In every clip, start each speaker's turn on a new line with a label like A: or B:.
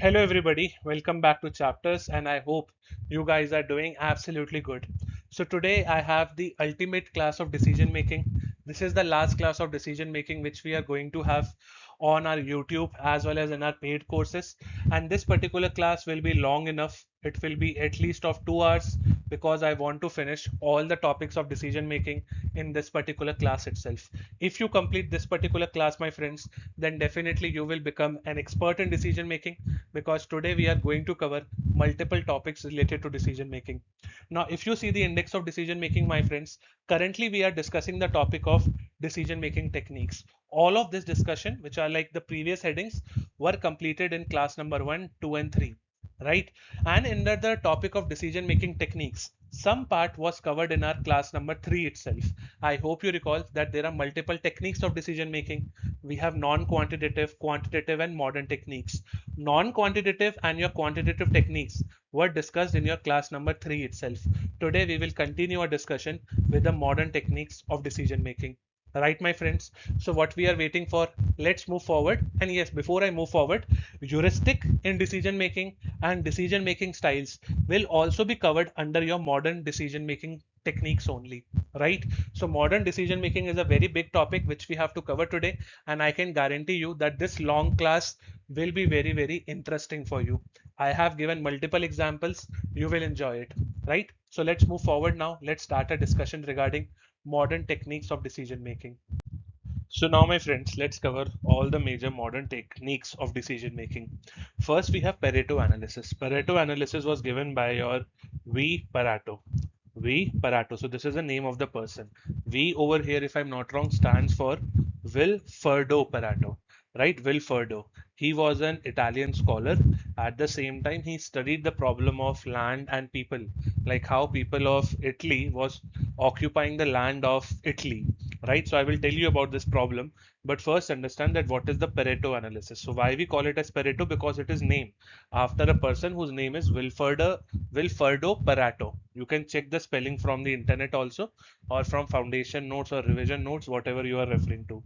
A: Hello everybody, welcome back to Chapters and I hope you guys are doing absolutely good. So today I have the ultimate class of decision making. This is the last class of decision making which we are going to have on our YouTube as well as in our paid courses, and this particular class will be long enough. It will be at least of 2 hours because I want to finish all the topics of decision making in this particular class itself. If you complete this particular class, my friends, then definitely you will become an expert in decision making, because today we are going to cover multiple topics related to decision making. Now, if you see the index of decision making, my friends, currently we are discussing the topic of decision making techniques. All of this discussion, which are like the previous headings, were completed in class number 1, 2, and 3, right? And under the topic of decision making techniques, some part was covered in our class number 3 itself. I hope you recall that there are multiple techniques of decision making. We have non-quantitative, quantitative, and modern techniques. Non-quantitative and your quantitative techniques were discussed in your class number 3 itself. Today we will continue our discussion with the modern techniques of decision making. Right, my friends? So what we are waiting for, let's move forward. And yes, before I move forward, heuristic in decision making and decision making styles will also be covered under your modern decision making techniques only, right? So modern decision making is a very big topic which we have to cover today, and I can guarantee you that this long class will be very interesting for you. I have given multiple examples, you will enjoy it, right? So let's move forward now. Let's start a discussion regarding modern techniques of decision making. So now, my friends, let's cover all the major modern techniques of decision making. First, we have Pareto analysis. Pareto analysis was given by your V. Pareto. V. Pareto. So this is the name of the person. V over here, if I'm not wrong, stands for Vilfredo Pareto, right? Vilfredo. He was an Italian scholar. At the same time, he studied the problem of land and people, like how people of Italy was occupying the land of Italy, right? So I will tell you about this problem, but first understand that what is the Pareto analysis. So why we call it as Pareto? Because it is named after a person whose name is Vilfredo Pareto. You can check the spelling from the internet also, or from foundation notes or revision notes, whatever you are referring to.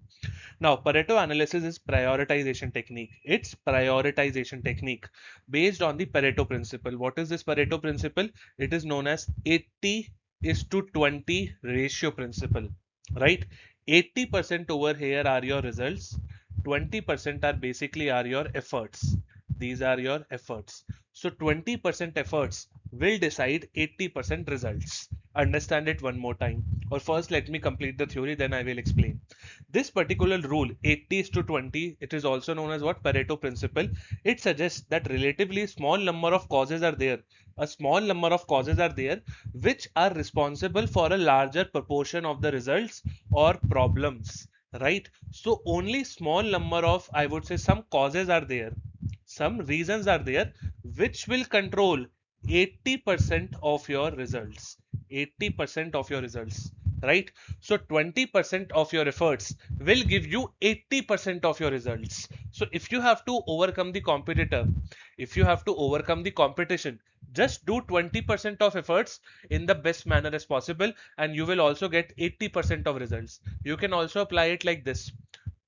A: Now, Pareto analysis is prioritization technique. It's prioritization technique based on the Pareto principle. What is this Pareto principle? It is known as 80 is to 20 ratio principle, right? 80% over here are your results, 20% are basically are your efforts. These are your efforts. So 20% efforts will decide 80% results. Understand it one more time. Or first let me complete the theory, then I will explain. This particular rule, 80 is to 20, it is also known as what? Pareto principle. It suggests that relatively small number of causes are there. A small number of causes are there which are responsible for a larger proportion of the results or problems, right? So only small number of, I would say, some causes are there, some reasons are there which will control 80% of your results. 80% of your results, right? So 20% of your efforts will give you 80% of your results. So if you have to overcome the competitor, if you have to overcome the competition, just do 20% of efforts in the best manner as possible, and you will also get 80% of results. You can also apply it like this: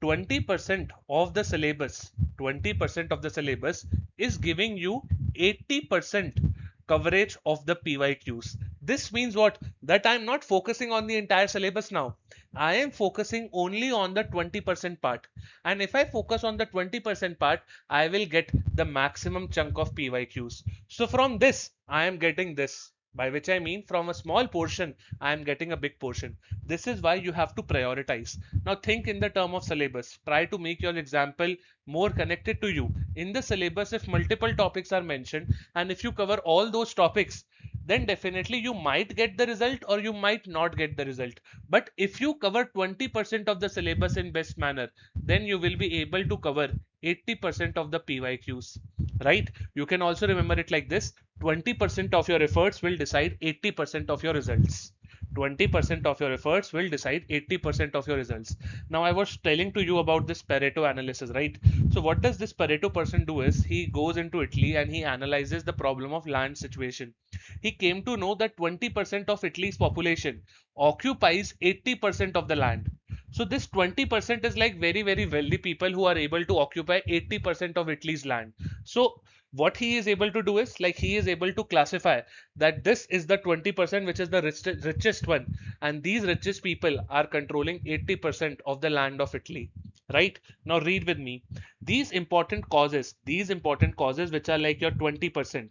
A: 20% of the syllabus, 20% of the syllabus is giving you 80% coverage of the PYQs. This means what? That I'm not focusing on the entire syllabus now. I am focusing only on the 20% part. And if I focus on the 20% part, I will get the maximum chunk of PYQs. So from this, I am getting this. By which I mean from a small portion, I am getting a big portion. This is why you have to prioritize. Now think in the term of syllabus. Try to make your example more connected to you. In the syllabus, if multiple topics are mentioned and if you cover all those topics, then definitely you might get the result or you might not get the result. But if you cover 20% of the syllabus in best manner, then you will be able to cover 80% of the PYQs, right? You can also remember it like this: 20% of your efforts will decide 80% of your results. 20% of your efforts will decide 80% of your results. Now I was telling to you about this Pareto analysis, right? So what does this Pareto person do is he goes into Italy and he analyzes the problem of land situation. He came to know that 20% of Italy's population occupies 80% of the land. So this 20% is like very, very wealthy people who are able to occupy 80% of Italy's land. So what he is able to do is like he is able to classify that this is the 20% which is the richest one, and these richest people are controlling 80% of the land of Italy. Right, now read with me. These important causes which are like your 20%,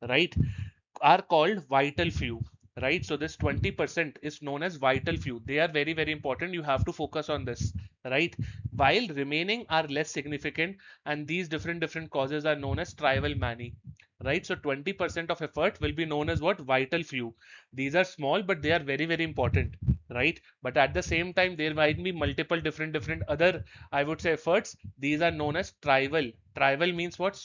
A: right, are called vital few. Right, so this 20% is known as vital few. They are very, very important. You have to focus on this. Right, while remaining are less significant, and these different causes are known as trivial many. Right, so 20% of effort will be known as what? Vital few. These are small, but they are very, very important. Right, but at the same time there might be multiple different other, I would say, efforts. These are known as trivial. Trivial means what?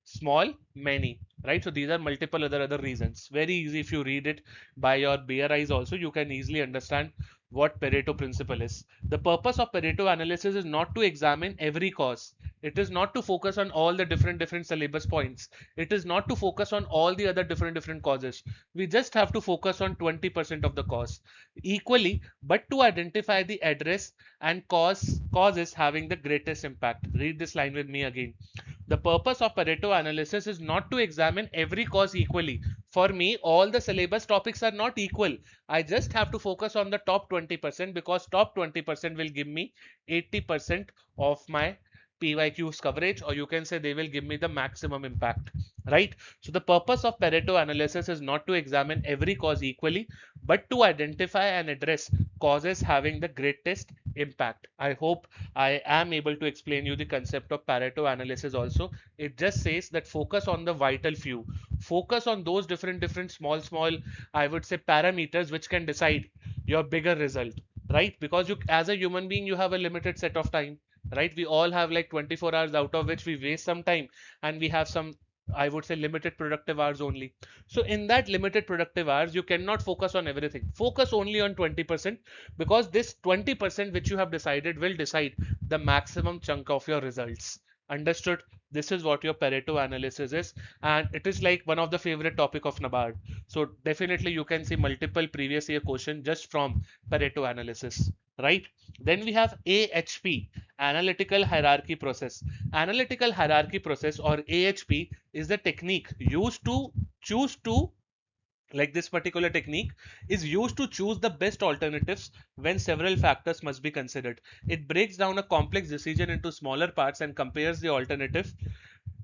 A: Small, many. Right, so these are multiple other reasons. Very easy. If you read it by your bare eyes also, you can easily understand what Pareto principle is. The purpose of Pareto analysis is not to examine every cause. It is not to focus on all the different syllabus points. It is not to focus on all the other different causes. We just have to focus on 20% of the cause equally, but to identify the address and causes having the greatest impact. Read this line with me again. The purpose of Pareto analysis is not to examine every cause equally. For me, all the syllabus topics are not equal. I just have to focus on the top 20% because top 20% will give me 80% of my PYQ's coverage, or you can say they will give me the maximum impact. Right? So the purpose of Pareto analysis is not to examine every cause equally, but to identify and address causes having the greatest impact. I hope I am able to explain you the concept of Pareto analysis also. It just says that focus on the vital few. Focus on those different small, I would say, parameters which can decide your bigger result. Right? Because you, as a human being, you have a limited set of time. Right? We all have like 24 hours, out of which we waste some time, and we have some, I would say, limited productive hours only. So in that limited productive hours, you cannot focus on everything. Focus only on 20%, because this 20% which you have decided will decide the maximum chunk of your results. Understood? This is what your Pareto analysis is, and it is like one of the favorite topic of NABARD. So definitely you can see multiple previous year question just from Pareto analysis. Right? Then we have AHP, analytical hierarchy process. Analytical hierarchy process, or AHP, is the technique used to choose to, like this particular technique is used to choose the best alternatives when several factors must be considered. It breaks down a complex decision into smaller parts and compares the alternative,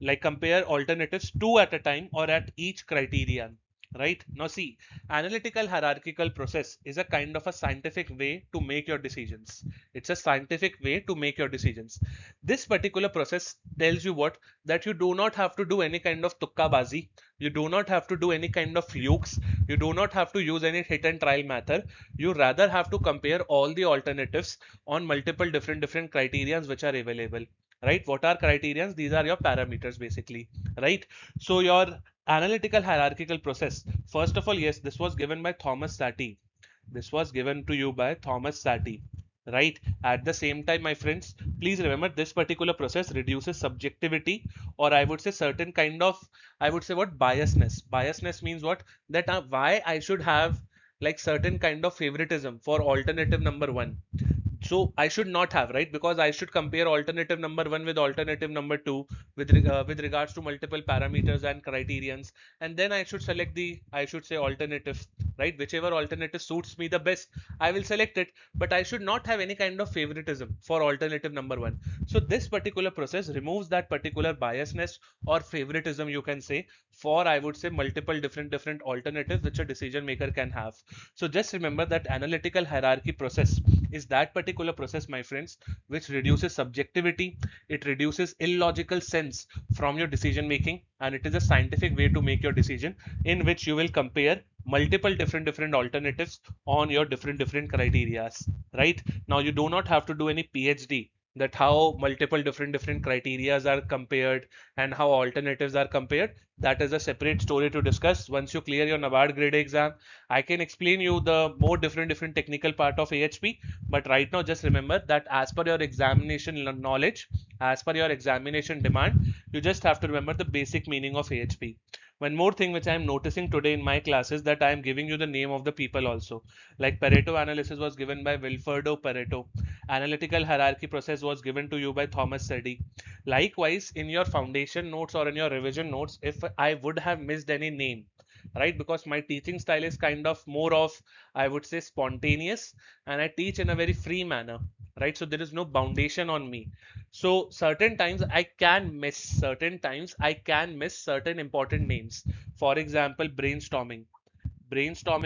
A: like compare alternatives two at a time or at each criterion. Right, now see, analytical hierarchical process is a kind of a scientific way to make your decisions. It's a scientific way to make your decisions. This particular process tells you what? That you do not have to do any kind of tukkabazi. You do not have to do any kind of flukes. You do not have to use any hit and trial method. You rather have to compare all the alternatives on multiple different criterions which are available. Right, what are criterions? These are your parameters basically. Right, so your analytical hierarchical process, first of all, yes, this was given by Thomas Sati. This was given to you by Thomas Sati. Right, at the same time, my friends, please remember this particular process reduces subjectivity, or I would say certain kind of, I would say, what? Biasness means what? That why I should have like certain kind of favoritism for alternative number one. So I should not have, right? Because I should compare alternative number one with alternative number two with regards to multiple parameters and criterions, and then I should select the, I should say, alternative, right? Whichever alternative suits me the best, I will select it, but I should not have any kind of favoritism for alternative number one. So this particular process removes that particular biasness or favoritism, you can say, for, I would say, multiple different alternatives which a decision maker can have. So just remember that analytical hierarchy process is that particular process, my friends, which reduces subjectivity, it reduces illogical sense from your decision making, and it is a scientific way to make your decision in which you will compare multiple different alternatives on your different criterias. Right, now you do not have to do any PhD that how multiple different criterias are compared and how alternatives are compared. That is a separate story to discuss once you clear your NABARD grade exam. I can explain you the more different technical part of AHP, but right now just remember that as per your examination knowledge, as per your examination demand, you just have to remember the basic meaning of AHP. One more thing which I am noticing today in my classes, that I am giving you the name of the people also. Like Pareto analysis was given by Wilfredo Pareto, Analytical hierarchy process was given to you by Thomas Seddy. Likewise, in your foundation notes or in your revision notes, if I would have missed any name, right, because my teaching style is kind of more of, I would say, spontaneous, and I teach in a very free manner, right? So there is no foundation on me. So certain times I can miss, certain important names. For example, brainstorming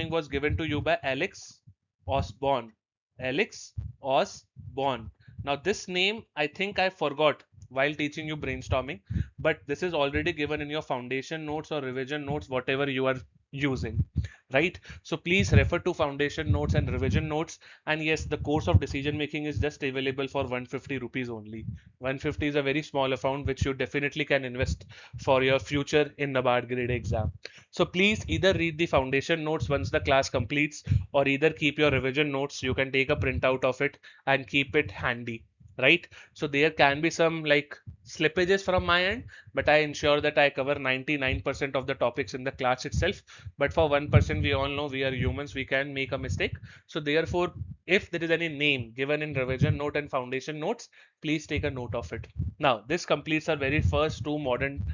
A: was given to you by Alex Osborne. Alex Osborne. Now this name I think I forgot while teaching you brainstorming, but this is already given in your foundation notes or revision notes, whatever you are using, right? So please refer to foundation notes and revision notes. And yes, the course of decision making is just available for 150 rupees only. 150 is a very small amount which you definitely can invest for your future in NABARD grade exam. So please either read the foundation notes once the class completes, or either keep your revision notes. You can take a printout of it and keep it handy, right? So there can be some like slippages from my end, but I ensure that I cover 99% of the topics in the class itself. But for 1%, we all know we are humans, we can make a mistake. So therefore, if there is any name given in revision note and foundation notes, please take a note of it. Now this completes our very first two modern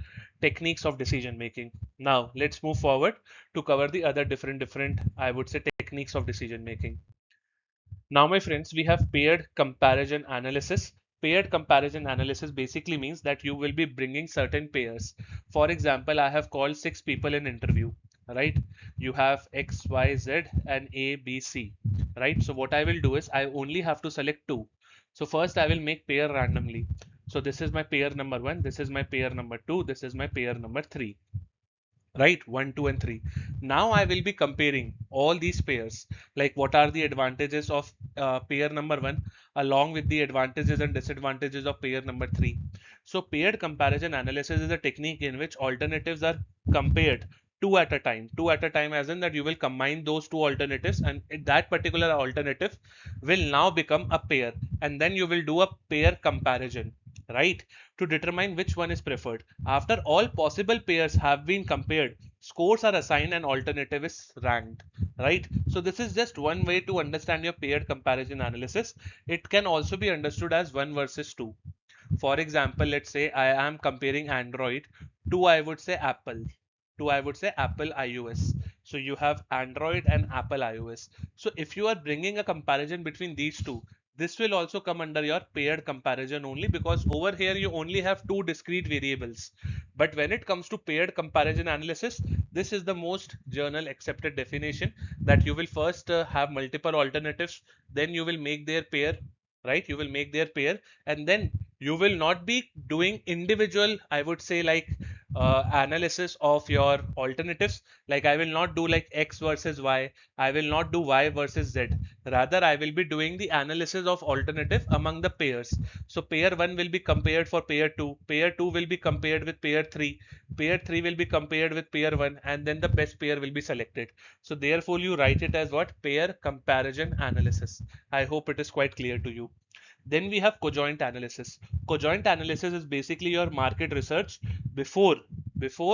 A: techniques of decision making. Now let's move forward to cover the other different I would say techniques of decision making. Now, my friends, we have paired comparison analysis. Paired comparison analysis basically means that you will be bringing certain pairs. For example, I have called 6 people in interview, right? You have X, Y, Z and A, B, C, right? So what I will do is I only have to select two. So first I will make pair randomly. So this is my pair number 1, this is my pair number 2, this is my pair number 3, right? 1, 2 and 3. Now I will be comparing all these pairs, like what are the advantages of pair number 1 along with the advantages and disadvantages of pair number 3. So paired comparison analysis is a technique in which alternatives are compared two at a time, as in that you will combine those two alternatives, and that particular alternative will now become a pair, and then you will do a pair comparison, right, to determine which one is preferred. After all possible pairs have been compared, scores are assigned and alternative is ranked, right? So this is just one way to understand your paired comparison analysis. It can also be understood as 1 versus 2. For example, let's say I am comparing Android to, I would say, Apple, Apple iOS. So you have Android and Apple iOS. So if you are bringing a comparison between these two, this will also come under your paired comparison only, because over here you only have two discrete variables. But when it comes to paired comparison analysis, this is the most journal accepted definition, that you will first have multiple alternatives, then you will make their pair, right? You will make their pair, and then you will not be doing individual, I would say, like analysis of your alternatives. Like I will not do like X versus Y, I will not do Y versus Z. Rather, I will be doing the analysis of alternative among the pairs. So pair 1 will be compared for pair 2, pair 2 will be compared with pair 3, pair 3 will be compared with pair 1, and then the best pair will be selected. So therefore you write it as what? Pair comparison analysis. I hope it is quite clear to you. Then we have conjoint analysis. Conjoint analysis is basically your market research before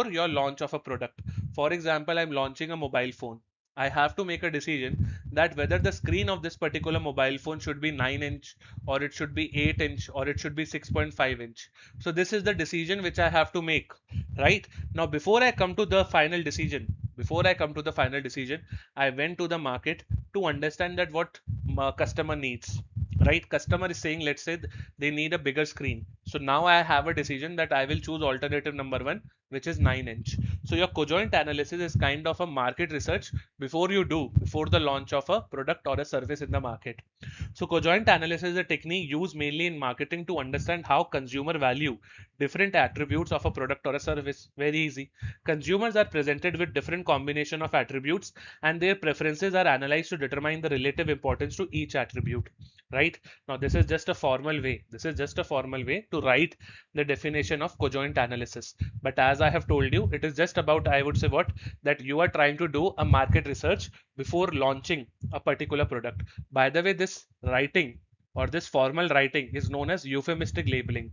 A: your launch of a product. For example, I'm launching a mobile phone. I have to make a decision that whether the screen of this particular mobile phone should be 9-inch, or it should be 8-inch, or it should be 6.5-inch. So this is the decision which I have to make, right? Now, before I come to the final decision, I went to the market to understand that what customer needs, right? Customer is saying, let's say they need a bigger screen. So now I have a decision that I will choose alternative number 1, which is 9-inch. So your conjoint analysis is kind of a market research before the launch of a product or a service in the market. So conjoint analysis is a technique used mainly in marketing to understand how consumer value different attributes of a product or a service. Very easy. Consumers are presented with different combination of attributes, and their preferences are analyzed to determine the relative importance to each attribute, right? Now this is just a formal way to write the definition of conjoint analysis. But as I have told you, it is just about, I would say, what, that you are trying to do a market research before launching a particular product. By the way, this writing or this formal writing is known as euphemistic labeling.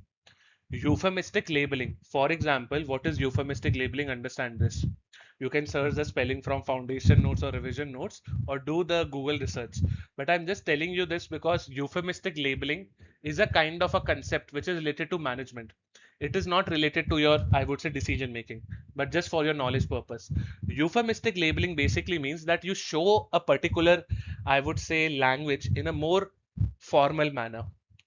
A: Euphemistic labeling. For example, what is euphemistic labeling? Understand this. You can search the spelling from foundation notes or revision notes or do the Google research. But I'm just telling you this because euphemistic labeling is a kind of a concept which is related to management. It is not related to your, I would say, decision making, but just for your knowledge purpose. Euphemistic labeling basically means that you show a particular, I would say, language in a more formal manner,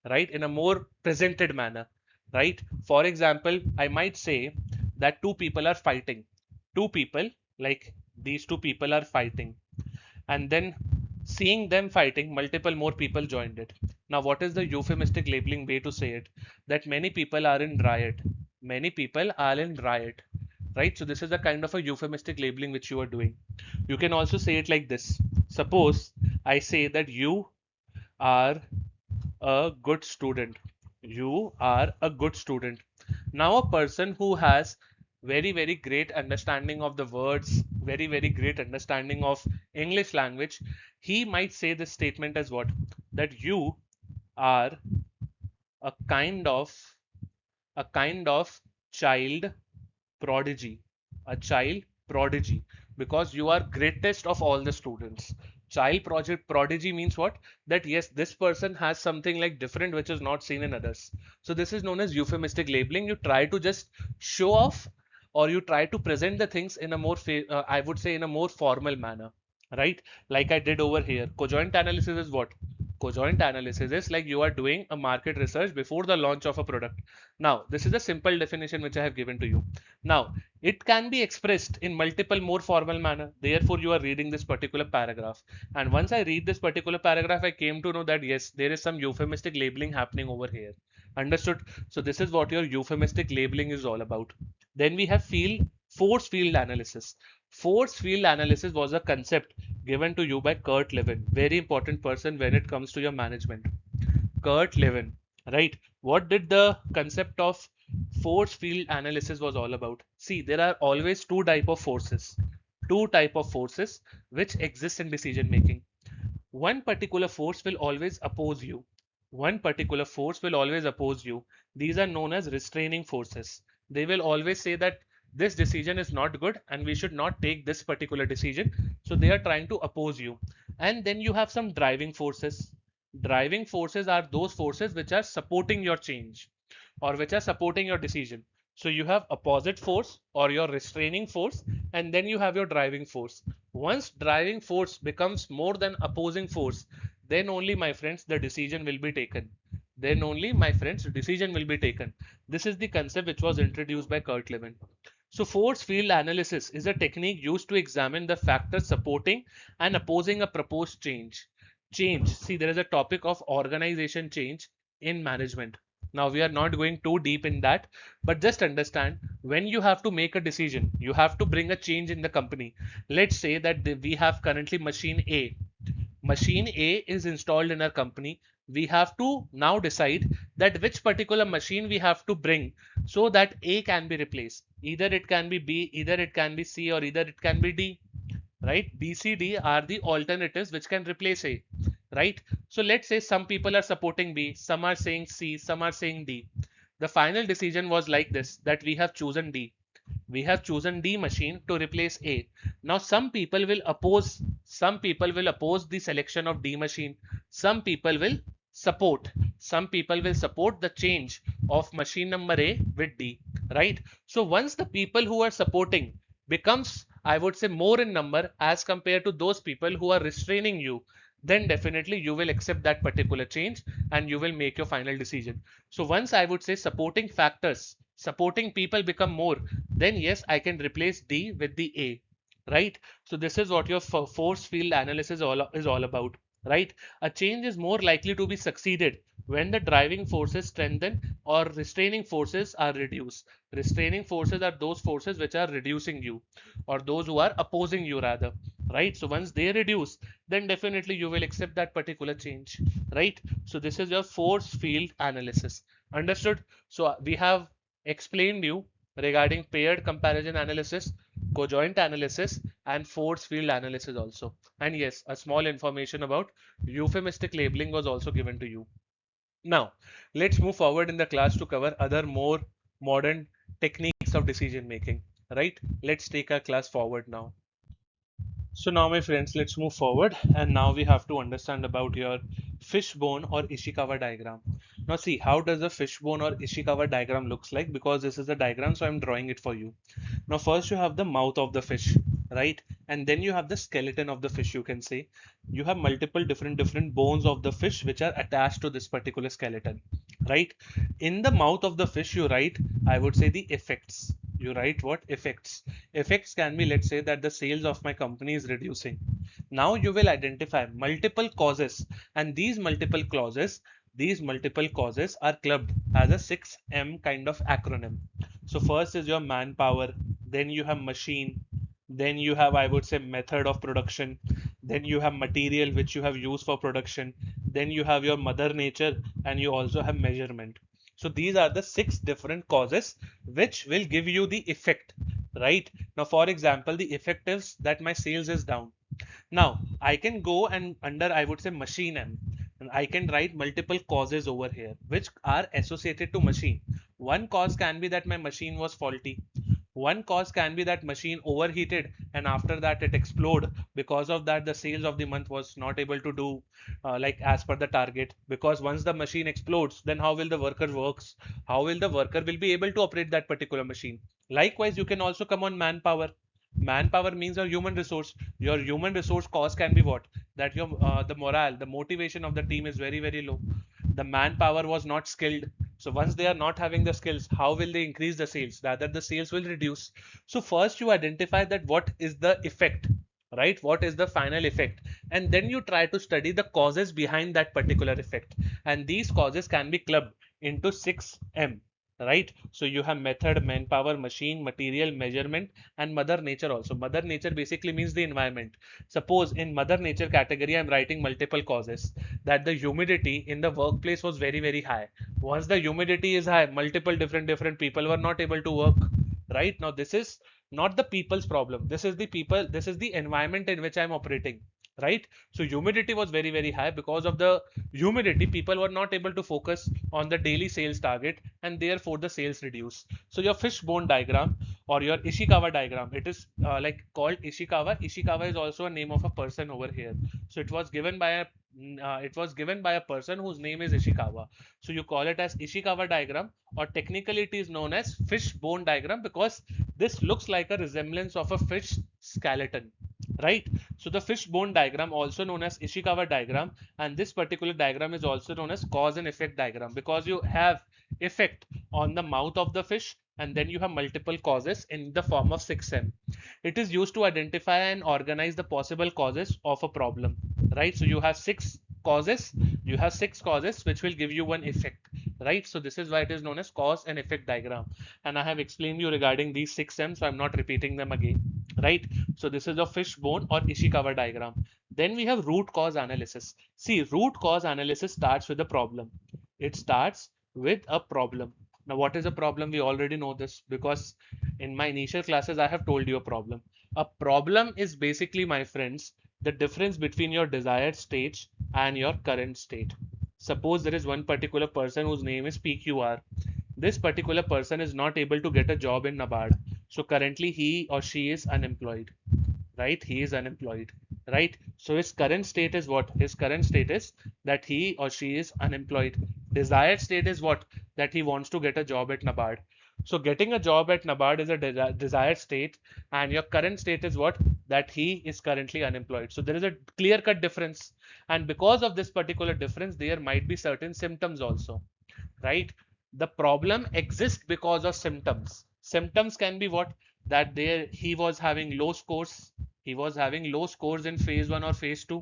A: right? In a more presented manner, right? For example, I might say that two people are fighting. Two people, like these two people are fighting, and then seeing them fighting, multiple more people joined it. Now, what is the euphemistic labeling way to say it? That many people are in riot. Many people are in riot, right? So this is a kind of a euphemistic labeling which you are doing. You can also say it like this. Suppose I say that you are a good student. You are a good student. Now, a person who has very great understanding of the words, very great understanding of English language, he might say this statement as what? That you are a kind of a kind of child prodigy, a child prodigy, because you are greatest of all the students. Child project prodigy means what? That yes, this person has something like different which is not seen in others. So this is known as euphemistic labeling. You try to just show off, or you try to present the things in a more I would say in a more formal manner, right? Like I did over here. Conjoint analysis is what? Conjoint analysis is like you are doing a market research before the launch of a product. Now this is a simple definition which I have given to you. Now, it can be expressed in multiple more formal manner. Therefore, you are reading this particular paragraph. And once I read this particular paragraph, I came to know that yes, there is some euphemistic labeling happening over here. Understood? So this is what your euphemistic labeling is all about. Then we have force field analysis. Force field analysis was a concept given to you by Kurt Lewin. Very important person when it comes to your management. Kurt Lewin, right? What did the concept of force field analysis was all about? See, there are always two type of forces which exist in decision making. One particular force will always oppose you. One particular force will always oppose you. These are known as restraining forces. They will always say that this decision is not good and we should not take this particular decision. So they are trying to oppose you. And then you have some driving forces. Driving forces are those forces which are supporting your change or which are supporting your decision. So you have opposite force or your restraining force, and then you have your driving force. Once driving force becomes more than opposing force, then only, my friends, the decision will be taken. Then only, my friends, decision will be taken. This is the concept which was introduced by Kurt Lewin. So force field analysis is a technique used to examine the factors supporting and opposing a proposed change. Change. See, there is a topic of organization change in management. Now we are not going too deep in that, but just understand when you have to make a decision, you have to bring a change in the company. Let's say that we have currently machine A. Machine A is installed in our company. We have to now decide that which particular machine we have to bring so that A can be replaced. Either it can be B, either it can be C, or either it can be D, right? B, C, D are the alternatives which can replace A, right? So let's say some people are supporting B, some are saying C, some are saying D. The final decision was like this, that we have chosen D. We have chosen D machine to replace A. Now some people will oppose the selection of D machine. Some people will support the change of machine number A with D, right? So once the people who are supporting becomes, I would say, more in number as compared to those people who are restraining you, then definitely you will accept that particular change and you will make your final decision. So once, I would say, supporting people become more, then yes, I can replace D with the A, right? So this is what your force field analysis is all about, right? A change is more likely to be succeeded when the driving forces strengthen or restraining forces are reduced. Restraining forces are those forces which are reducing you, or those who are opposing you rather, right? So once they reduce, then definitely you will accept that particular change, right? So this is your force field analysis. Understood? So we have explained you regarding paired comparison analysis, conjoint analysis, and force field analysis also. And yes, a small information about euphemistic labeling was also given to you. Now, let's move forward in the class to cover other more modern techniques of decision making. right? Let's take our class forward now. So now my friends, let's move forward, and now we have to understand about your fishbone or Ishikawa diagram. Now see, how does a fishbone or Ishikawa diagram looks like? Because this is a diagram, so I'm drawing it for you. Now first you have the mouth of the fish, right? And then you have the skeleton of the fish, you can say. You have multiple different bones of the fish which are attached to this particular skeleton, right? In the mouth of the fish, you write, I would say, the effects. You write what? Effects. Effects can be, let's say, that the sales of my company is reducing. Now you will identify multiple causes, and these multiple causes are clubbed as a 6M kind of acronym. So first is your manpower, then you have machine, then you have, I would say, method of production, then you have material which you have used for production, then you have your mother nature, and you also have measurement. So these are the 6 different causes which will give you the effect, right? Now for example, the effect is that my sales is down. Now I can go and under, I would say, machine M, and I can write multiple causes over here which are associated to machine. One cause can be that my machine was faulty. One cause can be that machine overheated and after that it exploded. Because of that, the sales of the month was not able to do like as per the target. Because once the machine explodes, then how will the worker works? How will the worker will be able to operate that particular machine? Likewise, you can also come on manpower. Manpower means your human resource. Your human resource cost can be what? That your the morale, the motivation of the team is very low. The manpower was not skilled. So once they are not having the skills, how will they increase the sales? Rather, the sales will reduce. So first you identify that what is the effect, right? What is the final effect? And then you try to study the causes behind that particular effect. And these causes can be clubbed into 6M, right? So you have method, manpower, machine, material, measurement, and mother nature also. Mother nature basically means the environment. Suppose in mother nature category, I'm writing multiple causes, that the humidity in the workplace was very high. Once the humidity is high, multiple different people were not able to work, right? Now this is not the people's problem. This is the people, this is the environment in which I'm operating, right? So humidity was very high. Because of the humidity, people were not able to focus on the daily sales target, and therefore the sales reduce. So your fishbone diagram or your Ishikawa diagram, it is like called Ishikawa. Ishikawa is also a name of a person over here. So it was given by a person whose name is Ishikawa. So you call it as Ishikawa diagram, or technically it is known as fishbone diagram, because this looks like a resemblance of a fish skeleton, right? So the fishbone diagram, also known as Ishikawa diagram, and this particular diagram is also known as cause and effect diagram, because you have effect on the mouth of the fish, and then you have multiple causes in the form of 6M. It is used to identify and organize the possible causes of a problem, right? So you have six causes which will give you one effect, right? So this is why it is known as cause and effect diagram, and I have explained you regarding these 6M, so I'm not repeating them again, right? So this is a fishbone or Ishikawa diagram. Then we have root cause analysis. See, root cause analysis starts with a problem. It starts with a problem. Now what is a problem? We already know this, because in my initial classes I have told you a problem. A problem is basically, my friends, the difference between your desired state and your current state. Suppose there is one particular person whose name is PQR. This particular person is not able to get a job in NABARD. So currently he or she is unemployed, right? He is unemployed, right? So his current state is what? His current state is that he or she is unemployed. Desired state is what? That he wants to get a job at NABARD. So getting a job at NABARD is a desired state, and your current state is what? That he is currently unemployed. So there is a clear-cut difference, and because of this particular difference, there might be certain symptoms also, right? The problem exists because of symptoms. Symptoms can be what? That there he was having low scores. He was having low scores in phase 1 or phase 2,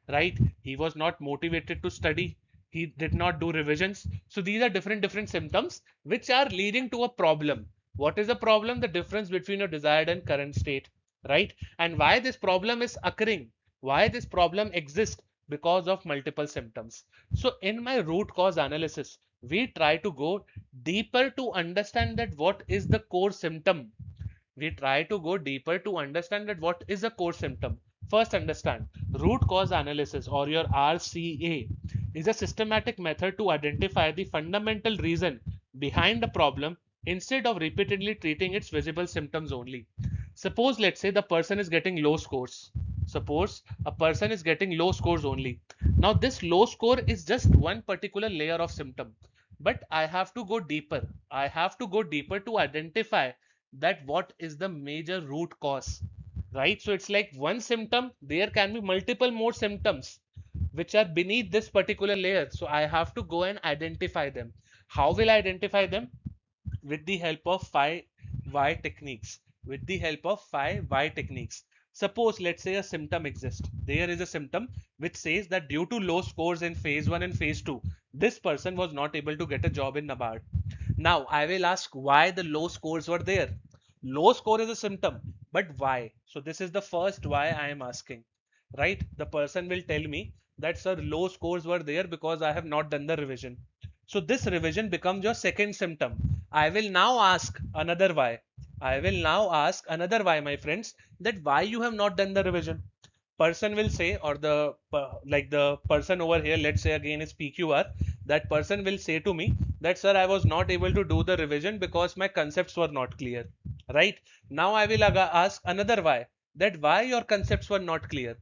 A: right? He was not motivated to study. He did not do revisions. So these are different symptoms which are leading to a problem. What is the problem? The difference between your desired and current state, right? And why this problem is occurring? Why this problem exists? Because of multiple symptoms. So in my root cause analysis, we try to go deeper to understand that what is the core symptom. We try to go deeper to understand that what is a core symptom. First, understand root cause analysis, or your RCA, is a systematic method to identify the fundamental reason behind the problem instead of repeatedly treating its visible symptoms only. Suppose, let's say, the person is getting low scores. Suppose a person is getting low scores only. Now, this low score is just one particular layer of symptom, but I have to go deeper. I have to go deeper to identify that what is the major root cause, right? So it's like one symptom, there can be multiple more symptoms which are beneath this particular layer. So I have to go and identify them. How will I identify them? With the help of 5 why techniques. With the help of 5 why techniques. Suppose, let's say, a symptom exists. There is a symptom which says that due to low scores in phase 1 and phase 2, this person was not able to get a job in NABARD. Now, I will ask why the low scores were there. Low score is a symptom, but why? So this is the first why I am asking, right? The person will tell me that, sir, low scores were there because I have not done the revision. So this revision becomes your second symptom. I will now ask another why. I will now ask another why, my friends, that why you have not done the revision. Person will say, or the person over here, let's say again is PQR, that person will say to me that, sir, I was not able to do the revision because my concepts were not clear, right? Now I will ask another why, that why your concepts were not clear,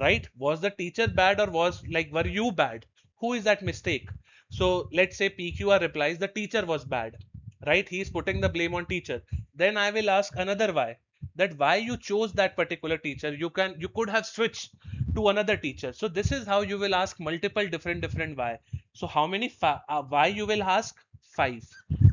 A: right? Was the teacher bad, or were you bad? Who is that mistake? So let's say PQR replies the teacher was bad, right? He is putting the blame on teacher. Then I will ask another why, that why you chose that particular teacher. You could have switched to another teacher. So this is how you will ask multiple different why. So how many why you will ask? 5.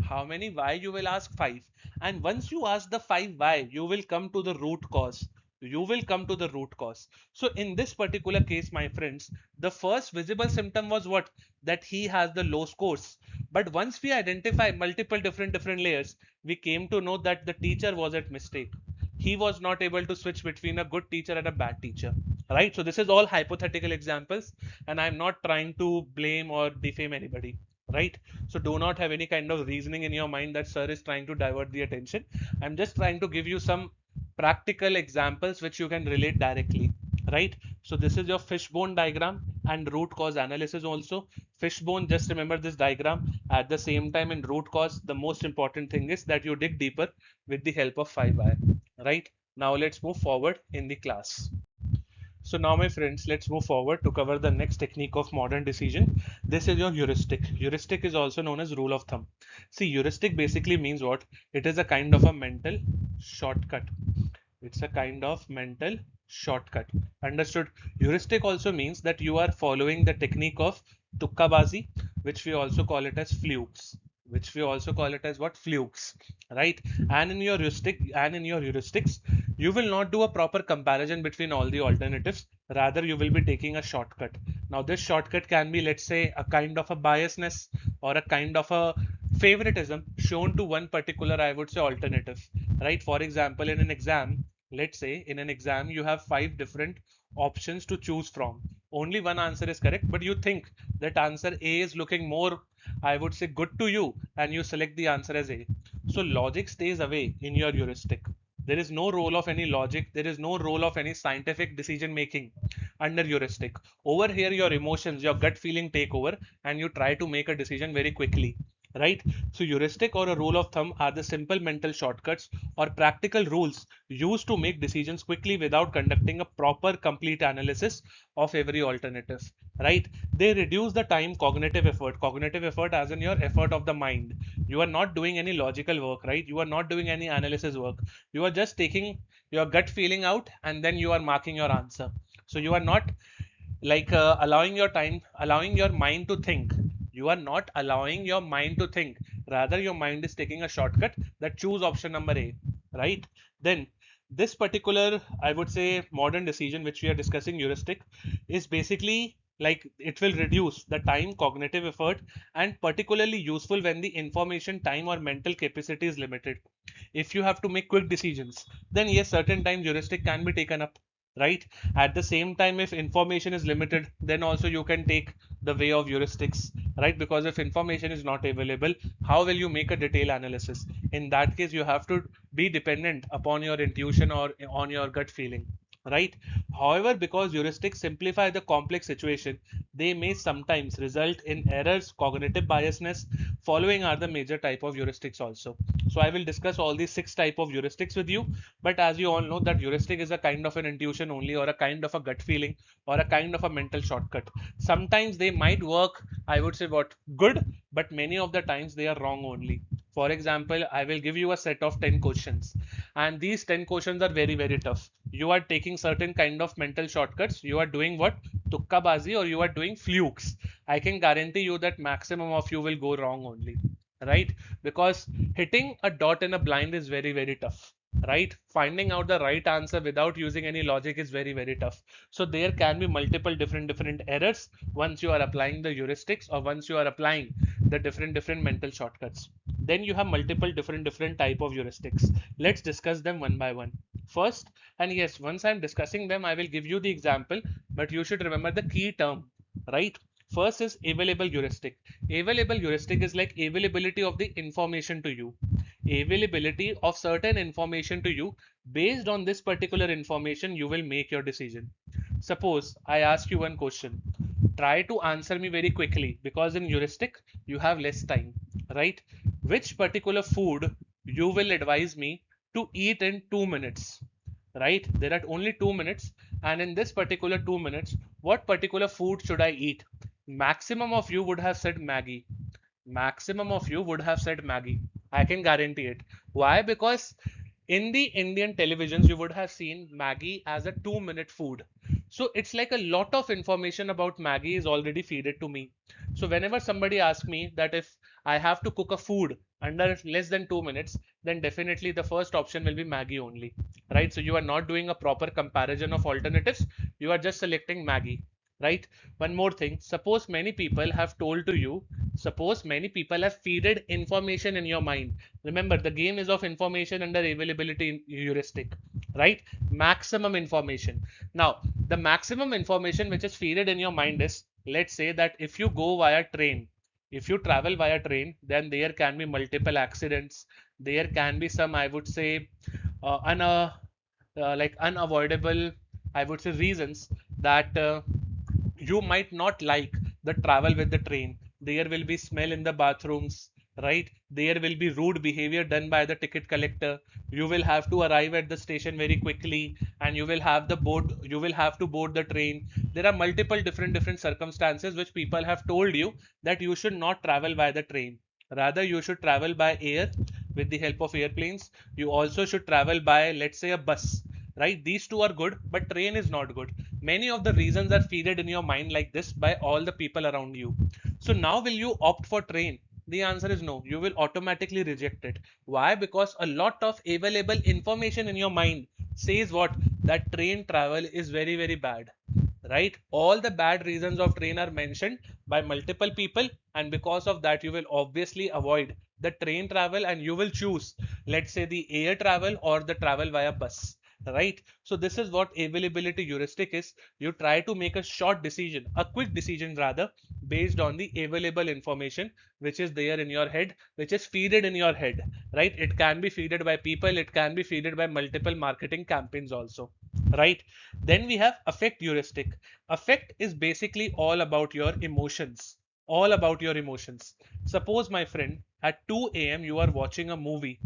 A: How many why you will ask? 5. And once you ask the 5 why, you will come to the root cause. You will come to the root cause. So in this particular case, my friends, the first visible symptom was what? That he has the low scores. But once we identify multiple different layers, we came to know that the teacher was at mistake. He was not able to switch between a good teacher and a bad teacher, right? So this is all hypothetical examples, and I'm not trying to blame or defame anybody, right? So do not have any kind of reasoning in your mind that sir is trying to divert the attention. I'm just trying to give you some practical examples which you can relate directly, right? So this is your fishbone diagram and root cause analysis also. Fishbone, just remember this diagram. At the same time, in root cause, the most important thing is that you dig deeper with the help of 5i, right? Now let's move forward in the class. So now, my friends, let's move forward to cover the next technique of modern decision. This is your heuristic. Heuristic is also known as rule of thumb. See, heuristic basically means what? It is a kind of a mental shortcut. It's a kind of mental shortcut. Understood? Heuristic also means that you are following the technique of tukkabazi, which we also call it as flukes. Which we also call it as what? Flukes, right? And in your heuristics, you will not do a proper comparison between all the alternatives. Rather, you will be taking a shortcut. Now, this shortcut can be, let's say, a kind of a biasness or a kind of a favoritism shown to one particular, I would say, alternative, right? For example, in an exam, let's say in an exam, you have 5 different options to choose from. Only one answer is correct, but you think that answer A is looking more, I would say, good to you, and you select the answer as A. So logic stays away in your heuristic. There is no role of any logic. There is no role of any scientific decision making under heuristic. Over here, your emotions, your gut feeling take over, and you try to make a decision very quickly, right? So heuristic or a rule of thumb are the simple mental shortcuts or practical rules used to make decisions quickly without conducting a proper complete analysis of every alternative, right? They reduce the time cognitive effort as in your effort of the mind. You are not doing any logical work, right? You are not doing any analysis work. You are just taking your gut feeling out and then you are marking your answer. So you are not allowing your mind to think. You are not allowing your mind to think. Rather, your mind is taking a shortcut that choose option number A, right? Then this particular, I would say, modern decision which we are discussing, heuristic, is basically like it will reduce the time, cognitive effort, and particularly useful when the information, time, or mental capacity is limited. If you have to make quick decisions, then yes, certain times heuristic can be taken up, right? At the same time, if information is limited, then also you can take the way of heuristics, right? Because if information is not available, how will you make a detailed analysis? In that case, you have to be dependent upon your intuition or on your gut feeling, right? However, because heuristics simplify the complex situation, they may sometimes result in errors, cognitive biasness. Following are the major type of heuristics also. So I will discuss all these 6 type of heuristics with you. But as you all know that heuristic is a kind of an intuition only, or a kind of a gut feeling, or a kind of a mental shortcut. Sometimes they might work, I would say what good, but many of the times they are wrong only. For example, I will give you a set of 10 questions, and these 10 questions are very, very tough. You are taking certain kind of mental shortcuts. You are doing what? Tukkabazi, or you are doing flukes. I can guarantee you that maximum of you will go wrong only, right? Because hitting a dot in a blind is very, very tough, right? Finding out the right answer without using any logic is very, very tough. So there can be multiple different errors once you are applying the heuristics, or once you are applying the different mental shortcuts. Then you have multiple different type of heuristics. Let's discuss them one by one. First, and yes, once I'm discussing them, I will give you the example, but you should remember the key term, right? First is available heuristic. Available heuristic is like availability of the information to you. Availability of certain information to you. Based on this particular information, you will make your decision. Suppose I ask you one question. Try to answer me very quickly, because in heuristic you have less time, right? Which particular food you will advise me to eat in 2 minutes, right? There are only 2 minutes, and in this particular 2 minutes, what particular food should I eat? Maximum of you would have said Maggie. Maximum of you would have said Maggie. I can guarantee it. Why? Because in the Indian televisions, you would have seen Maggie as a 2 minute food. So it's like a lot of information about Maggie is already feeded to me. So whenever somebody asks me that if I have to cook a food under less than 2 minutes, then definitely the first option will be Maggie only, right? So you are not doing a proper comparison of alternatives. You are just selecting Maggie, right? One more thing. Suppose many people have feeded information in your mind. Remember, the game is of information under availability heuristic, right? Maximum information. Now, the maximum information which is feeded in your mind is, let's say that if you go via train, if you travel via train, then there can be multiple accidents. There can be some, I would say, like unavoidable, I would say, reasons that you might not like the travel with the train. There will be smell in the bathrooms, right? There will be rude behavior done by the ticket collector. You will have to arrive at the station very quickly, and you will have to board the train. There are multiple different circumstances which people have told you that you should not travel by the train. Rather, you should travel by air with the help of airplanes. You also should travel by, let's say, a bus, right? These two are good, but train is not good. Many of the reasons are feeded in your mind like this by all the people around you. So now will you opt for train? The answer is no. You will automatically reject it. Why? Because a lot of available information in your mind says what? That train travel is very, very bad, right? All the bad reasons of train are mentioned by multiple people, and because of that you will obviously avoid the train travel, and you will choose, let's say, the air travel or the travel via bus, right? So this is what availability heuristic is. You try to make a short decision, a quick decision rather, based on the available information which is there in your head, which is feeded in your head, right? It can be feeded by people, it can be feeded by multiple marketing campaigns also, right? Then we have affect heuristic. Affect is basically all about your emotions. All about your emotions. Suppose, my friend, at 2 a.m. you are watching a movie,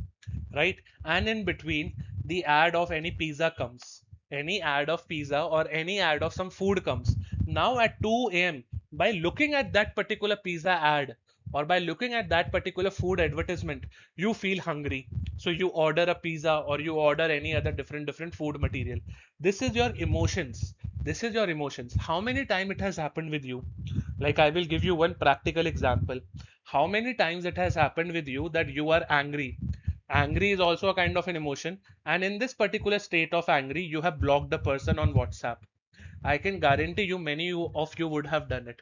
A: right? And in between, the ad of any pizza comes. Any ad of pizza or any ad of some food comes. Now at 2 a.m., by looking at that particular pizza ad, or by looking at that particular food advertisement, you feel hungry. So you order a pizza, or you order any other different food material. This is your emotions. This is your emotions. How many times it has happened with you? Like, I will give you one practical example. How many times it has happened with you that you are angry? Angry is also a kind of an emotion, and in this particular state of angry, you have blocked the person on WhatsApp. I can guarantee you many of you would have done it.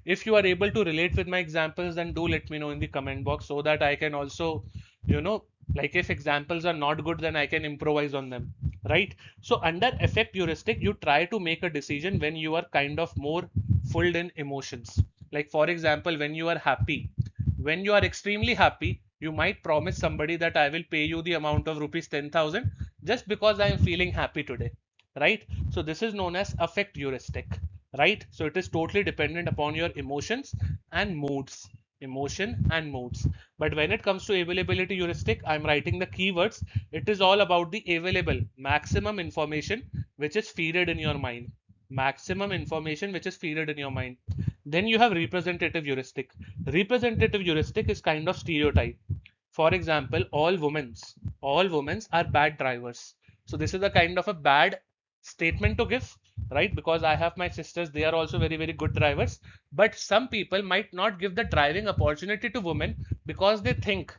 A: If you are able to relate with my examples, then do let me know in the comment box, so that I can also, you know, like, if examples are not good, then I can improvise on them, right? So under affect heuristic, you try to make a decision when you are kind of more full in emotions. Like, for example, when you are happy, when you are extremely happy, you might promise somebody that I will pay you the amount of rupees 10,000 just because I am feeling happy today. right? So this is known as affect heuristic, right? So it is totally dependent upon your emotions and moods, emotion and moods. But when it comes to availability heuristic, I'm writing the keywords. It is all about the available maximum information which is feeded in your mind, maximum information which is feeded in your mind. Then you have representative heuristic. Representative heuristic is kind of stereotype. For example, all women's are bad drivers. So this is a kind of a bad statement to give, right? Because I have my sisters, they are also very, very good drivers. But some people might not give the driving opportunity to women because they think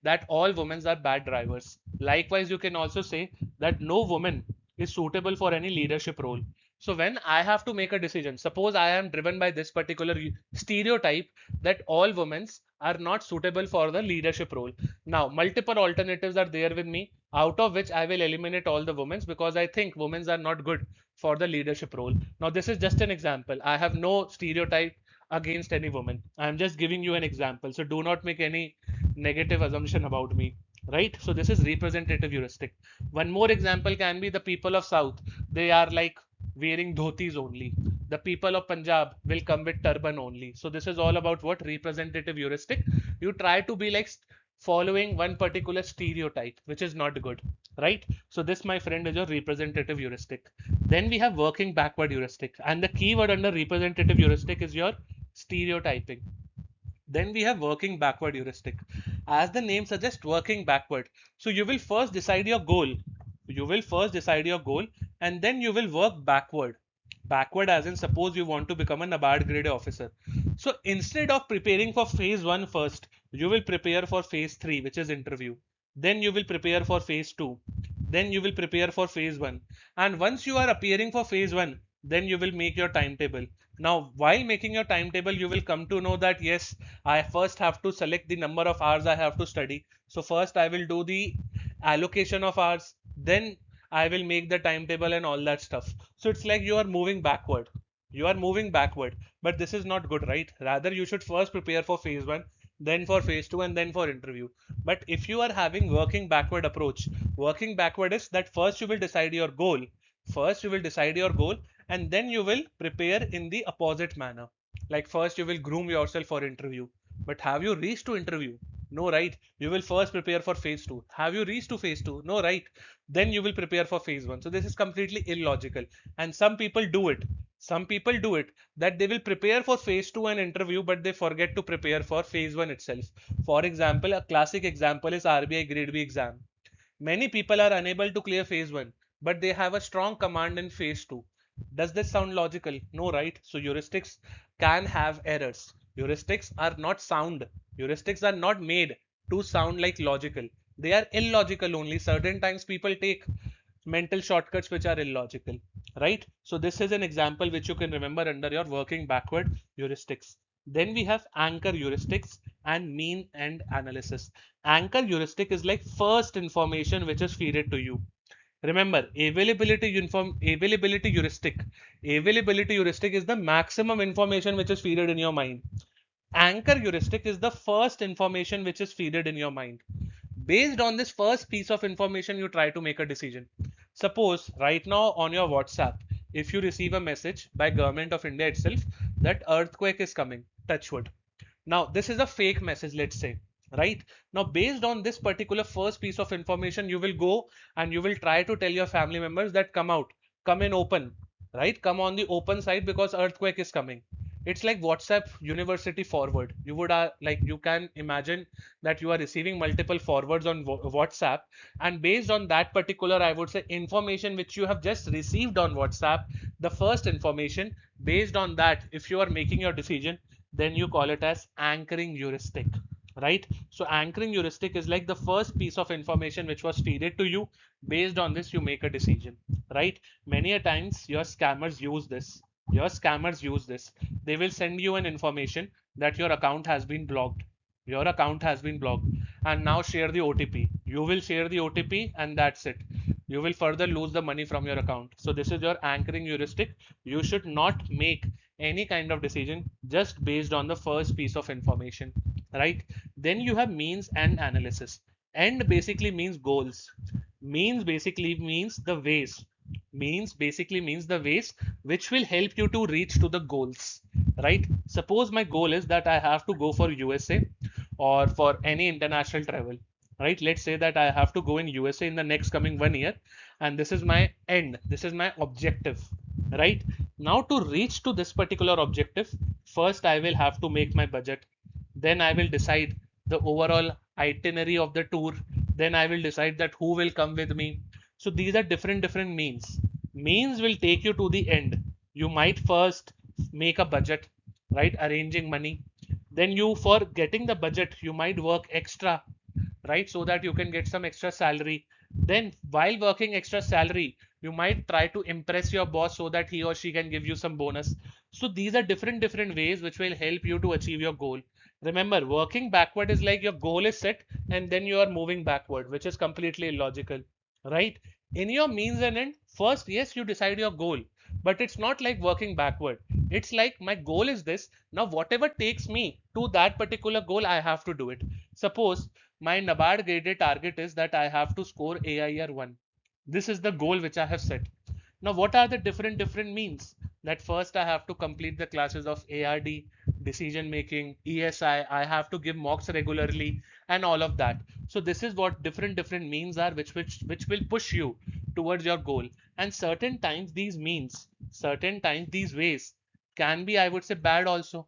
A: that all women are bad drivers. Likewise, you can also say that no woman is suitable for any leadership role. So when I have to make a decision, suppose I am driven by this particular stereotype that all women are not suitable for the leadership role. Now, multiple alternatives are there with me, out of which I will eliminate all the women because I think women are not good for the leadership role. Now, this is just an example. I have no stereotype against any woman. I am just giving you an example. So do not make any negative assumption about me. Right? So this is representative heuristic. One more example can be the people of South. They are like wearing dhotis only. The people of Punjab will come with turban only. So this is all about what? Representative heuristic. You try to be like following one particular stereotype, which is not good, right? So this, my friend, is your representative heuristic. Then we have working backward heuristic, and the keyword under representative heuristic is your stereotyping. Then we have working backward heuristic. As the name suggests, working backward. So you will first decide your goal. You will first decide your goal and then you will work backward. Backward as in suppose you want to become a NABARD grade officer. So instead of preparing for phase 1 first, you will prepare for phase 3, which is interview. Then you will prepare for phase 2. Then you will prepare for phase 1. And once you are appearing for phase 1, then you will make your timetable. Now, while making your timetable, you will come to know that yes, I first have to select the number of hours I have to study. So first I will do the allocation of hours, then I will make the timetable and all that stuff. So it's like you are moving backward. You are moving backward, but this is not good, right? Rather, you should first prepare for phase 1, then for phase 2, and then for interview. But if you are having working backward approach, working backward is that first you will decide your goal. First you will decide your goal and then you will prepare in the opposite manner. Like first you will groom yourself for interview. But have you reached to interview? No, right? You will first prepare for phase 2. Have you reached to phase 2? No, right? Then you will prepare for phase 1. So this is completely illogical. And some people do it. Some people do it that they will prepare for phase 2 and interview, but they forget to prepare for phase 1 itself. For example, a classic example is RBI Grade B exam. Many people are unable to clear phase 1, but they have a strong command in phase 2. Does this sound logical? No, right? So heuristics can have errors. Heuristics are not sound. Heuristics are not made to sound like logical. They are illogical only. Certain times people take mental shortcuts which are illogical, right? So this is an example which you can remember under your working backward heuristics. Then we have anchor heuristics and mean end analysis. Anchor heuristic is like first information which is fed to you. Remember, availability heuristic. Availability heuristic is the maximum information which is fed in your mind. Anchor heuristic is the first information which is fed in your mind. Based on this first piece of information, you try to make a decision. Suppose right now on your WhatsApp, if you receive a message by Government of India itself that earthquake is coming, touch wood. Now this is a fake message, let's say, right? Now based on this particular first piece of information, you will go and you will try to tell your family members that come out, come in open, right? Come on the open side because earthquake is coming. It's like WhatsApp university forward. You would like you can imagine that you are receiving multiple forwards on WhatsApp, and based on that particular, I would say, information which you have just received on WhatsApp, the first information, based on that, if you are making your decision, then you call it as anchoring heuristic, right? So anchoring heuristic is like the first piece of information which was fed to you. Based on this, you make a decision, right? Many a times your scammers use this. They will send you an information that your account has been blocked. Your account has been blocked, and now share the OTP. You will share the OTP and that's it. You will further lose the money from your account. So this is your anchoring heuristic. You should not make any kind of decision just based on the first piece of information, right? Then you have means and analysis. End basically means goals. Means basically means the ways. Means basically means the ways which will help you to reach to the goals, right? Suppose my goal is that I have to go for USA or for any international travel, right? Let's say that I have to go in USA in the next coming 1 year, and this is my end, this is my objective, right? Now to reach to this particular objective, first I will have to make my budget, then I will decide the overall itinerary of the tour, then I will decide that who will come with me. So these are different means. Means will take you to the end. You might first make a budget, right? Arranging money. Then you, for getting the budget, you might work extra, right? So that you can get some extra salary. Then while working extra salary, you might try to impress your boss so that he or she can give you some bonus. So these are different ways which will help you to achieve your goal. Remember, working backward is like your goal is set and then you are moving backward, which is completely illogical, right? In your means and end, first, yes, you decide your goal, but it's not like working backward. It's like my goal is this. Now, whatever takes me to that particular goal, I have to do it. Suppose my NABARD graded target is that I have to score AIR 1. This is the goal which I have set. Now, what are the different means? That first I have to complete the classes of ARD, decision making, ESI. I have to give mocks regularly, and all of that. So this is what different means are, which will push you towards your goal. And certain times these means, certain times these ways can be, I would say, bad also.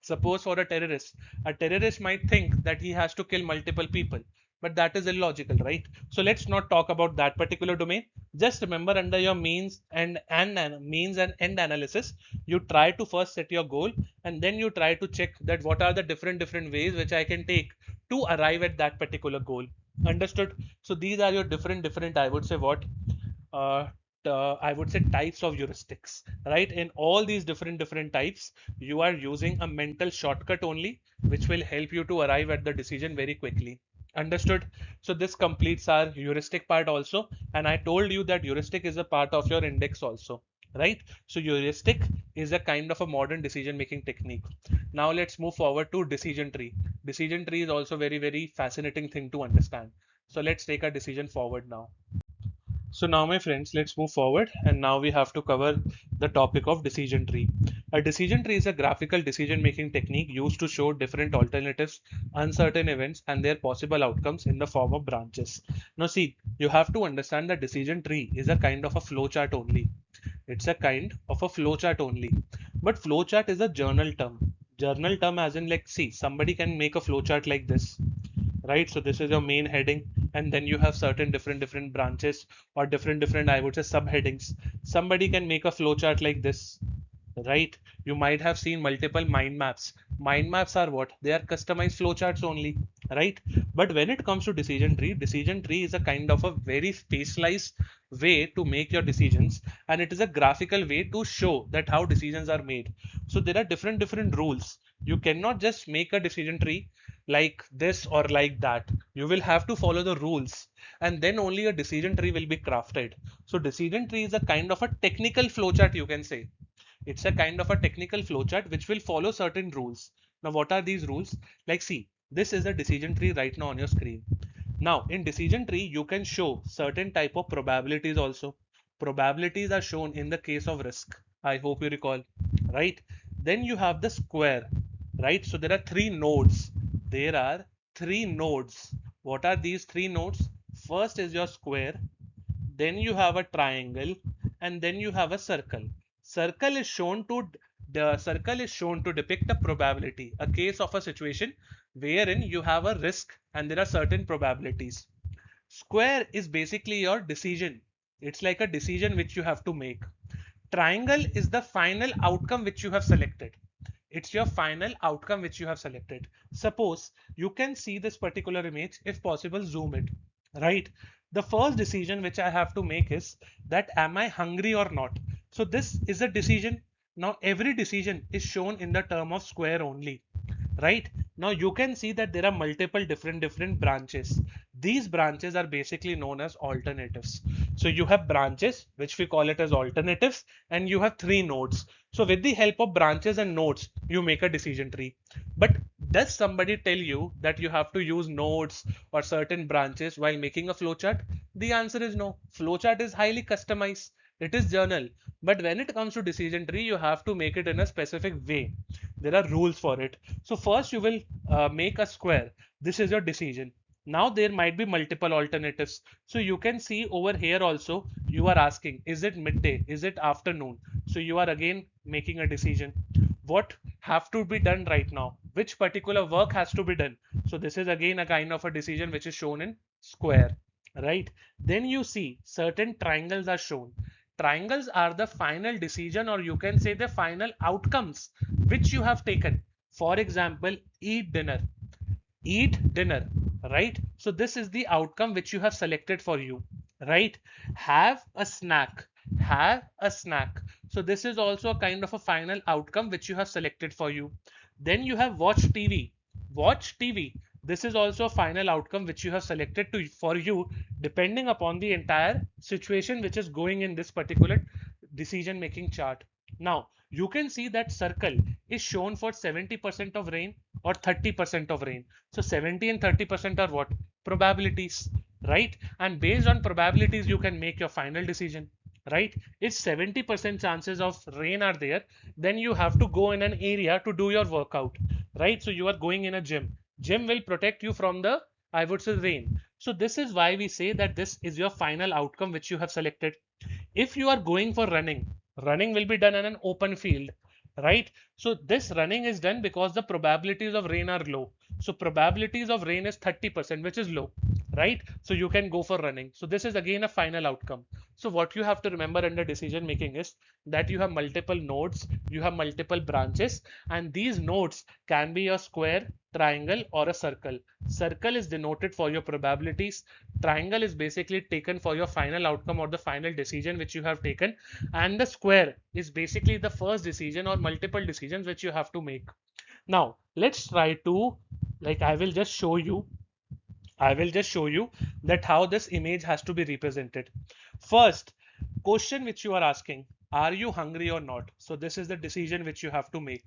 A: Suppose for a terrorist might think that he has to kill multiple people, but that is illogical, right? So let's not talk about that particular domain. Just remember, under your means and end analysis, you try to first set your goal, and then you try to check that what are the different ways which I can take to arrive at that particular goal. Understood? So these are your different I would say what uh, I would say types of heuristics, right? In all these different types, you are using a mental shortcut only, which will help you to arrive at the decision very quickly. Understood? So this completes our heuristic part also, and I told you that heuristic is a part of your index also, right? So heuristic is a kind of a modern decision making technique. Now let's move forward to decision tree. Decision tree is also very fascinating thing to understand. So let's take a decision forward now. So now my friends, let's move forward, and now we have to cover the topic of decision tree. A decision tree is a graphical decision making technique used to show different alternatives, uncertain events and their possible outcomes in the form of branches. Now see, you have to understand that decision tree is a kind of a flowchart only. It's a kind of a flowchart only. But flowchart is a journal term. Journal term as in, like, see, somebody can make a flowchart like this, right? So this is your main heading, and then you have certain different branches or different I would say subheadings. Somebody can make a flowchart like this, right? You might have seen multiple mind maps. Mind maps are what? They are customized flowcharts only, right? But when it comes to decision tree is a kind of a very specialized way to make your decisions, and it is a graphical way to show that how decisions are made. So there are different rules. You cannot just make a decision tree like this or like that. You will have to follow the rules, and then only a decision tree will be crafted. So decision tree is a kind of a technical flowchart, you can say. It's a kind of a technical flowchart which will follow certain rules. Now, what are these rules? Like, see, this is a decision tree right now on your screen. Now, in decision tree, you can show certain type of probabilities also. Probabilities are shown in the case of risk. I hope you recall, right? Then you have the square, right? So there are three nodes. There are three nodes. What are these three nodes? First is your square, then you have a triangle, and then you have a circle. Circle is shown to depict a probability, a case of a situation wherein you have a risk and there are certain probabilities. Square is basically your decision. It's like a decision which you have to make. Triangle is the final outcome which you have selected. It's your final outcome which you have selected. Suppose you can see this particular image, if possible zoom it, right? The first decision which I have to make is that am I hungry or not? So this is a decision. Now every decision is shown in the term of square only, right? Now you can see that there are multiple different branches. These branches are basically known as alternatives. So you have branches which we call it as alternatives, and you have three nodes. So with the help of branches and nodes, you make a decision tree. But does somebody tell you that you have to use nodes or certain branches while making a flowchart? The answer is no. Flowchart is highly customized. It is journal. But when it comes to decision tree, you have to make it in a specific way. There are rules for it. So first you will make a square. This is your decision. Now there might be multiple alternatives. So you can see over here also you are asking, is it midday? Is it afternoon? So you are again making a decision. What have to be done right now? Which particular work has to be done? So this is again a kind of a decision which is shown in square, right? Then you see certain triangles are shown. Triangles are the final decision, or you can say the final outcomes which you have taken. For example, eat dinner, right? So this is the outcome which you have selected for you, right? Have a snack, so this is also a kind of a final outcome which you have selected for you. Then you have watch TV, this is also a final outcome which you have selected to for you, depending upon the entire situation which is going in this particular decision making chart. Now you can see that circle is shown for 70% of rain or 30% of rain. So 70 and 30% are what? Probabilities, right? And based on probabilities you can make your final decision, right? If 70% chances of rain are there, then you have to go in an area to do your workout, right? So you are going in a gym will protect you from the, I would say, rain. So this is why we say that this is your final outcome which you have selected. If you are going for running will be done in an open field, right? So this running is done because the probabilities of rain are low. So probabilities of rain is 30%, which is low, right? So you can go for running. So this is again a final outcome. So what you have to remember under decision making is that you have multiple nodes, you have multiple branches, and these nodes can be a square, triangle, or a circle. Circle is denoted for your probabilities. Triangle is basically taken for your final outcome or the final decision which you have taken, and the square is basically the first decision or multiple decisions which you have to make. Now let's try to, like, I will just show you that how this image has to be represented. First question which you are asking, are you hungry or not? So this is the decision which you have to make.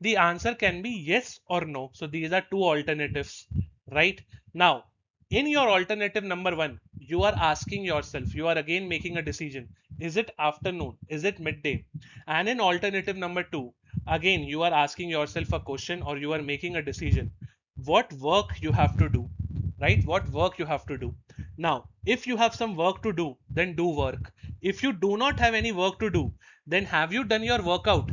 A: The answer can be yes or no. So these are two alternatives, right? Now in your alternative number one, you are asking yourself, you are again making a decision, is it afternoon, is it midday? And in alternative number two, again you are asking yourself a question, or you are making a decision, what work you have to do, right? What work you have to do. Now if you have some work to do, then do work. If you do not have any work to do, then have you done your workout?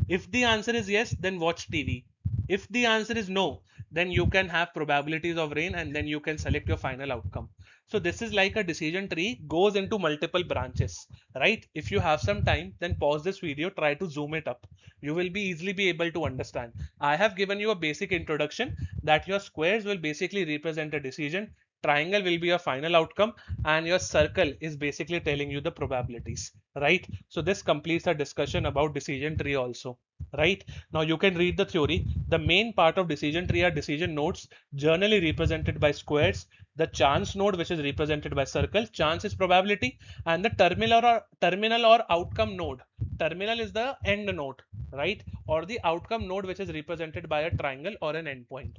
A: If the answer is yes, then watch TV. If the answer is no, then you can have probabilities of rain, and then you can select your final outcome. So this is like a decision tree goes into multiple branches, right? If you have some time, then pause this video, try to zoom it up. You will be easily be able to understand. I have given you a basic introduction that your squares will basically represent a decision, triangle will be your final outcome, and your circle is basically telling you the probabilities, right? So this completes our discussion about decision tree also, right? Now you can read the theory. The main part of decision tree are decision nodes, generally represented by squares. The chance node, which is represented by circle, chance is probability, and the terminal or outcome node. Terminal is the end node, right? Or the outcome node, which is represented by a triangle or an endpoint.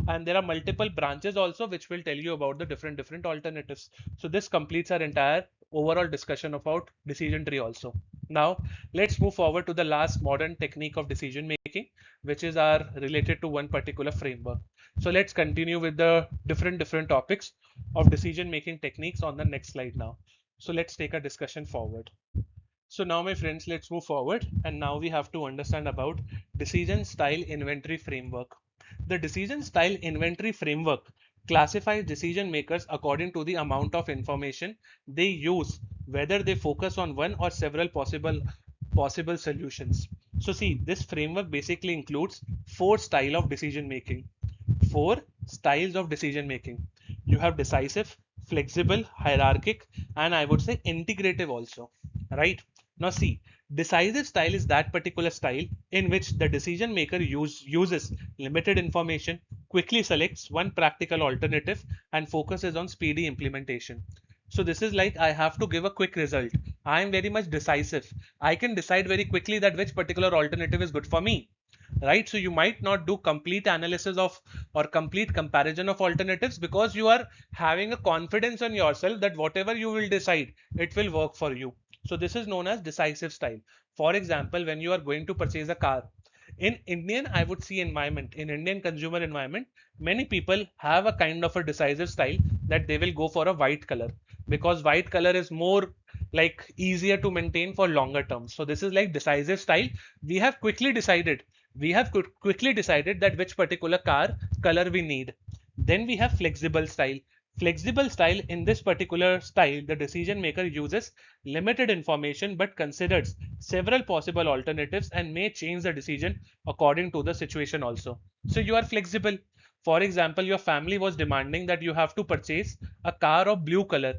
A: And there are multiple branches also which will tell you about the different alternatives. So this completes our entire overall discussion about decision tree also. Now let's move forward to the last modern technique of decision making, which is our related to one particular framework. So let's continue with the different topics of decision making techniques on the next slide now. So let's take a discussion forward. So now my friends, let's move forward, and now we have to understand about decision style inventory framework. The decision style inventory framework classifies decision makers according to the amount of information they use, whether they focus on one or several possible solutions. So see, this framework basically includes four styles of decision making. You have decisive, flexible, hierarchic, and I would say integrative also, right? Now see, decisive style is that particular style in which the decision maker uses limited information, quickly selects one practical alternative, and focuses on speedy implementation. So this is like, I have to give a quick result. I am very much decisive. I can decide very quickly that which particular alternative is good for me. right? So you might not do complete analysis of or complete comparison of alternatives because you are having a confidence on yourself that whatever you will decide, it will work for you. So this is known as decisive style. For example, when you are going to purchase a car, in Indian, I would see environment, in Indian consumer environment, many people have a kind of a decisive style that they will go for a white color because white color is more like easier to maintain for longer terms. So this is like decisive style. We have quickly decided, quickly decided that which particular car color we need. Then we have flexible style. Flexible style, in this particular style, the decision maker uses limited information but considers several possible alternatives and may change the decision according to the situation also. So you are flexible. For example, your family was demanding that you have to purchase a car of blue color,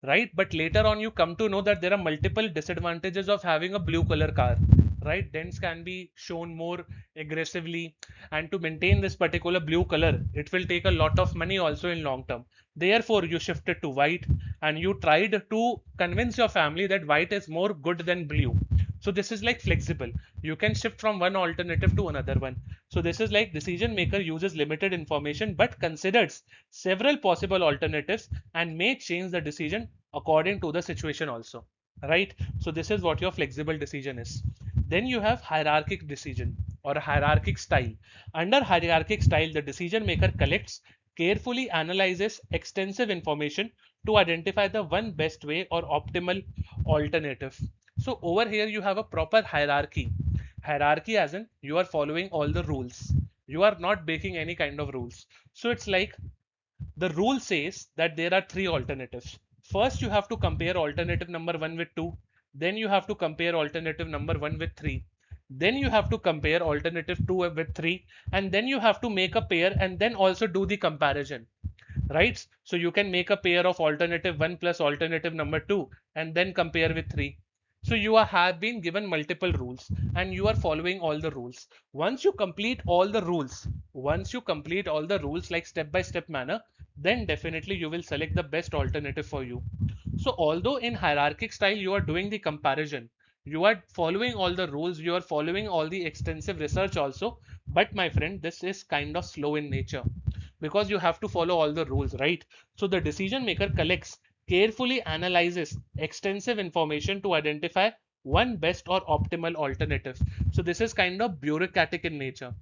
A: right? But later on you come to know that there are multiple disadvantages of having a blue color car, right? Dents can be shown more aggressively, and to maintain this particular blue color, it will take a lot of money also in long term. Therefore you shifted to white and you tried to convince your family that white is more good than blue. So this is like flexible. You can shift from one alternative to another one. So this is like decision maker uses limited information but considers several possible alternatives and may change the decision according to the situation also, right? So this is what your flexible decision is. Then you have hierarchic decision or hierarchic style. Under hierarchic style, the decision maker collects, carefully analyzes extensive information to identify the one best way or optimal alternative. So over here you have a proper hierarchy. Hierarchy as in you are following all the rules. You are not breaking any kind of rules. So it's like the rule says that there are three alternatives. First, you have to compare alternative number 1 with 2. Then you have to compare alternative number 1 with 3. Then you have to compare alternative 2 with 3. And then you have to make a pair and then also do the comparison, right? So you can make a pair of alternative 1 plus alternative number 2 and then compare with 3. So you have been given multiple rules and you are following all the rules. Once you complete all the rules, like step by step manner, then definitely you will select the best alternative for you. So although in hierarchic style you are doing the comparison, you are following all the rules, you are following all the extensive research also, but my friend, this is kind of slow in nature because you have to follow all the rules, right? So the decision maker collects, carefully analyzes extensive information to identify one best or optimal alternative. So this is kind of bureaucratic in nature.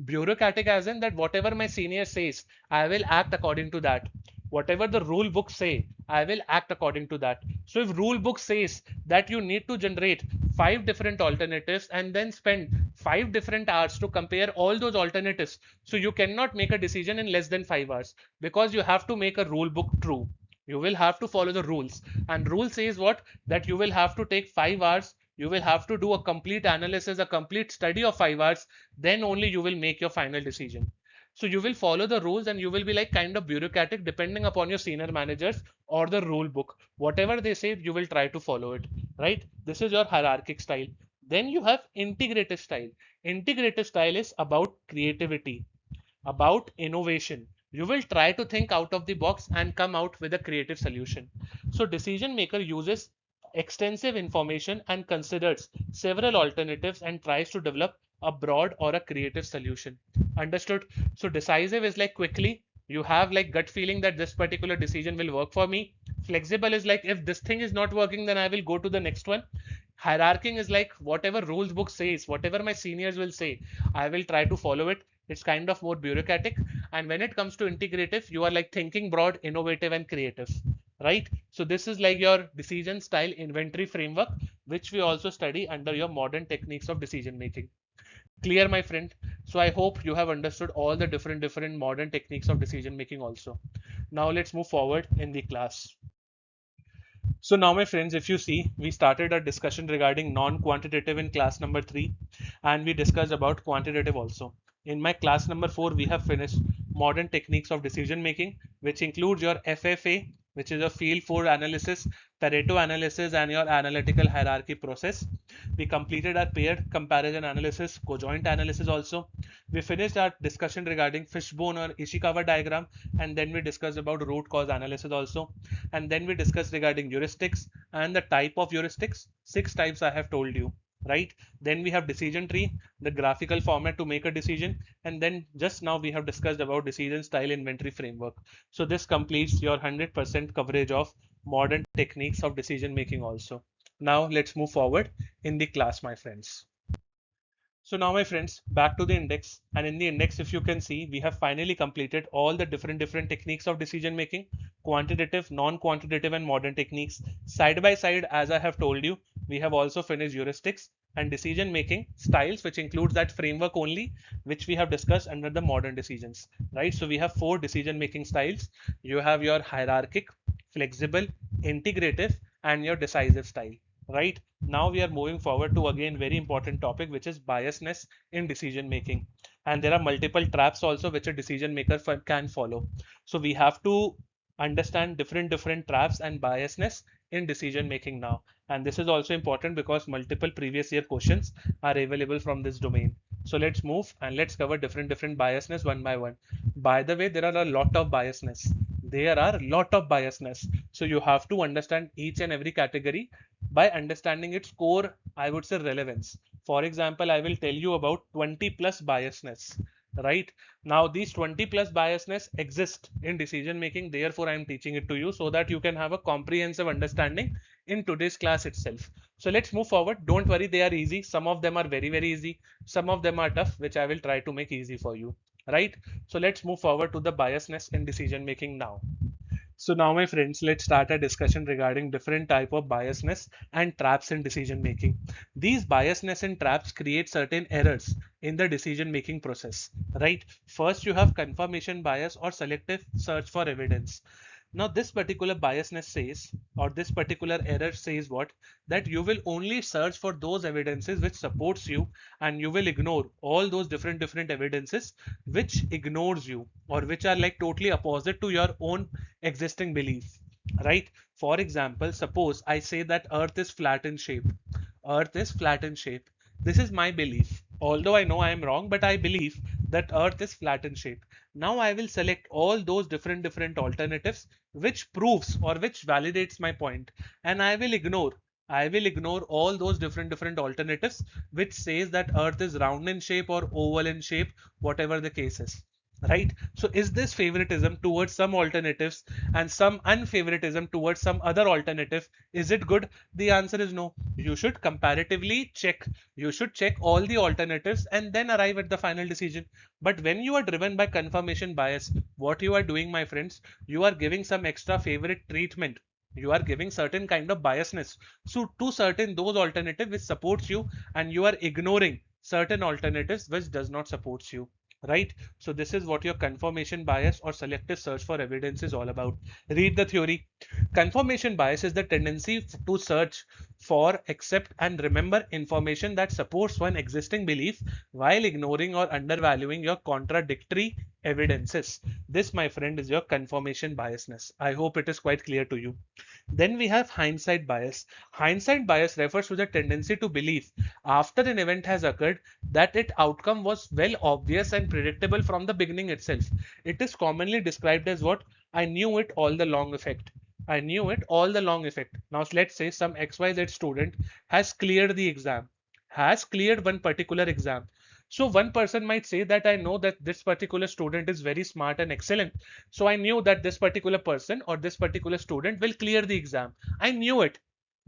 A: Bureaucratic as in that whatever my senior says, I will act according to that. Whatever the rule book say, I will act according to that. So if rule book says that you need to generate 5 different alternatives and then spend 5 different hours to compare all those alternatives, so you cannot make a decision in less than 5 hours because you have to make a rule book true. You will have to follow the rules, and rule says what? That you will have to take 5 hours, you will have to do a complete analysis, a complete study of 5 hours, then only you will make your final decision. So you will follow the rules and you will be like kind of bureaucratic depending upon your senior managers or the rule book. Whatever they say, you will try to follow it, right? This is your hierarchic style. Then you have integrative style. Integrative style is about creativity, about innovation. You will try to think out of the box and come out with a creative solution. So decision maker uses extensive information and considers several alternatives and tries to develop a broad or a creative solution. Understood? So decisive is like quickly, you have like gut feeling that this particular decision will work for me. Flexible is like if this thing is not working, then I will go to the next one. Hierarchy is like whatever rules book says, whatever my seniors will say, I will try to follow it. It's kind of more bureaucratic. And when it comes to integrative, you are like thinking broad, innovative and creative, right? So this is like your decision style inventory framework, which we also study under your modern techniques of decision making. Clear, my friend? So I hope you have understood all the different modern techniques of decision making also. Now let's move forward in the class. So now my friends, if you see, we started a discussion regarding non-quantitative in class number 3 and we discussed about quantitative also. In my class number 4, we have finished modern techniques of decision making, which includes your FFA, which is a field for analysis, Pareto analysis and your analytical hierarchy process. We completed our paired comparison analysis, conjoint analysis also. We finished our discussion regarding Fishbone or Ishikawa diagram, and then we discussed about root cause analysis also. And then we discussed regarding heuristics and the type of heuristics. 6 types I have told you. right? Then we have decision tree, the graphical format to make a decision, and then just now we have discussed about decision style inventory framework. So this completes your 100% coverage of modern techniques of decision making also. Now let's move forward in the class, my friends. So now my friends, back to the index, and in the index, if you can see, we have finally completed all the different techniques of decision making, quantitative, non-quantitative and modern techniques. Side by side, as I have told you, we have also finished heuristics and decision making styles, which includes that framework only, which we have discussed under the modern decisions, right? So we have 4 decision making styles. You have your hierarchic, flexible, integrative and your decisive style, right? Now we are moving forward to again very important topic, which is biasness in decision making. And there are multiple traps also which a decision maker can follow. So we have to understand different traps and biasness in decision making now. And this is also important because multiple previous year questions are available from this domain. So let's move and let's cover different biasness one by one. By the way, there are a lot of biasness. There are a lot of biasness. So you have to understand each and every category by understanding its core, I would say, relevance. For example, I will tell you about 20 plus biasness, right? Now these 20 plus biasness exist in decision making, therefore I am teaching it to you so that you can have a comprehensive understanding in today's class itself. So let's move forward. Don't worry, they are easy. Some of them are very easy, some of them are tough, which I will try to make easy for you, right? So let's move forward to the biasness in decision making now. So now my friends, let's start a discussion regarding different type of biasness and traps in decision making. These biasness and traps create certain errors in the decision making process, right? First, you have confirmation bias or selective search for evidence. Now this particular biasness says, or this particular error says what? That you will only search for those evidences which supports you, and you will ignore all those different evidences which ignores you, or which are like totally opposite to your own existing belief, right? For example, suppose I say that earth is flat in shape. Earth is flat in shape. This is my belief. Although I know I am wrong, but I believe that earth is flat in shape. Now I will select all those different alternatives which proves or which validates my point, and I will ignore all those different alternatives which says that earth is round in shape or oval in shape, whatever the case is, right? So is this favoritism towards some alternatives and some unfavoritism towards some other alternative, is it good? The answer is no. You should comparatively check, you should check all the alternatives and then arrive at the final decision. But when you are driven by confirmation bias, what you are doing, my friends, you are giving some extra favorite treatment, you are giving certain kind of biasness so to certain those alternatives which supports you, and you are ignoring certain alternatives which does not supports you, right? So this is what your confirmation bias or selective search for evidence is all about. Read the theory. Confirmation bias is the tendency to search for, accept and remember information that supports one existing belief while ignoring or undervaluing your contradictory evidences. This, my friend, is your confirmation biasness. I hope it is quite clear to you. Then we have hindsight bias. Hindsight bias refers to the tendency to believe after an event has occurred that its outcome was well obvious and predictable from the beginning itself. It is commonly described as what? I knew it all the long effect. I knew it all the long effect. Now let's say some XYZ student has cleared the exam, has cleared one particular exam. So one person might say that I know that this particular student is very smart and excellent. So I knew that this particular person or this particular student will clear the exam. I knew it.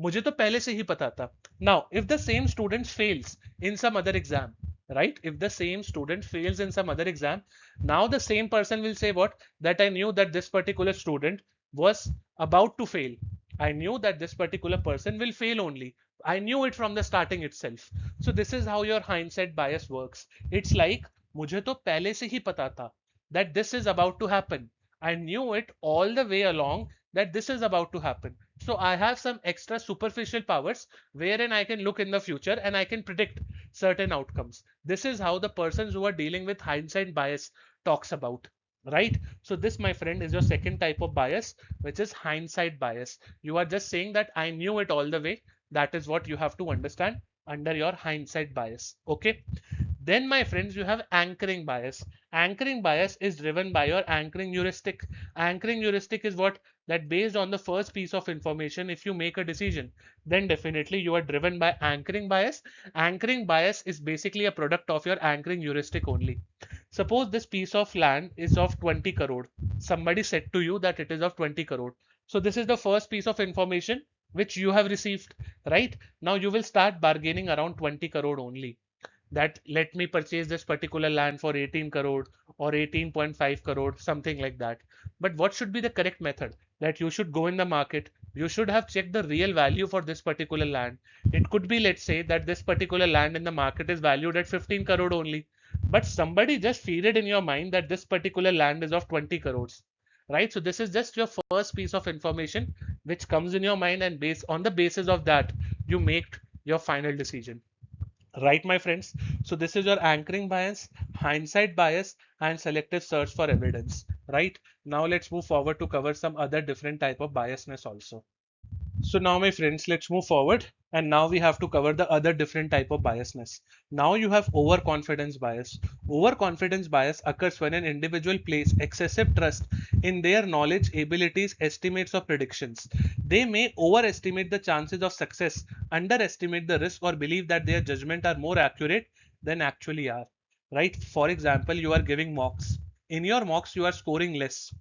A: मुझे तो पहले से ही पता था. Now, if the same student fails in some other exam, right? If the same student fails in some other exam, now the same person will say what? That I knew that this particular student was about to fail. I knew that this particular person will fail only. I knew it from the starting itself. So this is how your hindsight bias works. It's like मुझे तो पहले से ही पता था that this is about to happen. I knew it all the way along that this is about to happen. So I have some extra superficial powers wherein I can look in the future and I can predict certain outcomes. This is how the persons who are dealing with hindsight bias talks about, right? So this, my friend, is your second type of bias, which is hindsight bias. You are just saying that I knew it all the way. That is what you have to understand under your hindsight bias. Okay. Then, my friends, you have anchoring bias. Anchoring bias is driven by your anchoring heuristic. Anchoring heuristic is what? That based on the first piece of information, if you make a decision, then definitely you are driven by anchoring bias. Anchoring bias is basically a product of your anchoring heuristic only. Suppose this piece of land is of 20 crore. Somebody said to you that it is of 20 crore. So this is the first piece of information which you have received, right? Now you will start bargaining around 20 crore only, that let me purchase this particular land for 18 crore or 18.5 crore, something like that. But what should be the correct method? That you should go in the market, you should have checked the real value for this particular land. It could be, let's say, that this particular land in the market is valued at 15 crore only, but somebody just feed it in your mind that this particular land is of 20 crores, right? So this is just your first piece of information which comes in your mind, and based on the basis of that you make your final decision. Right, my friends? So this is your anchoring bias, hindsight bias, and selective search for evidence. Right? Now let's move forward to cover some other different type of biasness also. So now, my friends, let's move forward. And now we have to cover the other different type of biasness. Now you have overconfidence bias. Overconfidence bias occurs when an individual places excessive trust in their knowledge, abilities, estimates, or predictions. They may overestimate the chances of success, underestimate the risk, or believe that their judgment are more accurate than actually are. Right? For example, you are giving mocks. In your mocks, you are scoring less,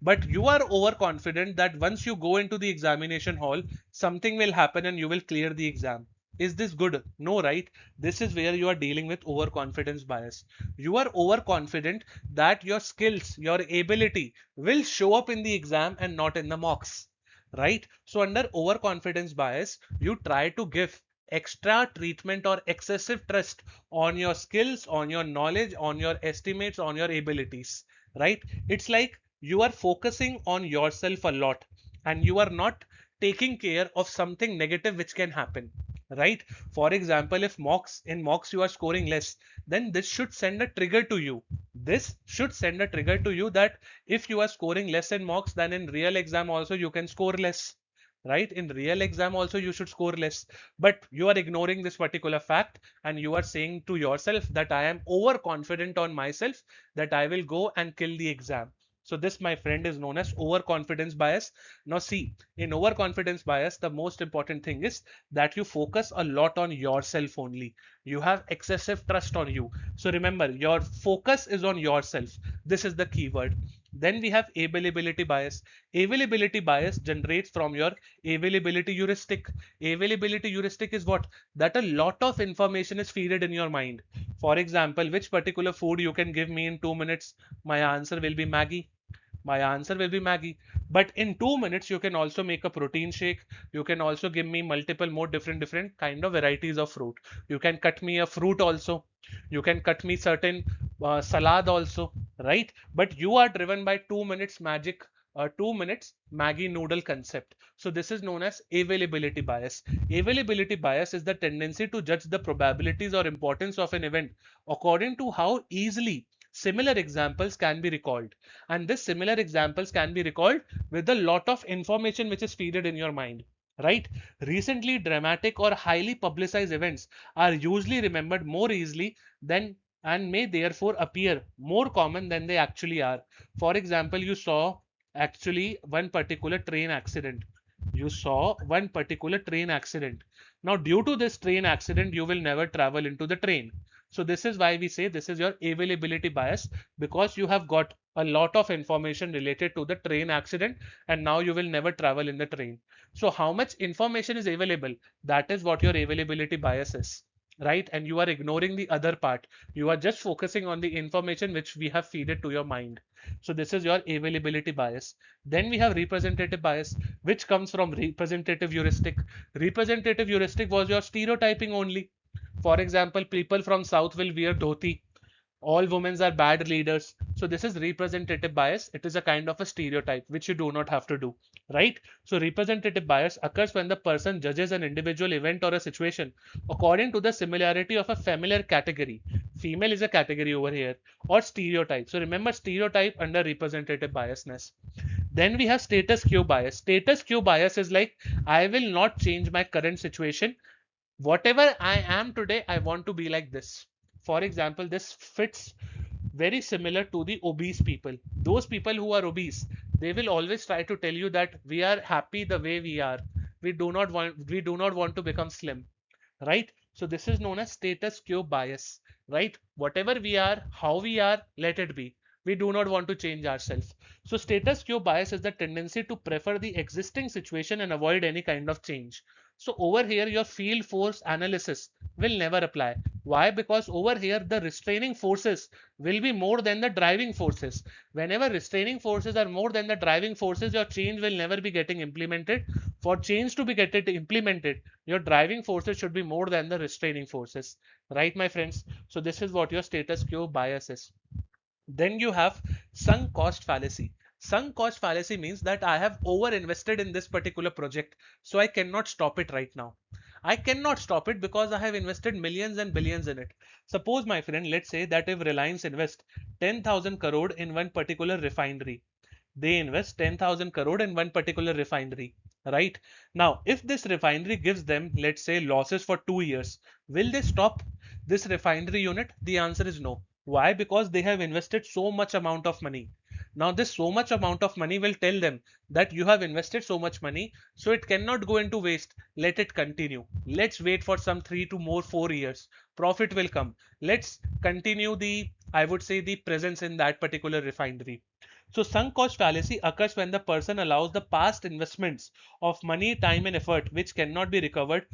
A: but you are overconfident that once you go into the examination hall, something will happen and you will clear the exam. Is this good? No, right? This is where you are dealing with overconfidence bias. You are overconfident that your skills, your ability will show up in the exam and not in the mocks, right? So under overconfidence bias, you try to give extra treatment or excessive trust on your skills, on your knowledge, on your estimates, on your abilities, right? It's like you are focusing on yourself a lot and you are not taking care of something negative which can happen, right? For example, if mocks you are scoring less, then this should send a trigger to you. This should send a trigger to you that if you are scoring less in mocks, then in real exam also you can score less, right? In real exam also you should score less, but you are ignoring this particular fact and you are saying to yourself that I am overconfident on myself, that I will go and kill the exam. So this, my friend, is known as overconfidence bias. Now see, in overconfidence bias, the most important thing is that you focus a lot on yourself only. You have excessive trust on you. So remember, your focus is on yourself. This is the keyword. Then we have availability bias. Availability bias generates from your availability heuristic. Availability heuristic is what? That a lot of information is feeded in your mind. For example, which particular food you can give me in 2 minutes? My answer will be Maggie. My answer will be Maggie. But in 2 minutes, you can also make a protein shake. You can also give me multiple more different kind of varieties of fruit. You can cut me a fruit also. You can cut me certain salad also, right? But you are driven by 2 minutes magic, 2 minutes Maggie noodle concept. So this is known as availability bias. Availability bias is the tendency to judge the probabilities or importance of an event according to how easily similar examples can be recalled, and this similar examples can be recalled with a lot of information which is feeded in your mind, right? Recently dramatic or highly publicized events are usually remembered more easily than, and may therefore appear more common than they actually are. For example, you saw actually one particular train accident. You saw one particular train accident. Now due to this train accident you will never travel into the train. So this is why we say this is your availability bias, because you have got a lot of information related to the train accident and now you will never travel in the train. So how much information is available? That is what your availability bias is, right? And you are ignoring the other part. You are just focusing on the information which we have fed it to your mind. So this is your availability bias. Then we have representative bias, which comes from representative heuristic. Representative heuristic was your stereotyping only. For example, people from South will wear dhoti. All women are bad leaders. So this is representative bias. It is a kind of a stereotype which you do not have to do, right? So representative bias occurs when the person judges an individual event or a situation according to the similarity of a familiar category. Female is a category over here, or stereotype. So remember, stereotype under representative biasness. Then we have status quo bias. Status quo bias is like, I will not change my current situation. Whatever I am today, I want to be like this. For example, this fits very similar to the obese people. Those people who are obese, they will always try to tell you that we are happy the way we are. We do not want to become slim, right? So this is known as status quo bias, right? Whatever we are, how we are, let it be. We do not want to change ourselves. So status quo bias is the tendency to prefer the existing situation and avoid any kind of change. So over here, your field force analysis will never apply. Why? Because over here, the restraining forces will be more than the driving forces. Whenever restraining forces are more than the driving forces, your change will never be getting implemented. For change to be getting implemented, your driving forces should be more than the restraining forces, right, my friends? So this is what your status quo bias is. Then you have sunk cost fallacy. Sunk cost fallacy means that I have over invested in this particular project, so I cannot stop it right now. I cannot stop it because I have invested millions and billions in it. Suppose, my friend, let's say that if Reliance invest 10,000 crore in one particular refinery, they invest 10,000 crore in one particular refinery, right? Now, if this refinery gives them, let's say, losses for 2 years, will they stop this refinery unit? The answer is no. Why? Because they have invested so much amount of money. Now, this so much amount of money will tell them that you have invested so much money, so it cannot go into waste. Let it continue. Let's wait for some 3 to 4 years. Profit will come. Let's continue the, I would say, the presence in that particular refinery. So sunk cost fallacy occurs when the person allows the past investments of money, time and effort which cannot be recovered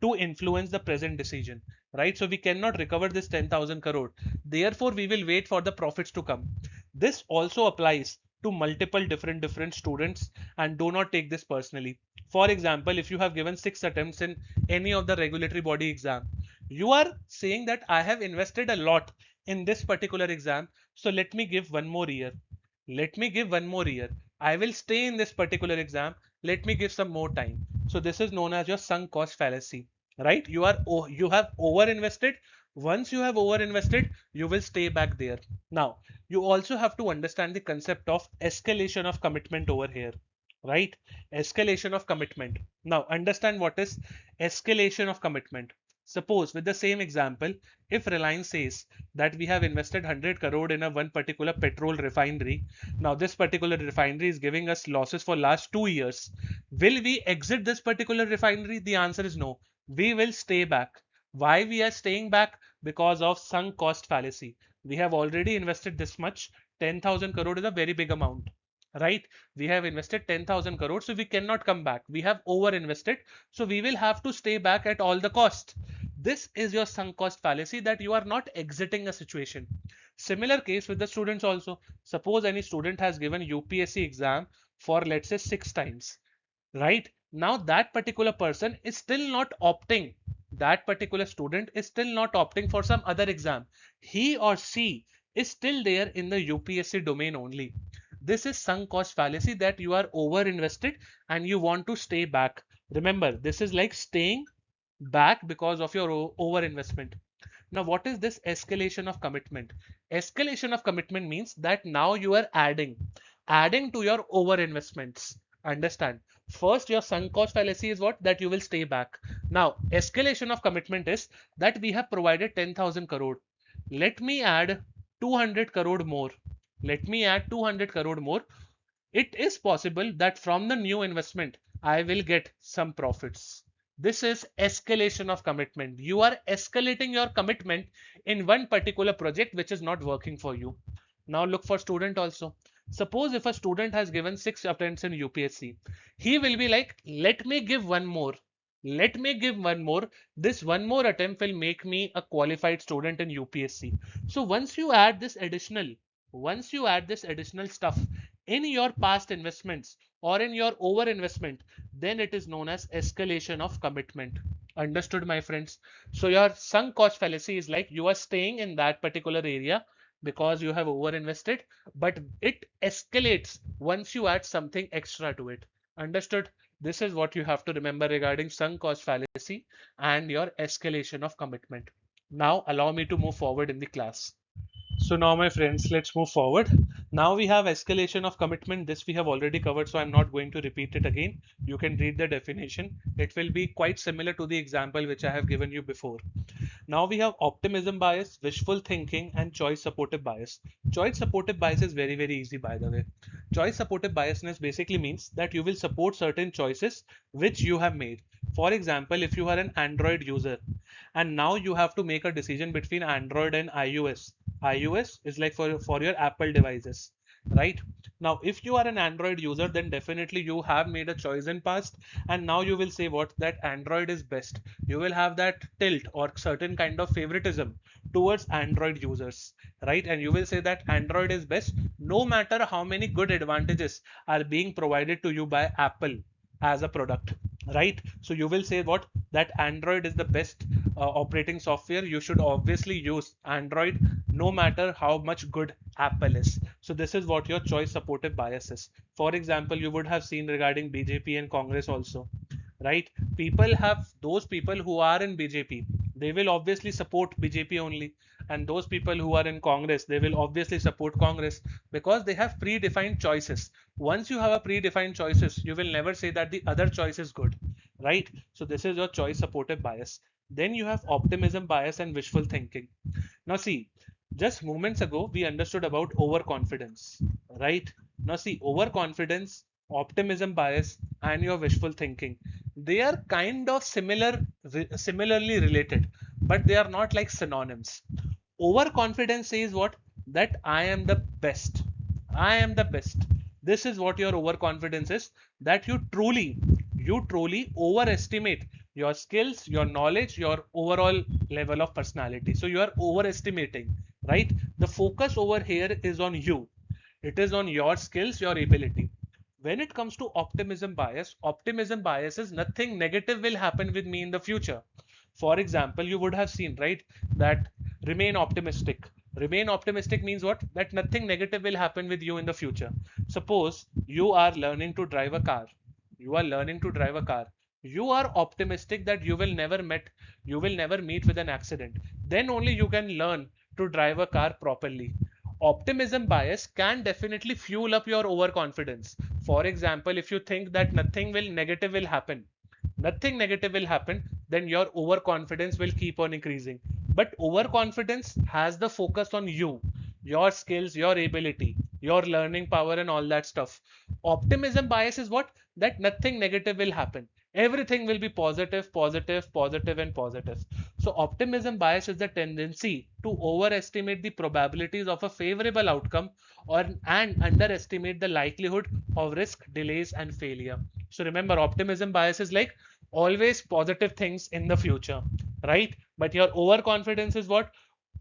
A: to influence the present decision, right? So we cannot recover this 10,000 crore. Therefore, we will wait for the profits to come. This also applies to multiple different students, and do not take this personally. For example, if you have given 6 attempts in any of the regulatory body exam, you are saying that I have invested a lot in this particular exam, so let me give one more year. Let me give one more year. I will stay in this particular exam. Let me give some more time. So this is known as your sunk cost fallacy, right? You have over invested. Once you have over invested, you will stay back there. Now, you also have to understand the concept of escalation of commitment over here, right? Escalation of commitment. Now, understand what is escalation of commitment. Suppose with the same example, if Reliance says that we have invested 100 crore in a one particular petrol refinery. Now this particular refinery is giving us losses for last 2 years. Will we exit this particular refinery? The answer is no. We will stay back. Why we are staying back? Because of sunk cost fallacy. We have already invested this much. 10,000 crore is a very big amount, right? We have invested 10,000 crore, so we cannot come back. We have over invested, so we will have to stay back at all the cost. This is your sunk cost fallacy, that you are not exiting a situation. Similar case with the students also. Suppose any student has given UPSC exam for, let's say, 6 times, right? Now that particular person is still not opting. That particular student is still not opting for some other exam. He or she is still there in the UPSC domain only. This is sunk cost fallacy, that you are over invested and you want to stay back. Remember, this is like staying back because of your over investment. Now, what is this escalation of commitment? Escalation of commitment means that now you are adding to your over investments. Understand? First, your sunk cost fallacy is what? That you will stay back. Now, escalation of commitment is that we have provided 10,000 crore. Let me add 200 crore more. Let me add 200 crore more. It is possible that from the new investment, I will get some profits. This is escalation of commitment. You are escalating your commitment in one particular project which is not working for you. Now look for student also. Suppose if a student has given 6 attempts in UPSC, he will be like, let me give one more. Let me give one more. This one more attempt will make me a qualified student in UPSC. So once you add this additional stuff in your past investments or in your over investment, then it is known as escalation of commitment. Understood, my friends? So your sunk cost fallacy is like you are staying in that particular area because you have over invested, but it escalates once you add something extra to it. Understood? This is what you have to remember regarding sunk cost fallacy and your escalation of commitment. Now allow me to move forward in the class. So now, my friends, let's move forward. Now we have escalation of commitment. This we have already covered, so I'm not going to repeat it again. You can read the definition. It will be quite similar to the example which I have given you before. Now we have optimism bias, wishful thinking, and choice supportive bias. Choice supportive bias is very, very easy, by the way. Choice supportive biasness basically means that you will support certain choices which you have made. For example, if you are an Android user and now you have to make a decision between Android and iOS. iOS is like for your Apple devices, right? Now, if you are an Android user, then definitely you have made a choice in past, and now you will say what that Android is best. You will have that tilt or certain kind of favoritism towards Android users, right? And you will say that Android is best, no matter how many good advantages are being provided to you by Apple as a product, right? So you will say what that Android is the best operating software. You should obviously use Android no matter how much good Apple is. So this is what your choice supportive bias is. For example, you would have seen regarding BJP and Congress also, right? People have those people who are in BJP, they will obviously support BJP only, and those people who are in Congress, they will obviously support Congress because they have predefined choices. Once you have a predefined choices, you will never say that the other choice is good, right? So this is your choice supportive bias. Then you have optimism bias and wishful thinking. Now see, just moments ago we understood about overconfidence, right? Now see, overconfidence, optimism bias, and your wishful thinking, they are kind of similarly related, but they are not like synonyms. Overconfidence says what? That I am the best. I am the best. This is what your overconfidence is. That you truly overestimate your skills, your knowledge, your overall level of personality. So you are overestimating, right? The focus over here is on you. It is on your skills, your ability. When it comes to optimism bias is nothing negative will happen with me in the future. For example, you would have seen, right, that remain optimistic. Remain optimistic means what? That nothing negative will happen with you in the future. Suppose you are learning to drive a car. You are learning to drive a car. You are optimistic that you will never meet with an accident. Then only you can learn to drive a car properly. Optimism bias can definitely fuel up your overconfidence. For example, if you think that nothing negative will happen, then your overconfidence will keep on increasing. But overconfidence has the focus on you, your skills, your ability, your learning power, and all that stuff. Optimism bias is what? That nothing negative will happen. Everything will be positive, positive, positive, and positive. So optimism bias is the tendency to overestimate the probabilities of a favorable outcome or and underestimate the likelihood of risk, delays, and failure. So remember, optimism bias is like always positive things in the future, right? But your overconfidence is what?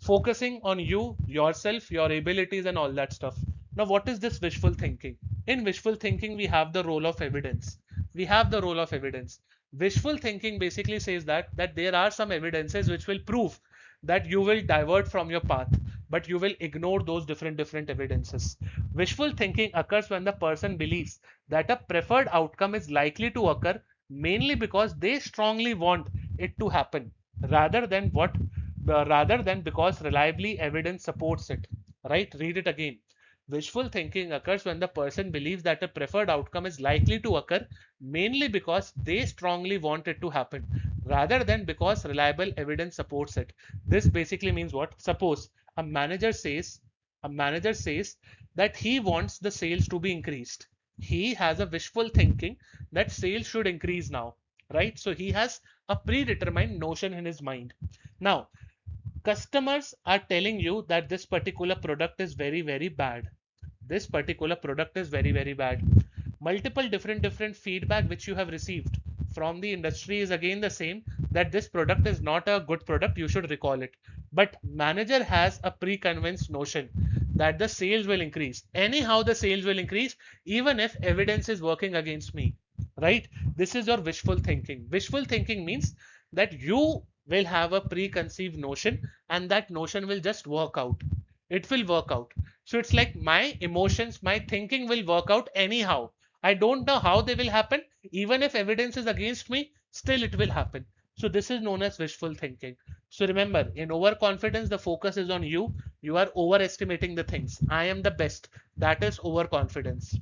A: Focusing on you, yourself, your abilities, and all that stuff. Now, what is this wishful thinking? In wishful thinking, we have the role of evidence. We have the role of evidence. Wishful thinking basically says that there are some evidences which will prove that you will divert from your path, but you will ignore those different evidences. Wishful thinking occurs when the person believes that a preferred outcome is likely to occur mainly because they strongly want it to happen rather than because reliably evidence supports it, right? Read it again. Wishful thinking occurs when the person believes that a preferred outcome is likely to occur mainly because they strongly want it to happen rather than because reliable evidence supports it. This basically means what? Suppose a manager says that he wants the sales to be increased. He has a wishful thinking that sales should increase now, right? So he has a predetermined notion in his mind. Now, customers are telling you that this particular product is very, very bad. This particular product is very, very bad. Multiple different feedback which you have received from the industry is again the same, that this product is not a good product, you should recall it. But manager has a pre-convinced notion that the sales will increase. Anyhow, the sales will increase even if evidence is working against me, right? This is your wishful thinking. Wishful thinking means that you will have a preconceived notion and that notion will just work out. It will work out. So it's like my emotions, my thinking will work out anyhow. I don't know how they will happen. Even if evidence is against me, still it will happen. So this is known as wishful thinking. So remember, in overconfidence, the focus is on you, You are overestimating the things. I am the best. That is overconfidence.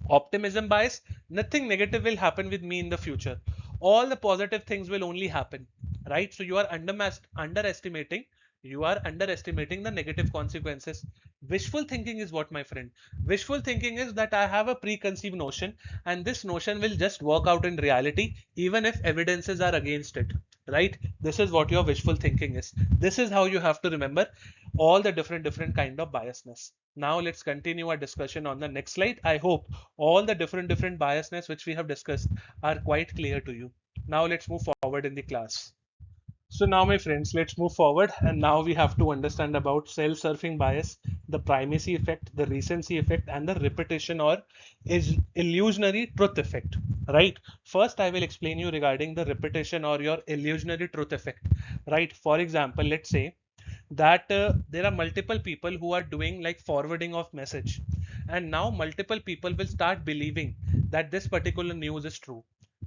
A: Optimism bias, nothing negative will happen with me in the future. All the positive things will only happen, right? So you are underestimating, you are underestimating the negative consequences. Wishful thinking is what, my friend? Wishful thinking is that I have a preconceived notion and this notion will just work out in reality even if evidences are against it, right? This is what your wishful thinking is. This is how you have to remember all the different kind of biasness. Now let's continue our discussion on the next slide. I hope all the different biasness which we have discussed are quite clear to you. Now let's move forward in the class. So now, my friends, let's move forward, and now we have to understand about self-serving bias, the primacy effect, the recency effect, and the repetition or is illusionary truth effect. Right? First, I will explain you regarding the repetition or your illusionary truth effect. Right? For example, let's say that there are multiple people who are doing like forwarding of message, and now multiple people will start believing that this particular news is true.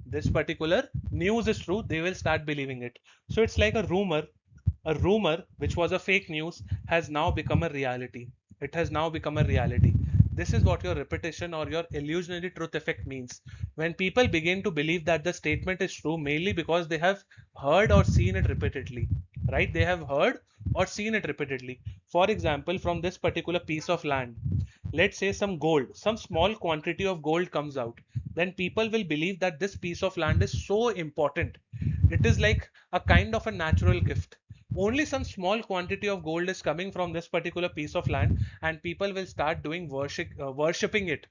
A: This particular news is true, they will start believing it. So it's like a rumor which was a fake news has now become a reality. It has now become a reality. This is what your repetition or your illusionary truth effect means. When people begin to believe that the statement is true mainly because they have heard or seen it repeatedly, right? They have heard or seen it repeatedly. For example, from this particular piece of land, let's say some gold, some small quantity of gold comes out, then people will believe that this piece of land is so important. It is like a kind of a natural gift. Only some small quantity of gold is coming from this particular piece of land, and people will start doing worshipping it.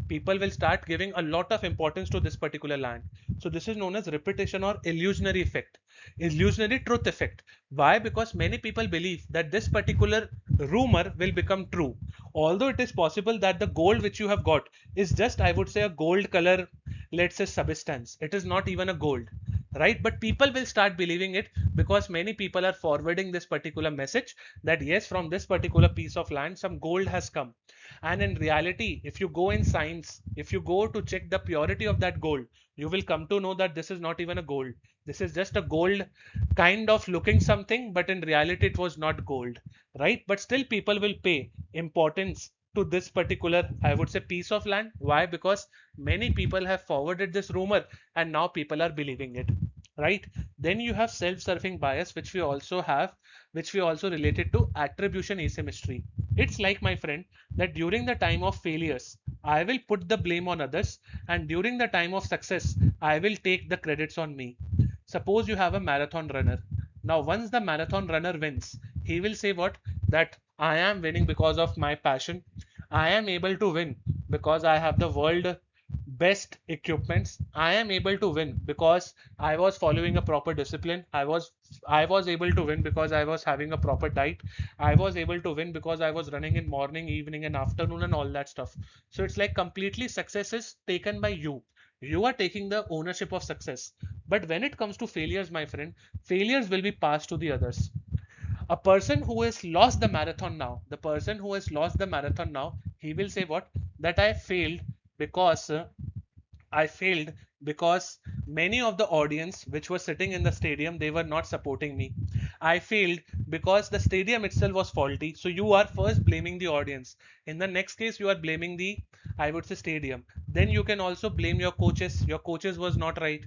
A: People will start giving a lot of importance to this particular land. So this is known as repetition or illusionary effect, illusionary truth effect. Why? Because many people believe that this particular rumor will become true, although it is possible that the gold which you have got is just, I would say, a gold color, let's say, substance. It is not even a gold, right? But people will start believing it because many people are forwarding this particular message that yes, from this particular piece of land some gold has come. And in reality, if you go in science, if you go to check the purity of that gold, you will come to know that this is not even a gold. This is just a gold kind of looking something, but in reality it was not gold, right? But still people will pay importance to this particular, I would say, piece of land. Why? Because many people have forwarded this rumor and now people are believing it, right? Then you have self-serving bias, which we also have, which we also related to attribution asymmetry. It's like, my friend, that during the time of failures, I will put the blame on others, and during the time of success, I will take the credits on me. Suppose you have a marathon runner. Now, once the marathon runner wins, he will say what? That I am winning because of my passion. I am able to win because I have the world best equipments. I am able to win because I was following a proper discipline. I was able to win because I was having a proper diet. I was able to win because I was running in morning, evening, and afternoon, and all that stuff. So it's like completely success is taken by you. You are taking the ownership of success. But when it comes to failures, my friend, failures will be passed to the others. A person who has lost the marathon now, the person who has lost the marathon now, he will say what? That because I failed because many of the audience which was sitting in the stadium, they were not supporting me. I failed because the stadium itself was faulty. So you are first blaming the audience. In the next case, you are blaming the, I would say, stadium. Then you can also blame your coaches. Your coaches was not right.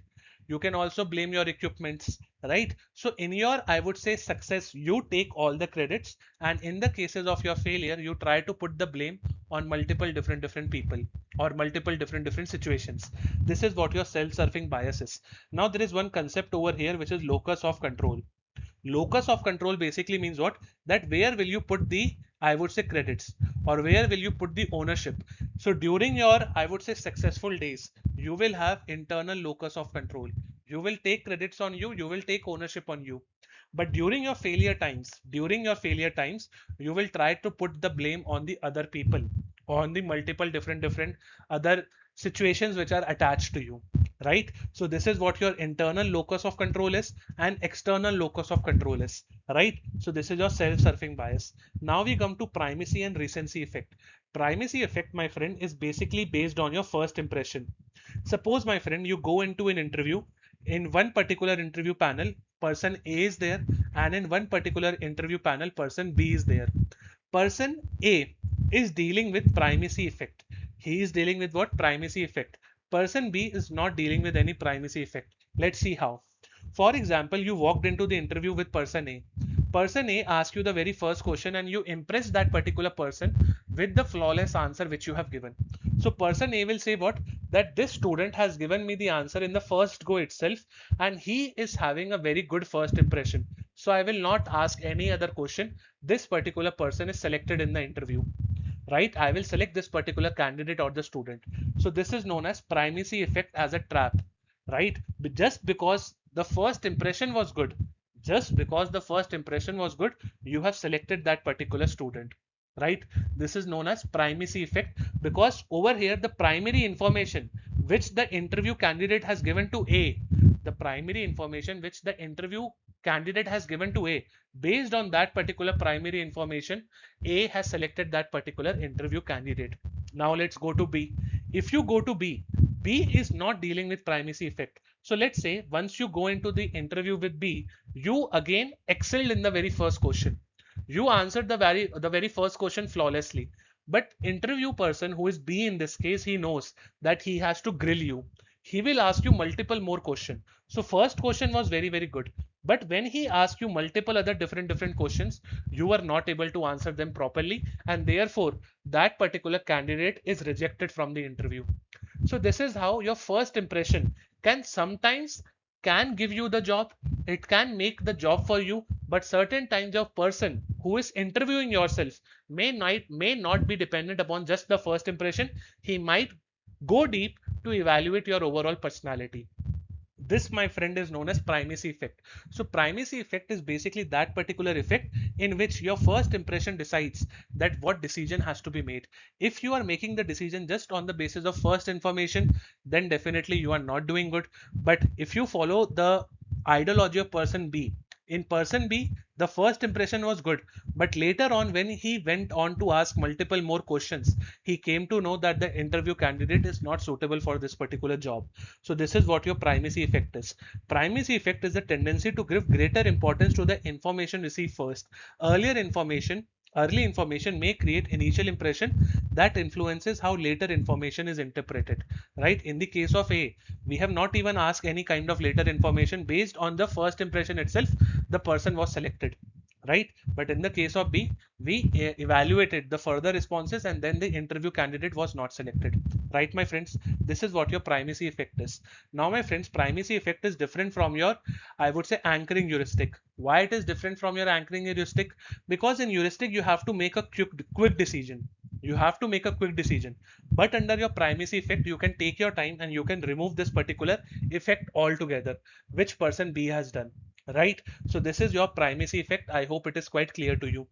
A: You can also blame your equipments, right? So in your, I would say, success, you take all the credits, and in the cases of your failure, you try to put the blame on multiple different people or multiple different situations. This is what your self-serving bias is. Now there is one concept over here which is locus of control. Locus of control basically means what? That where will you put the, I would say, credits, or where will you put the ownership? So during your, I would say, successful days, you will have internal locus of control. You will take credits on you, you will take ownership on you. But during your failure times, you will try to put the blame on the other people, on the multiple different other situations which are attached to you, right? So this is what your internal locus of control is and external locus of control is, right? So this is your self-serving bias. Now we come to primacy and recency effect. Primacy effect, my friend, is basically based on your first impression. Suppose, my friend, you go into an interview. In one particular interview panel, person A is there and in one particular interview panel, person B is there. Person A is dealing with primacy effect. He is dealing with what? Primacy effect. Person B is not dealing with any primacy effect. Let's see how. For example, you walked into the interview with person A. Person A asked you the very first question and you impressed that particular person with the flawless answer which you have given. So person A will say what? That this student has given me the answer in the first go itself and he is having a very good first impression. So I will not ask any other question. This particular person is selected in the interview, right? I will select this particular candidate or the student. So this is known as primacy effect as a trap, right? But just because the first impression was good, just because the first impression was good, you have selected that particular student, right? This is known as primacy effect because over here the primary information which the interview candidate has given to A, the primary information which the interview candidate has given to A, based on that particular primary information, A has selected that particular interview candidate. Now let's go to B. If you go to B, B is not dealing with primacy effect. So let's say once you go into the interview with B, you again excelled in the very first question. You answered the very first question flawlessly. But interview person who is B in this case, he knows that he has to grill you. He will ask you multiple more questions. So first question was very, very good. But when he asks you multiple other different questions, you are not able to answer them properly. And therefore, that particular candidate is rejected from the interview. So this is how your first impression can sometimes can give you the job. It can make the job for you, but certain times your person who is interviewing yourself may not be dependent upon just the first impression. He might go deep to evaluate your overall personality. This, my friend, is known as primacy effect. So primacy effect is basically that particular effect in which your first impression decides that what decision has to be made. If you are making the decision just on the basis of first information, then definitely you are not doing good. But if you follow the ideology of person B, in person B, the first impression was good, but later on when he went on to ask multiple more questions, he came to know that the interview candidate is not suitable for this particular job. So this is what your primacy effect is. Primacy effect is the tendency to give greater importance to the information received first. Early information may create initial impression that influences how later information is interpreted, right? In the case of A, we have not even asked any kind of later information. Based on the first impression itself, the person was selected, right? But in the case of B, we evaluated the further responses and then the interview candidate was not selected, right, my friends? This is what your primacy effect is. Now, my friends, primacy effect is different from your, I would say, anchoring heuristic. Why it is different from your anchoring heuristic? Because in heuristic you have to make a quick decision. You have to make a quick decision, but under your primacy effect you can take your time and you can remove this particular effect altogether, which person B has done, right? So this is your primacy effect. I hope it is quite clear to you.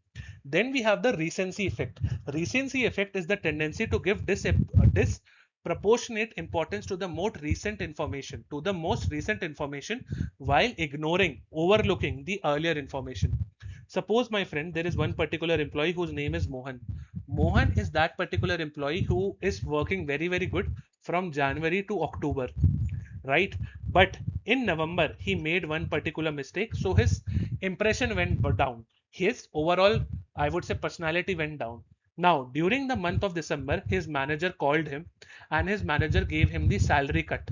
A: Then we have the recency effect. Recency effect is the tendency to give disproportionate importance to the most recent information, while overlooking the earlier information. Suppose, my friend, there is one particular employee whose name is Mohan. Mohan is that particular employee who is working very, very good from January to October, right? But in November, he made one particular mistake. So his impression went down. His overall, I would say, personality went down. Now, during the month of December, his manager called him and his manager gave him the salary cut.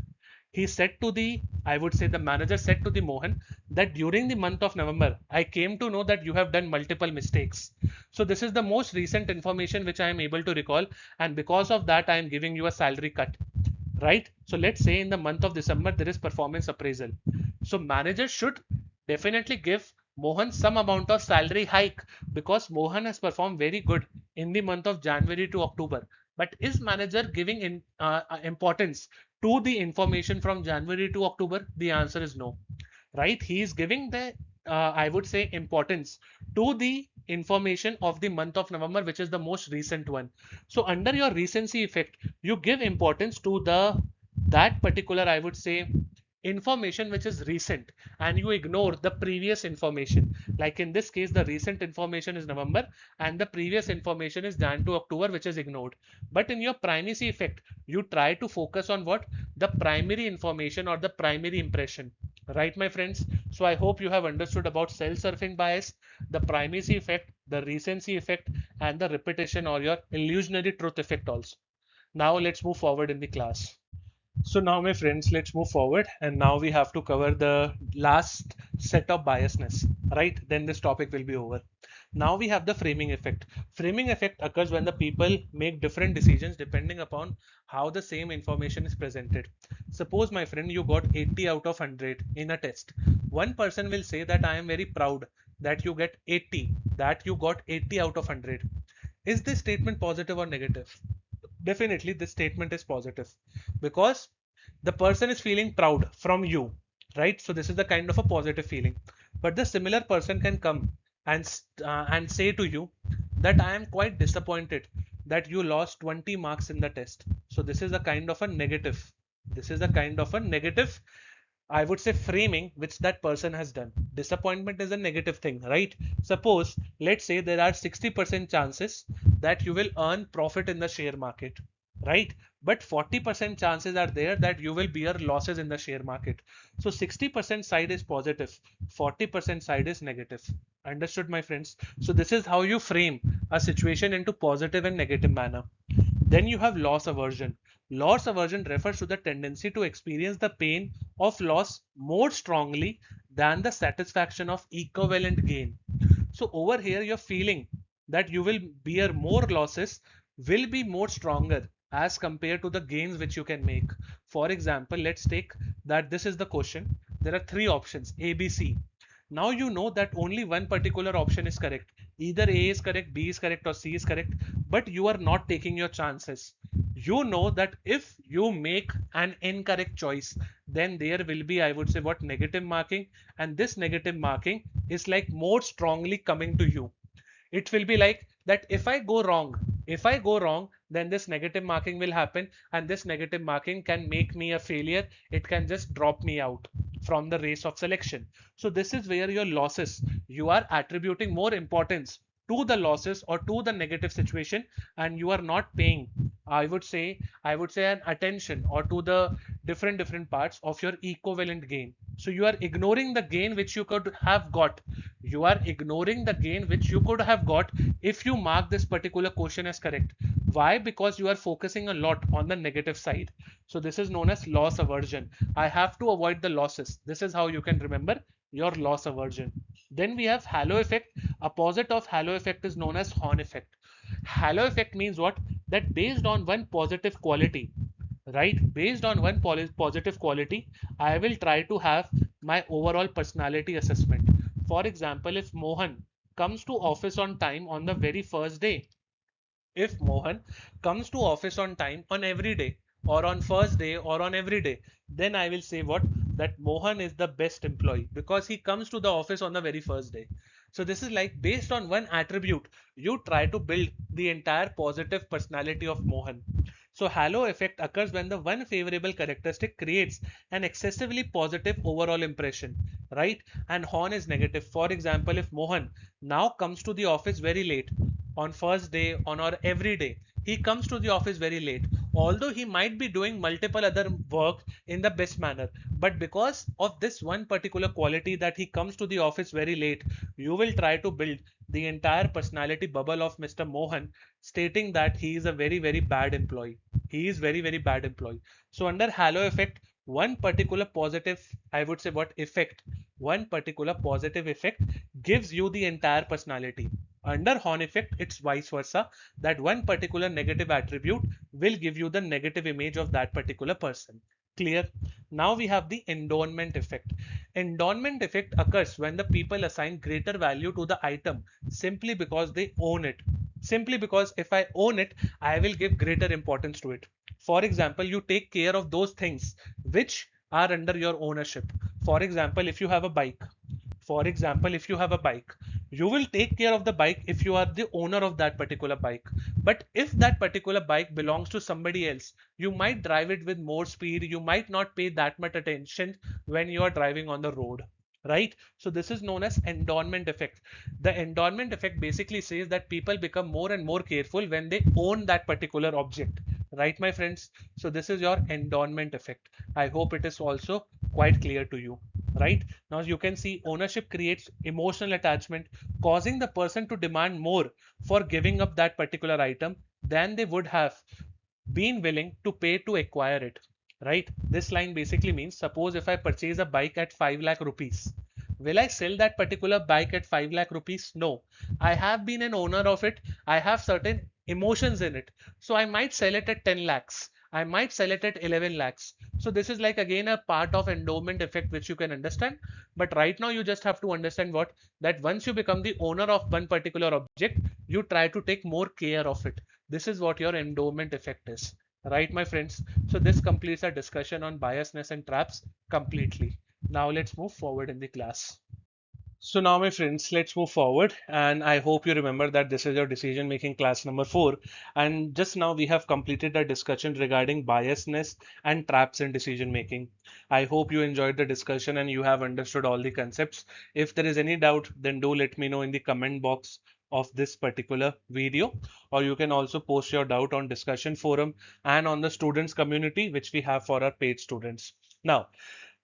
A: He said to the, I would say the manager said to the Mohan that during the month of November, I came to know that you have done multiple mistakes. So this is the most recent information which I am able to recall. And because of that, I am giving you a salary cut, right? So let's say in the month of December, there is performance appraisal. So manager should definitely give Mohan some amount of salary hike because Mohan has performed very good in the month of January to October. But is manager giving importance to the information from January to October? The answer is no, right? He is giving the, I would say, importance to the information of the month of November, which is the most recent one. So under your recency effect, you give importance to that particular, I would say, information which is recent and you ignore the previous information. Like in this case, the recent information is November and the previous information is Jan to October, which is ignored. But in your primacy effect, you try to focus on what? The primary information or the primary impression, right, my friends? So I hope you have understood about self-serving bias, the primacy effect, the recency effect, and the repetition or your illusionary truth effect also. Now let's move forward in the class. So now my friends, let's move forward, and now we have to cover the last set of biasness, right? Then this topic will be over. Now we have the framing effect. Framing effect occurs when the people make different decisions depending upon how the same information is presented. Suppose my friend, you got 80 out of 100 in a test. One person will say that I am very proud that you get 80, that you got 80 out of 100. Is this statement positive or negative? Definitely this statement is positive, because the person is feeling proud from you, right? So this is the kind of a positive feeling. But the similar person can come and say to you that I am quite disappointed that you lost 20 marks in the test. So this is a kind of a negative. This is a kind of a negative, I would say, framing which that person has done. Disappointment is a negative thing, right? Suppose, let's say there are 60% chances that you will earn profit in the share market, right? But 40% chances are there that you will bear losses in the share market. So 60% side is positive, 40% side is negative. Understood, my friends? So this is how you frame a situation into positive and negative manner. Then you have loss aversion. Loss aversion refers to the tendency to experience the pain of loss more strongly than the satisfaction of equivalent gain. So over here, you're feeling that you will bear more losses will be more stronger as compared to the gains which you can make. For example, let's take that this is the question. There are three options, A, B, C. Now you know that only one particular option is correct. Either A is correct, B is correct, or C is correct, but you are not taking your chances. You know that if you make an incorrect choice, then there will be, I would say, what, negative marking, and this negative marking is like more strongly coming to you. It will be like that if I go wrong, then this negative marking will happen, and this negative marking can make me a failure. It can just drop me out from the race of selection. So this is where your losses, you are attributing more importance to the losses or to the negative situation, and you are not paying, I would say an attention or to the different parts of your equivalent gain. So you are ignoring the gain which you could have got. You are ignoring the gain which you could have got if you mark this particular question as correct. Why? Because you are focusing a lot on the negative side. So this is known as loss aversion. I have to avoid the losses. This is how you can remember your loss aversion. Then we have halo effect. Opposite of halo effect is known as horn effect. Halo effect means what? That based on one positive quality, right? Based on one positive quality, I will try to have my overall personality assessment. For example, if Mohan comes to office on time on the very first day, if Mohan comes to office on time on every day, or on first day, or on every day, then I will say what? That Mohan is the best employee because he comes to the office on the very first day. So this is like based on one attribute, you try to build the entire positive personality of Mohan. So halo effect occurs when the one favorable characteristic creates an excessively positive overall impression, right? And horn is negative. For example, if Mohan now comes to the office very late, on first day, on or every day, he comes to the office very late, although he might be doing multiple other work in the best manner, but because of this one particular quality that he comes to the office very late, you will try to build the entire personality bubble of Mr. Mohan, stating that he is a very bad employee. He is very bad employee. So under halo effect, one particular positive, I would say, what effect, one particular positive effect gives you the entire personality. Under horn effect, it's vice versa, that one particular negative attribute will give you the negative image of that particular person. Clear? Now we have the endowment effect. Endowment effect occurs when the people assign greater value to the item simply because they own it. Simply because if I own it, I will give greater importance to it. For example, you take care of those things which are under your ownership. For example, if you have a bike, you will take care of the bike if you are the owner of that particular bike. But if that particular bike belongs to somebody else, you might drive it with more speed. You might not pay that much attention when you are driving on the road, right? So this is known as endowment effect. The endowment effect basically says that people become more and more careful when they own that particular object, right, my friends? So this is your endowment effect. I hope it is also quite clear to you. right? Now you can see ownership creates emotional attachment, causing the person to demand more for giving up that particular item than they would have been willing to pay to acquire it, right? This line basically means, suppose if I purchase a bike at 5 lakh rupees, will I sell that particular bike at 5 lakh rupees? No. I have been an owner of it. I have certain emotions in it. So I might sell it at 10 lakhs. I might sell it at 11 lakhs. So this is like again a part of endowment effect which you can understand. But right now you just have to understand what, that once you become the owner of one particular object, you try to take more care of it. This is what your endowment effect is. Right, my friends? So this completes our discussion on biasness and traps completely. Now let's move forward in the class. So now my friends, let's move forward, and I hope you remember that this is your decision making class number 4, and just now we have completed a discussion regarding biasness and traps in decision making. I hope you enjoyed the discussion and you have understood all the concepts. If there is any doubt, then do let me know in the comment box of this particular video, or you can also post your doubt on discussion forum and on the students community which we have for our paid students. Now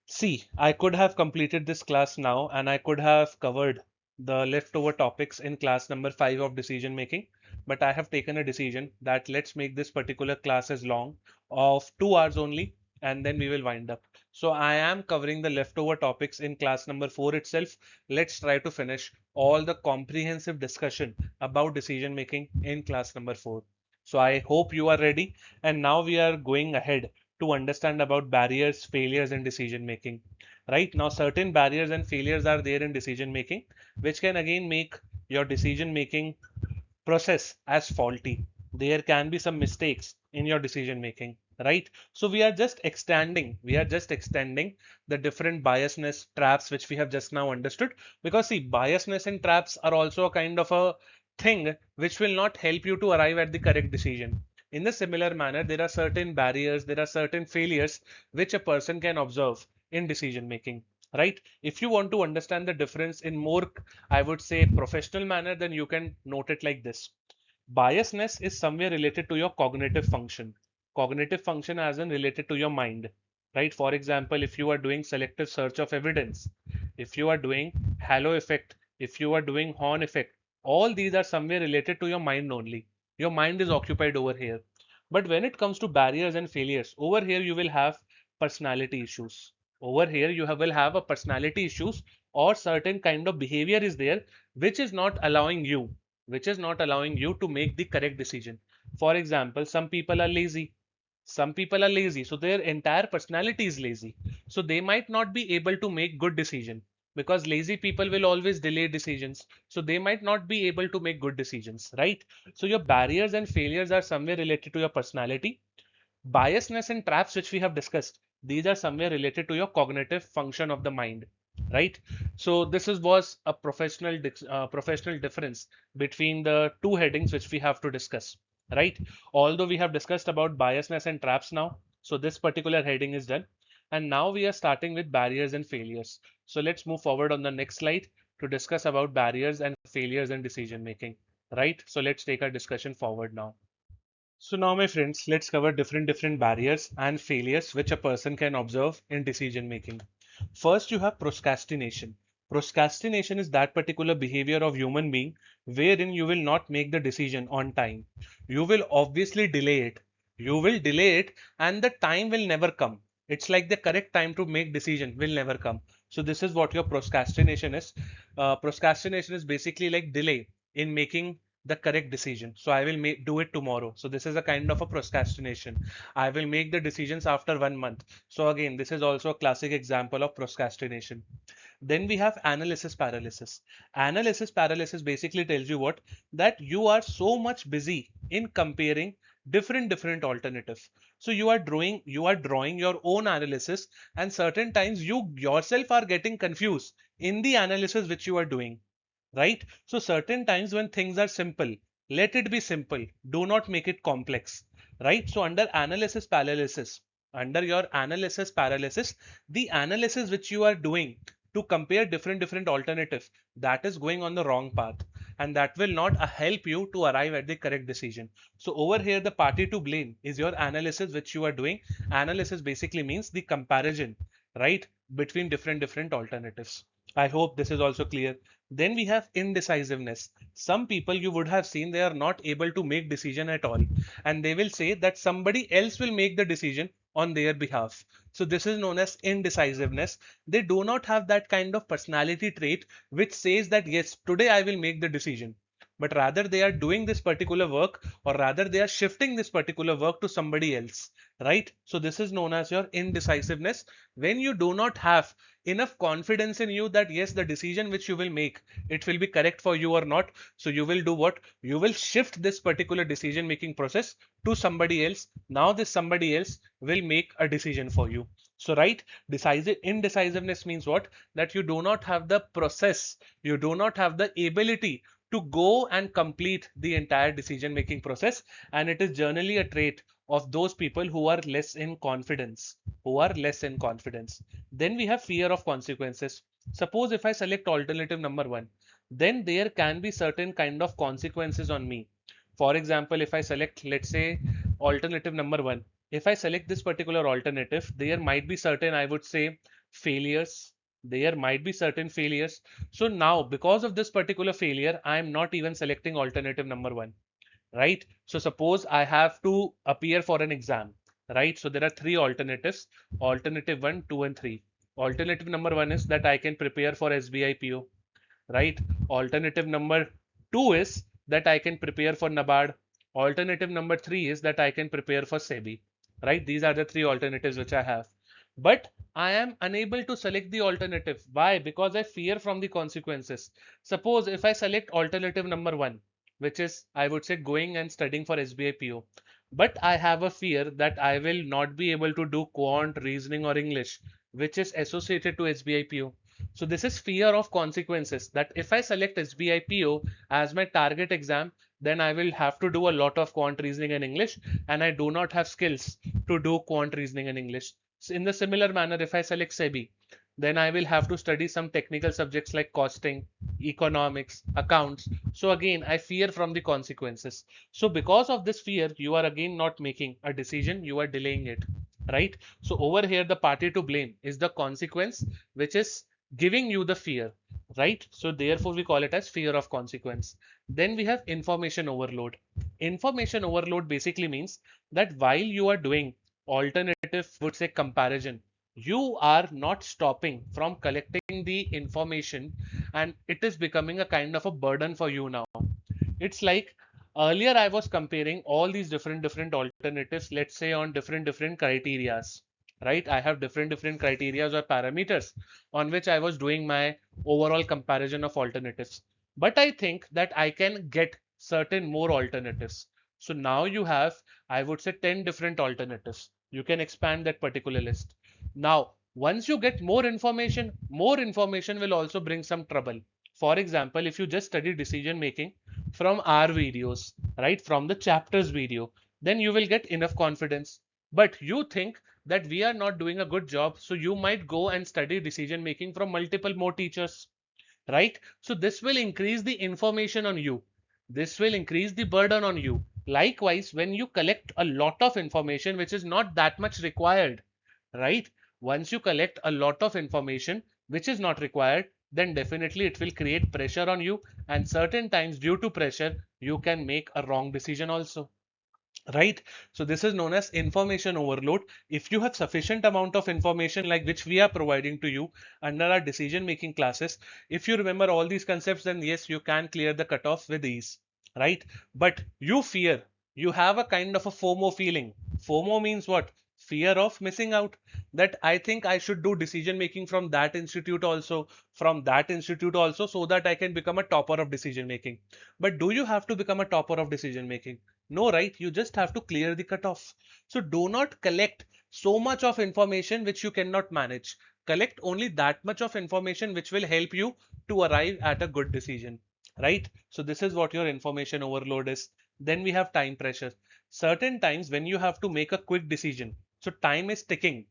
A: see, I could have completed this class now and I could have covered the leftover topics in class number 5 of decision making, but I have taken a decision that let's make this particular class as long of 2 hours only, and then we will wind up. So I am covering the leftover topics in class number 4 itself. Let's try to finish all the comprehensive discussion about decision making in class number 4. So I hope you are ready, and now we are going ahead to understand about barriers, failures, and decision making. Right now, certain barriers and failures are there in decision making, which can again make your decision making process as faulty. There can be some mistakes in your decision making, right? So we are just extending the different biasness traps which we have just now understood, because see, biasness and traps are also a kind of a thing which will not help you to arrive at the correct decision. In the similar manner, there are certain barriers, there are certain failures which a person can observe in decision making, right? If you want to understand the difference in more, I would say, professional manner, then you can note it like this. Biasness is somewhere related to your cognitive function. Cognitive function as in related to your mind, right? For example, if you are doing selective search of evidence, if you are doing halo effect, if you are doing horn effect, all these are somewhere related to your mind only. Your mind is occupied over here. But when it comes to barriers and failures, over here you will have personality issues. Over here you will have a personality issues, or certain kind of behavior is there which is not allowing you, to make the correct decision. For example, some people are lazy. So their entire personality is lazy. So they might not be able to make good decision, because lazy people will always delay decisions. So they might not be able to make good decisions, right? So your barriers and failures are somewhere related to your personality. Biasness and traps which we have discussed, these are somewhere related to your cognitive function of the mind, right? So this was a professional difference between the two headings which we have to discuss, right? Although we have discussed about biasness and traps now, so this particular heading is done, and now we are starting with barriers and failures. So let's move forward on the next slide to discuss about barriers and failures in decision making, right? So let's take our discussion forward now. So now my friends, let's cover different barriers and failures which a person can observe in decision making. First, you have procrastination. Procrastination is that particular behavior of human being wherein you will not make the decision on time. You will obviously delay it. You will delay it and the time will never come. It's like the correct time to make decision will never come. So this is what your procrastination is. Procrastination is basically like delay in making the correct decision. So I will do it tomorrow. So this is a kind of a procrastination. I will make the decisions after 1 month. So again, this is also a classic example of procrastination. Then we have analysis paralysis. Analysis paralysis basically tells you what, that you are so much busy in comparing different alternatives. So you are drawing your own analysis, and certain times you yourself are getting confused in the analysis which you are doing, right? So certain times when things are simple, let it be simple. Do not make it complex, right? So under your analysis paralysis, the analysis which you are doing to compare different alternatives, that is going on the wrong path, and that will not help you to arrive at the correct decision. So over here, the party to blame is your analysis which you are doing. Analysis basically means the comparison right, between different alternatives. I hope this is also clear. Then we have indecisiveness. Some people you would have seen, they are not able to make decision at all, and they will say that somebody else will make the decision on their behalf. So this is known as indecisiveness. They do not have that kind of personality trait which says that yes, today I will make the decision, but rather they are doing this particular work, or rather they are shifting this particular work to somebody else, right? So this is known as your indecisiveness. When you do not have enough confidence in you that yes, the decision which you will make, it will be correct for you or not, so you will do what? You will shift this particular decision making process to somebody else. Now this somebody else will make a decision for you. So right, decisive indecisiveness means what? That you do not have the process, you do not have the ability to go and complete the entire decision making process, and it is generally a trait of those people who are less in confidence, then we have fear of consequences. Suppose if I select alternative number 1, then there can be certain kind of consequences on me. For example, if I select, let's say, alternative number 1, if I select this particular alternative, there might be certain, I would say, failures. There might be certain failures. So now, because of this particular failure, I am not even selecting alternative number 1, right? So suppose I have to appear for an exam, right? So there are three alternatives: alternative 1, 2, and 3. Alternative number 1 is that I can prepare for SBI PO, right? Alternative number 2 is that I can prepare for NABARD. Alternative number 3 is that I can prepare for SEBI, right? These are the three alternatives which I have. But I am unable to select the alternative. Why? Because I fear from the consequences. Suppose if I select alternative number 1, which is, I would say, going and studying for SBI PO, but I have a fear that I will not be able to do quant, reasoning, or English, which is associated to SBI PO. So this is fear of consequences, that if I select SBI PO as my target exam, then I will have to do a lot of quant, reasoning, and English, and I do not have skills to do quant, reasoning, and English. So in the similar manner, if I select SEBI, then I will have to study some technical subjects like costing, economics, accounts. So again, I fear from the consequences. So because of this fear, you are again not making a decision, you are delaying it, right? So over here, the party to blame is the consequence, which is giving you the fear, right? So therefore we call it as fear of consequence. Then we have information overload. Information overload basically means that while you are doing alternative, would say, comparison, you are not stopping from collecting the information, and it is becoming a kind of a burden for you now. It's like, earlier I was comparing all these different alternatives, let's say on different criterias, right? I have different criterias or parameters on which I was doing my overall comparison of alternatives. But I think that I can get certain more alternatives. So now you have, I would say, 10 different alternatives. You can expand that particular list. Now, once you get more information will also bring some trouble. For example, if you just study decision making from our videos, right, from the chapters video, then you will get enough confidence. But you think that we are not doing a good job, so you might go and study decision making from multiple more teachers, right? So this will increase the information on you, this will increase the burden on you. Likewise, when you collect a lot of information which is not that much required, right, once you collect a lot of information which is not required, then definitely it will create pressure on you, and certain times due to pressure you can make a wrong decision also, right? So this is known as information overload. If you have sufficient amount of information like which we are providing to you under our decision making classes, if you remember all these concepts, then yes, you can clear the cutoff with ease, right? But you fear, you have a kind of a FOMO feeling. FOMO means what? Fear of missing out, that I think I should do decision making from that institute also, from that institute also, so that I can become a topper of decision making. But do you have to become a topper of decision making? No, right? You just have to clear the cutoff. So do not collect so much of information which you cannot manage. Collect only that much of information which will help you to arrive at a good decision, right? So this is what your information overload is. Then we have time pressure. Certain times when you have to make a quick decision, so time is ticking,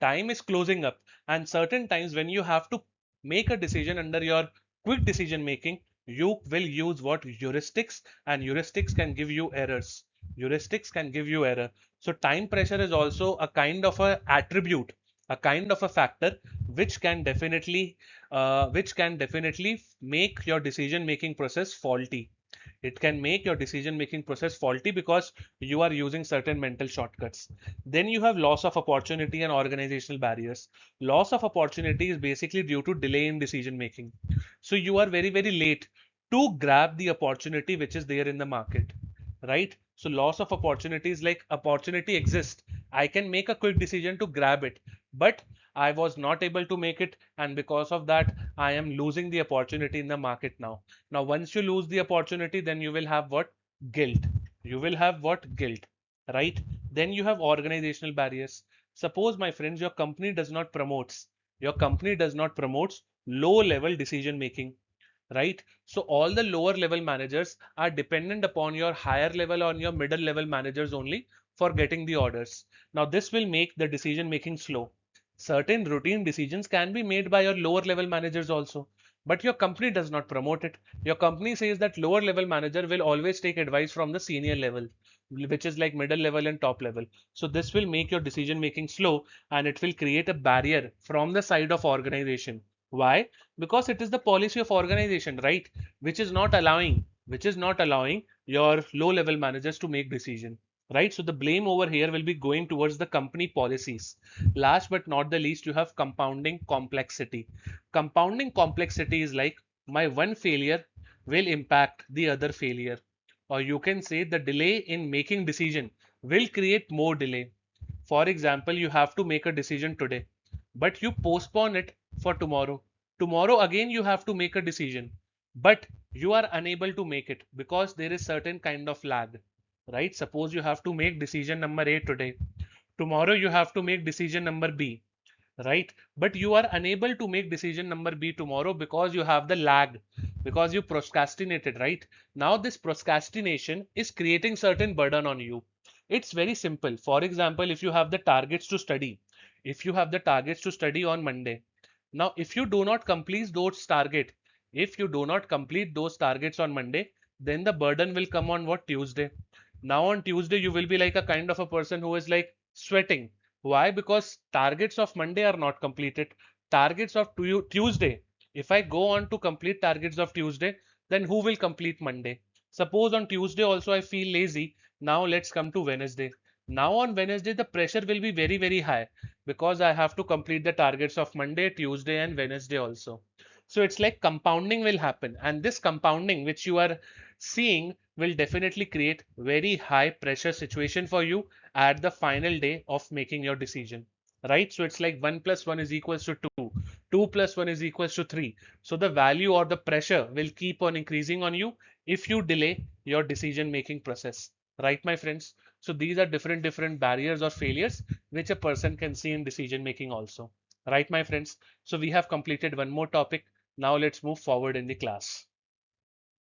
A: time is closing up, and certain times when you have to make a decision under your quick decision making, you will use what? Heuristics, and heuristics can give you errors. Heuristics can give you error. So time pressure is also a kind of a attribute a kind of a factor which can definitely make your decision making process faulty. It can make your decision making process faulty because you are using certain mental shortcuts. Then you have loss of opportunity and organizational barriers. Loss of opportunity is basically due to delay in decision making. So you are very late to grab the opportunity which is there in the market, right? So loss of opportunity is like opportunity exists. I can make a quick decision to grab it, but I was not able to make it, and because of that, I am losing the opportunity in the market now. Now, once you lose the opportunity, then you will have what? Guilt. You will have what? Guilt, right? Then you have organizational barriers. Suppose, my friends, your company does not promotes low level decision making, right? So all the lower level managers are dependent upon your higher level or your middle level managers only for getting the orders. Now this will make the decision making slow. Certain routine decisions can be made by your lower level managers also, but your company does not promote it. Your company says that lower level manager will always take advice from the senior level, which is like middle level and top level. So this will make your decision making slow, and it will create a barrier from the side of organization. Why? Because it is the policy of organization, right, which is not allowing your low level managers to make decision, right? So the blame over here will be going towards the company policies. Last but not the least, you have compounding complexity. Compounding complexity is like my one failure will impact the other failure, or you can say the delay in making decision will create more delay. For example, you have to make a decision today, but you postpone it for tomorrow. Tomorrow again you have to make a decision, but you are unable to make it because there is certain kind of lag, right? Suppose you have to make decision number A today. Tomorrow you have to make decision number B, right? But you are unable to make decision number B tomorrow because you have the lag, because you procrastinated, right? Now this procrastination is creating certain burden on you. It's very simple. For example, if you have the targets to study, on Monday, now if you do not complete those target, if you do not complete those targets on Monday, then the burden will come on what? Tuesday. Now on Tuesday you will be like a kind of a person who is like sweating. Why? Because targets of Monday are not completed. Targets of Tuesday. If I go on to complete targets of Tuesday, then who will complete Monday? Suppose on Tuesday also I feel lazy. Now let's come to Wednesday. Now on Wednesday the pressure will be very high because I have to complete the targets of Monday, Tuesday and Wednesday also. So it's like compounding will happen, and this compounding which you are seeing will definitely create very high pressure situation for you at the final day of making your decision, right? So it's like 1 plus 1 is equals to 2, 2 plus 1 is equals to 3. So the value or the pressure will keep on increasing on you if you delay your decision making process, right, my friends? So these are different barriers or failures which a person can see in decision making also, right, my friends? So we have completed one more topic. Now let's move forward in the class.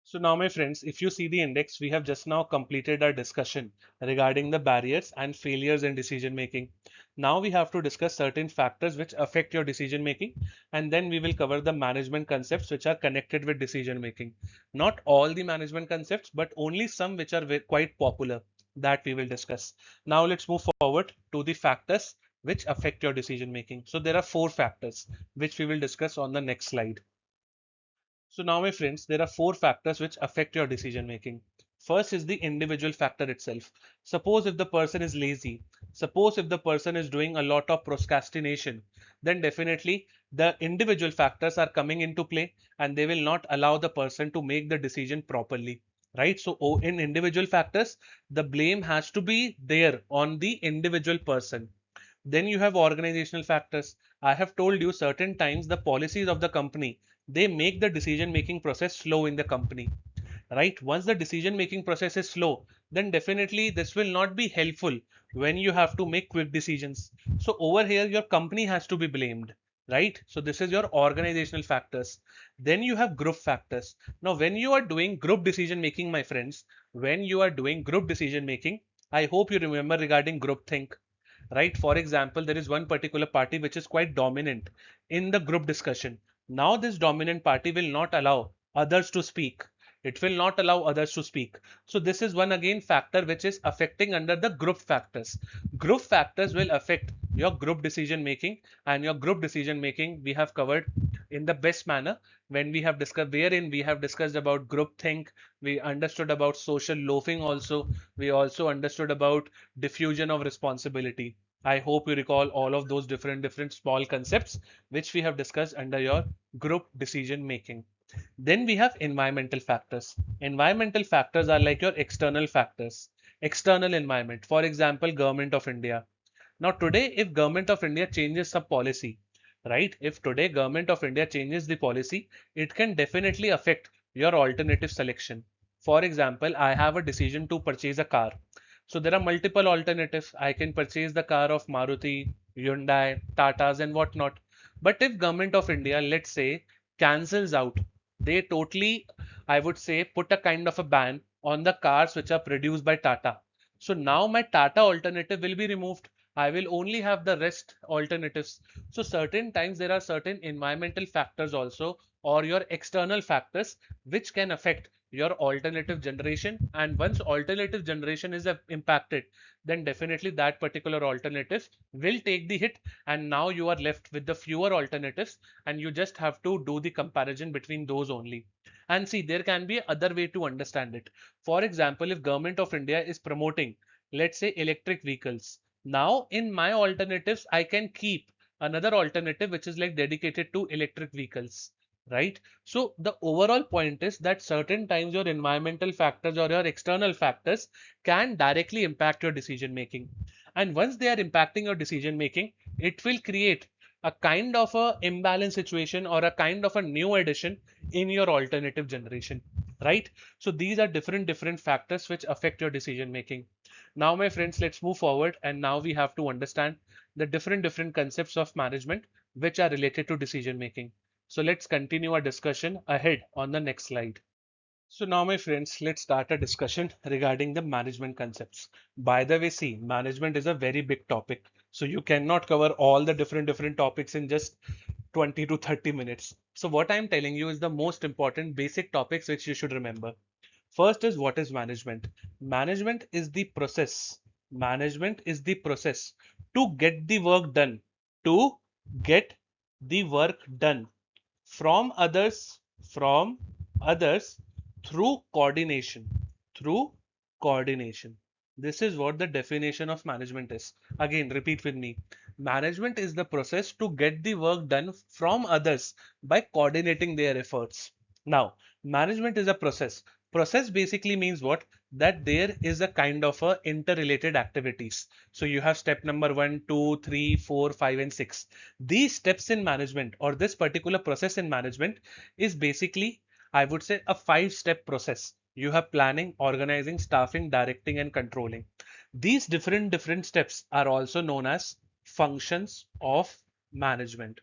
A: So now, my friends, if you see the index, we have just now completed our discussion regarding the barriers and failures in decision making. Now we have to discuss certain factors which affect your decision making, and then we will cover the management concepts which are connected with decision making. Not all the management concepts, but only some which are quite popular that we will discuss. Now let's move forward to the factors which affect your decision making. So there are four factors which we will discuss on the next slide. So now, my friends, there are four factors which affect your decision making. First is the individual factor itself. Suppose if the person is lazy, suppose if the person is doing a lot of procrastination, then definitely the individual factors are coming into play and they will not allow the person to make the decision properly. Right? So in individual factors, the blame has to be there on the individual person. Then you have organizational factors. I have told you certain times the policies of the company, they make the decision making process slow in the company, right? Once the decision making process is slow, then definitely this will not be helpful when you have to make quick decisions. So over here your company has to be blamed, right? So this is your organizational factors. Then you have group factors. Now when you are doing group decision making, my friends, when you are doing group decision making, I hope you remember regarding group think, right? For example, there is one particular party which is quite dominant in the group discussion. Now this dominant party will not allow others to speak. It will not allow others to speak. So this is one again factor which is affecting under the group factors. Group factors will affect your group decision making, and your group decision making we have covered in the best manner when we have discussed, wherein we have discussed about group think, we understood about social loafing also, we also understood about diffusion of responsibility. I hope you recall all of those different small concepts which we have discussed under your group decision making. Then we have environmental factors. Environmental factors are like your external factors, external environment. For example, Government of India. Now today, if Government of India changes some policy, right? If today Government of India changes the policy, it can definitely affect your alternative selection. For example, I have a decision to purchase a car. So there are multiple alternatives. I can purchase the car of Maruti, Hyundai, Tatas and whatnot. But if Government of India, let's say, cancels out, they totally, I would say, put a kind of a ban on the cars which are produced by Tata. So now my Tata alternative will be removed. I will only have the rest alternatives. So certain times there are certain environmental factors also, or your external factors which can affect your alternative generation, and once alternative generation is impacted, then definitely that particular alternative will take the hit, and now you are left with the fewer alternatives, and you just have to do the comparison between those only. And see, there can be other way to understand it. For example, if Government of India is promoting, let's say, electric vehicles, now in my alternatives I can keep another alternative which is like dedicated to electric vehicles, right? So the overall point is that certain times your environmental factors or your external factors can directly impact your decision making, and once they are impacting your decision making, it will create a kind of a imbalance situation or a kind of a new addition in your alternative generation, right? So these are different factors which affect your decision making. Now my friends, let's move forward, and now we have to understand the different concepts of management which are related to decision making. So let's continue our discussion ahead on the next slide. So now my friends, let's start a discussion regarding the management concepts. By the way, see, management is a very big topic. So you cannot cover all the different topics in just 20 to 30 minutes. So what I'm telling you is the most important basic topics which you should remember. First is, what is management? Management is the process. Management is the process to get the work done, to get the work done from others through coordination, through coordination. This is what the definition of management is. Again, repeat with me. Management is the process to get the work done from others by coordinating their efforts. Now, management is a process basically means what? That there is a kind of a interrelated activities. So you have step number 1, 2, 3, 4, 5 and 6. These steps in management, or this particular process in management, is basically, I would say, a 5-step process. You have planning, organizing, staffing, directing and controlling. These different steps are also known as functions of management,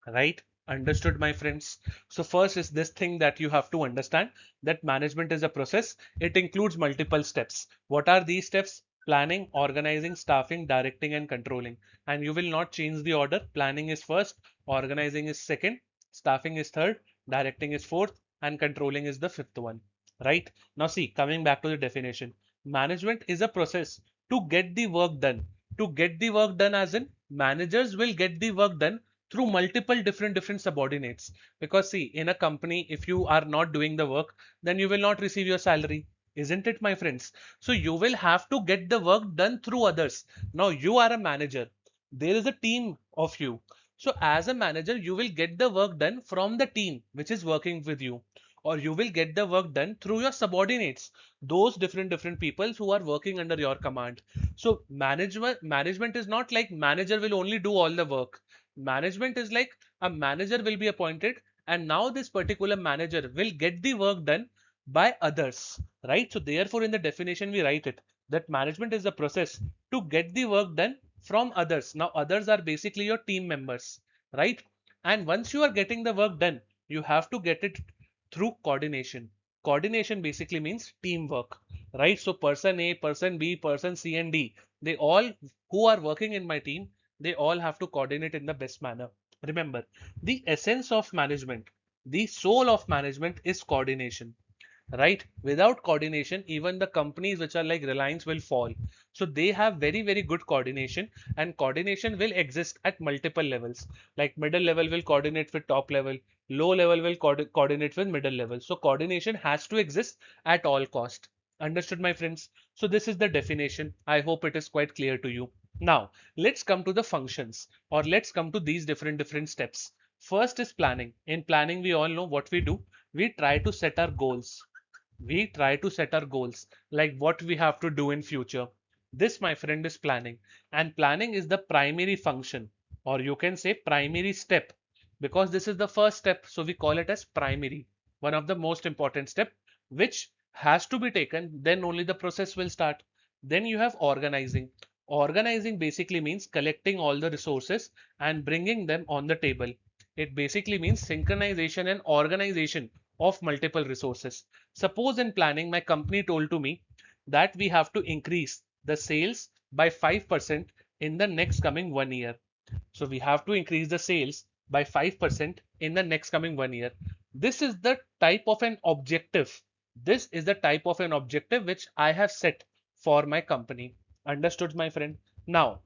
A: right? Understood, my friends? So first is this thing that you have to understand, that management is a process. It includes multiple steps. What are these steps? Planning, organizing, staffing, directing and controlling. And you will not change the order. Planning is first, organizing is second, staffing is third, directing is fourth, and controlling is the fifth one, right? Now see, coming back to the definition, management is a process to get the work done. To get the work done, as in managers will get the work done through multiple different subordinates. Because see, in a company, if you are not doing the work, then you will not receive your salary, isn't it, my friends? So you will have to get the work done through others. Now you are a manager, there is a team of you. So as a manager, you will get the work done from the team which is working with you, or you will get the work done through your subordinates, those different people who are working under your command. So management is not like manager will only do all the work. Management is like a manager will be appointed, and now this particular manager will get the work done by others, right? So therefore in the definition we write it, that management is the process to get the work done from others. Now others are basically your team members, right? And once you are getting the work done, you have to get it through coordination. Coordination basically means teamwork, right? So person A, person B, person C and D, they all who are working in my team, they all have to coordinate in the best manner. Remember, the essence of management, the soul of management is coordination. right? Without coordination, even the companies which are like Reliance will fall. So they have very, very good coordination, and coordination will exist at multiple levels. Like middle level will coordinate with top level, low level will coordinate with middle level. So coordination has to exist at all cost. Understood, my friends? So this is the definition. I hope it is quite clear to you. Now, let's come to the functions, or let's come to these different steps. First is planning. In planning, we all know what we do. We try to set our goals. We try to set our goals, like what we have to do in future. This, my friend, is planning, and planning is the primary function, or you can say primary step, because this is the first step, so we call it as primary, one of the most important step, which has to be taken, then only the process will start. Then you have organizing. Organizing basically means collecting all the resources and bringing them on the table. It basically means synchronization and organization of multiple resources. Suppose in planning, my company told to me that we have to increase the sales by 5% in the next coming 1 year. So we have to increase the sales by 5% in the next coming 1 year. This is the type of an objective. This is the type of an objective which I have set for my company. Understood, my friend? Now,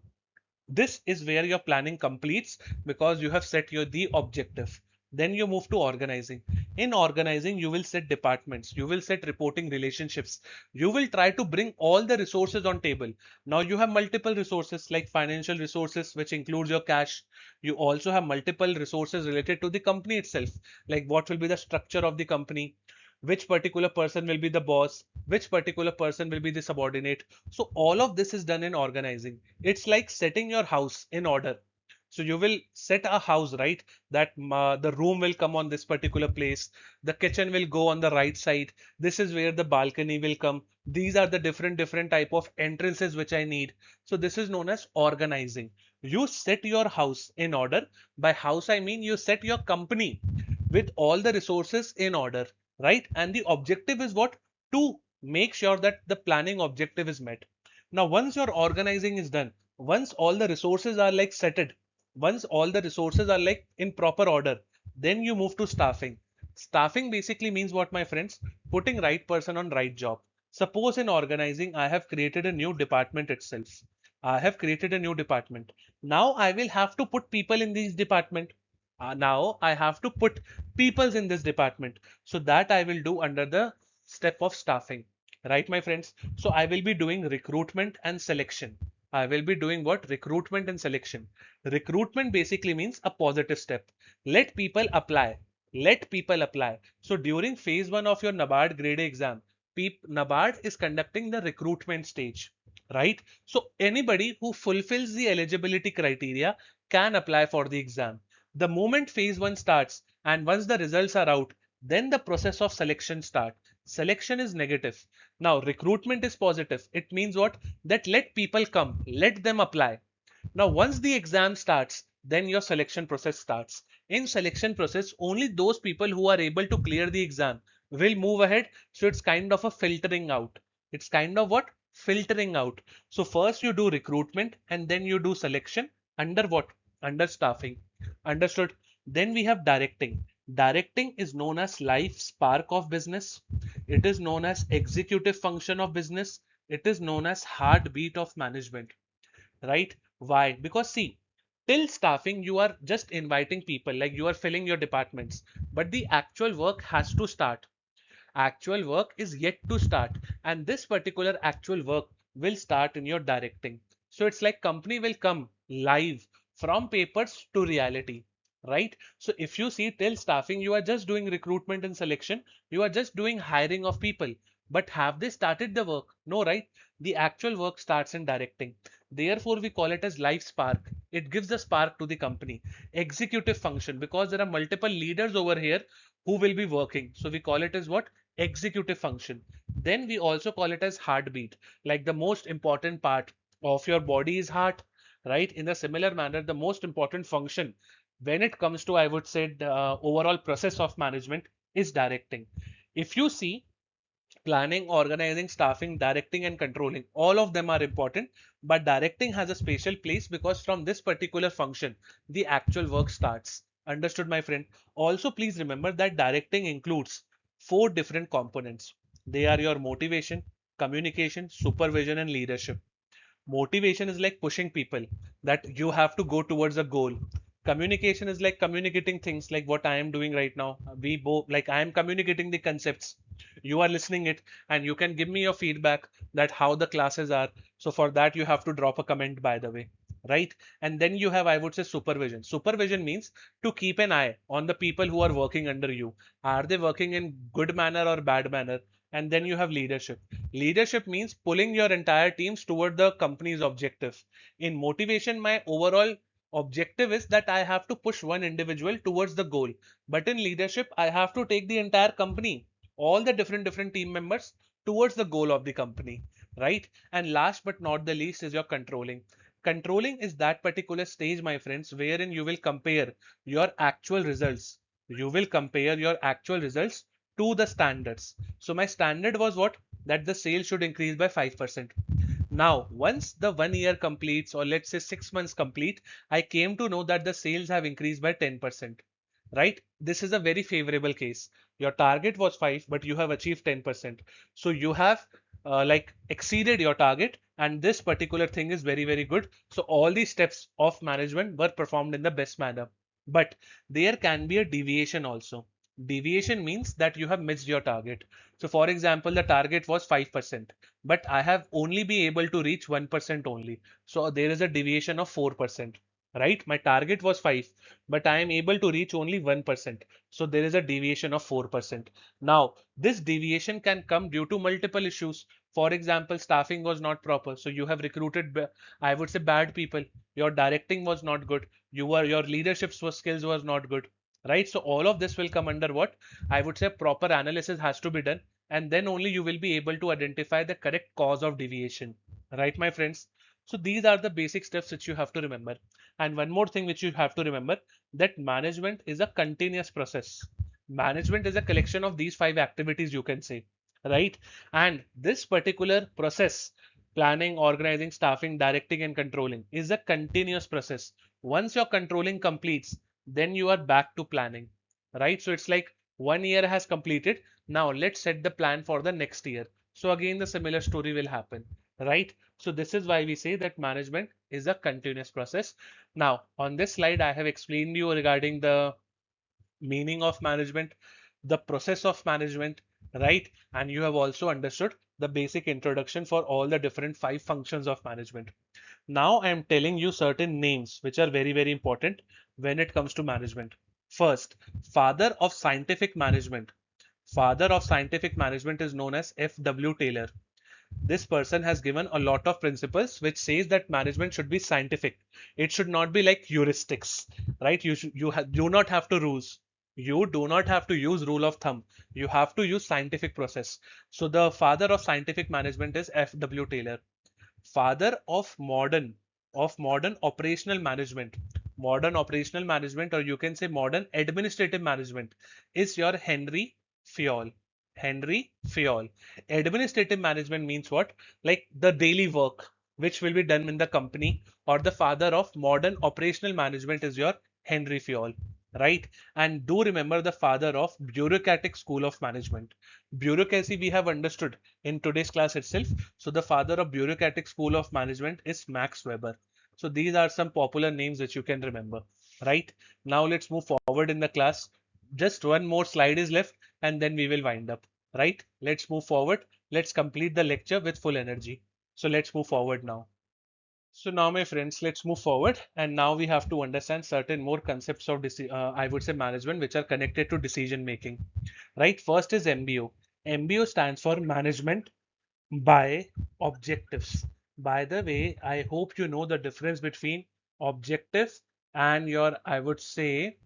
A: this is where your planning completes because you have set your the objective. Then you move to organizing. In organizing, you will set departments, you will set reporting relationships, you will try to bring all the resources on table. Now you have multiple resources like financial resources, which includes your cash. You also have multiple resources related to the company itself, like what will be the structure of the company, which particular person will be the boss, which particular person will be the subordinate. So all of this is done in organizing. It's like setting your house in order. So you will set a house, right? That the room will come on this particular place. The kitchen will go on the right side. This is where the balcony will come. These are the different type of entrances which I need. So this is known as organizing. You set your house in order. By house, I mean you set your company with all the resources in order, right? And the objective is what? To make sure that the planning objective is met. Now, once your organizing is done, once all the resources are like setted, once all the resources are like in proper order, then you move to staffing. Staffing basically means what, my friends? Putting right person on right job. Suppose in organizing, I have created a new department itself. I have created a new department. Now I will have to put people in this department. Now I have to put peoples in this department. So that I will do under the step of staffing. Right, my friends? So I will be doing recruitment and selection. I will be doing what? Recruitment and selection. Recruitment basically means a positive step. Let people apply. Let people apply. So during phase 1 of your NABARD grade A exam, NABARD is conducting the recruitment stage, right? So anybody who fulfills the eligibility criteria can apply for the exam. The moment phase 1 starts and once the results are out, then the process of selection starts. Selection is negative. Now recruitment is positive. It means what? That let people come, let them apply. Now once the exam starts, then your selection process starts. In selection process, only those people who are able to clear the exam will move ahead. So it's kind of a filtering out. It's kind of what? Filtering out. So first you do recruitment and then you do selection under what? Under staffing. Understood? Then we have directing. Directing is known as life spark of business. It is known as executive function of business. It is known as heartbeat of management, right? Why? Because see, till staffing, you are just inviting people, like you are filling your departments, but the actual work has to start. Actual work is yet to start, and this particular actual work will start in your directing. So it's like company will come live from papers to reality, right? So if you see till staffing, you are just doing recruitment and selection, you are just doing hiring of people, but have they started the work? No, right? The actual work starts in directing. Therefore we call it as life spark. It gives the spark to the company. Executive function, because there are multiple leaders over here who will be working, so we call it as what? Executive function. Then we also call it as heartbeat, like the most important part of your body is heart, right? In a similar manner, the most important function when it comes to, I would say, the overall process of management is directing. If you see, planning, organizing, staffing, directing, and controlling, all of them are important, but directing has a special place because from this particular function, the actual work starts. Understood, my friend? Also, please remember that directing includes four different components. They are your motivation, communication, supervision, and leadership. Motivation is like pushing people that you have to go towards a goal. Communication is like communicating things like what I am doing right now. We both, like, I am communicating the concepts. You are listening it, and you can give me your feedback that how the classes are. So for that you have to drop a comment, by the way, right? And then you have, I would say, supervision. Supervision means to keep an eye on the people who are working under you. Are they working in good manner or bad manner? And then you have leadership. Leadership means pulling your entire teams toward the company's objective. In motivation, my overall objective is that I have to push one individual towards the goal. But in leadership, I have to take the entire company, all the different team members towards the goal of the company, right? And last but not the least is your controlling. Controlling is that particular stage, my friends, wherein you will compare your actual results. You will compare your actual results to the standards. So my standard was what? That the sales should increase by 5%. Now, once the 1 year completes, or let's say 6 months complete, I came to know that the sales have increased by 10%. Right? This is a very favorable case. Your target was 5, but you have achieved 10%. So you have like exceeded your target, and this particular thing is very, very good. So all these steps of management were performed in the best manner. But there can be a deviation also. Deviation means that you have missed your target. So for example, the target was 5%, but I have only been able to reach 1% only. So there is a deviation of 4%, right? My target was 5, but I am able to reach only 1%. So there is a deviation of 4%. Now, this deviation can come due to multiple issues. For example, staffing was not proper. So you have recruited, I would say, bad people. Your directing was not good. Your leadership skills was not good, right? So all of this will come under what? I would say proper analysis has to be done, and then only you will be able to identify the correct cause of deviation, right, my friends? So these are the basic steps which you have to remember. And one more thing which you have to remember, that management is a continuous process. Management is a collection of these 5 activities, you can say, right? And this particular process, planning, organizing, staffing, directing, and controlling, is a continuous process. Once your controlling completes, then you are back to planning, right? So it's like 1 year has completed. Now let's set the plan for the next year. So again, the similar story will happen, right? So this is why we say that management is a continuous process. Now, on this slide, I have explained you regarding the meaning of management, the process of management, right? And you have also understood the basic introduction for all the different 5 functions of management. Now I am telling you certain names which are very, very important when it comes to management. First, father of scientific management. Father of scientific management is known as F.W. Taylor. This person has given a lot of principles which says that management should be scientific. It should not be like heuristics, right? Do not have to rules. You do not have to use rule of thumb. You have to use scientific process. So the father of scientific management is F.W. Taylor. Father of modern operational management. Modern operational management, or you can say modern administrative management, is your Henry Fayol. Henry Fayol. Administrative management means what? Like the daily work which will be done in the company, or the father of modern operational management is your Henry Fayol, right? And do remember the father of bureaucratic school of management. Bureaucracy we have understood in today's class itself. So the father of bureaucratic school of management is Max Weber. So these are some popular names that you can remember, right? Now let's move forward in the class. Just one more slide is left, and then we will wind up, right? Let's move forward. Let's complete the lecture with full energy. So let's move forward now. So now, my friends, let's move forward. And now we have to understand certain more concepts of, I would say, management, which are connected to decision making, right? First is MBO. MBO stands for management by objectives. By the way, I hope you know the difference between objective and your, I would say,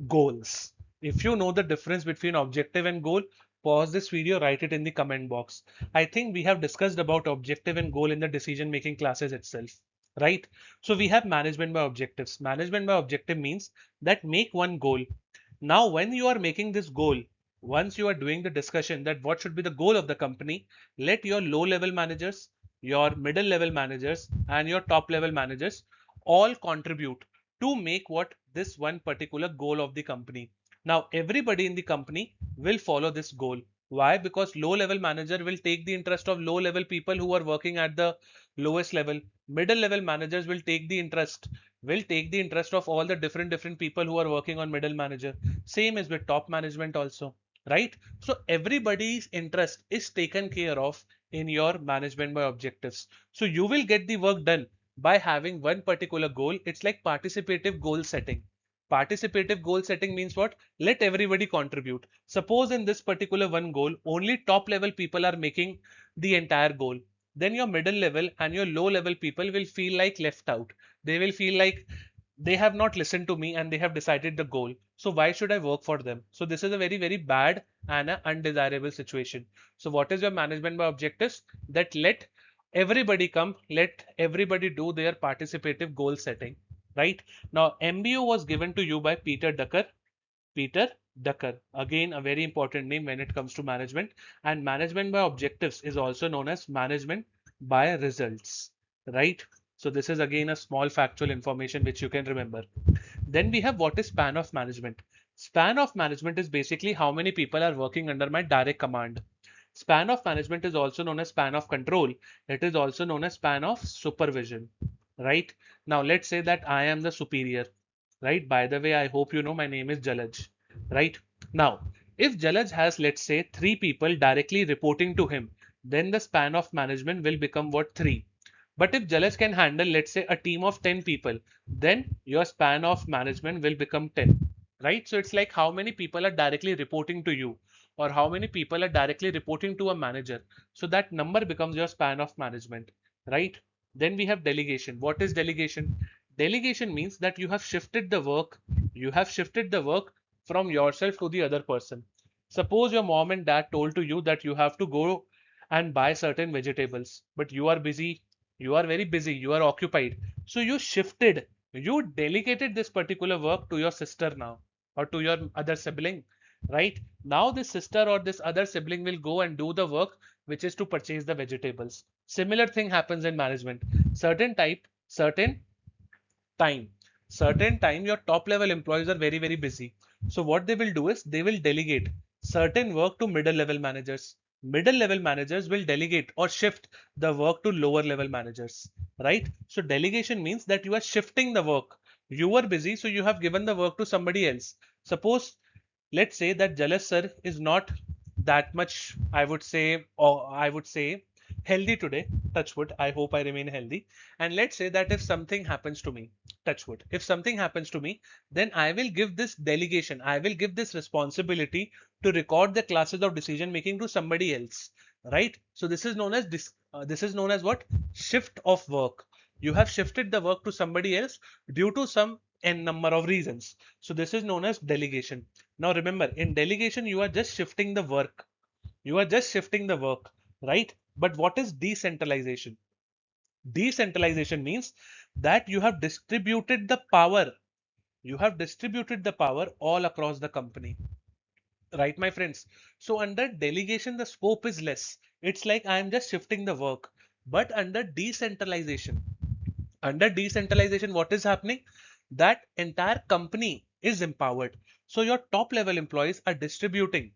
A: goals. If you know the difference between objective and goal, pause this video, write it in the comment box. I think we have discussed about objective and goal in the decision making classes itself, right? So we have management by objectives. Management by objective means that make one goal. Now, when you are making this goal, once you are doing the discussion that what should be the goal of the company, let your low level managers, your middle level managers, and your top level managers all contribute to make what this one particular goal of the company. Now everybody in the company will follow this goal. Why? Because low level manager will take the interest of low level people who are working at the lowest level. Middle level managers will take the interest of all the different people who are working on middle manager. Same is with top management also, right? So everybody's interest is taken care of in your management by objectives. So you will get the work done by having one particular goal. It's like participative goal setting. Participative goal setting means what? Let everybody contribute. Suppose in this particular one goal, only top level people are making the entire goal. Then your middle level and your low level people will feel like left out. They will feel like they have not listened to me and they have decided the goal. So why should I work for them? So this is a very bad and an undesirable situation. So what is your management by objectives? That let everybody come, let everybody do their participative goal setting, right? Now MBO was given to you by Peter Drucker. Peter Drucker, again a very important name when it comes to management. And management by objectives is also known as management by results, right? So this is again a small factual information which you can remember. Then we have what is span of management. Span of management is basically how many people are working under my direct command. Span of management is also known as span of control. It is also known as span of supervision, right? Now let's say that I am the superior, right? By the way, I hope you know my name is Jalaj, right? Now, if Jalaj has, let's say, 3 people directly reporting to him, then the span of management will become what? 3. But if Jalaj can handle, let's say, a team of 10 people, then your span of management will become 10, right? So it's like how many people are directly reporting to you, or how many people are directly reporting to a manager. So that number becomes your span of management, right? Then we have delegation. What is delegation? Delegation means that you have shifted the work from yourself to the other person. Suppose your mom and dad told to you that you have to go and buy certain vegetables, but you are busy, you are very busy, you are occupied. So you delegated this particular work to your sister now, or to your other sibling, right? Now this sister or this other sibling will go and do the work which is to purchase the vegetables. Similar thing happens in management. Certain time certain time your top level employees are very busy. So what they will do is they will delegate certain work to middle level managers. Middle level managers will delegate or shift the work to lower level managers, right? So delegation means that you are shifting the work. You were busy, so you have given the work to somebody else. Suppose, let's say that Jalas sir is not that much, I would say healthy today. Touch wood, I hope I remain healthy. And let's say that if something happens to me, touch wood, if something happens to me, then I will give this delegation, I will give this responsibility to record the classes of decision making to somebody else, right? So this is known as this is known as what? Shift of work. You have shifted the work to somebody else due to some n number of reasons. So this is known as delegation. Now remember, in delegation you are just shifting the work. You are just shifting the work, right? But what is decentralization? Decentralization means that you have distributed the power. You have distributed the power all across the company, right, my friends? So under delegation, the scope is less. It's like I am just shifting the work. But under decentralization, what is happening? That entire company is empowered. So your top level employees are distributing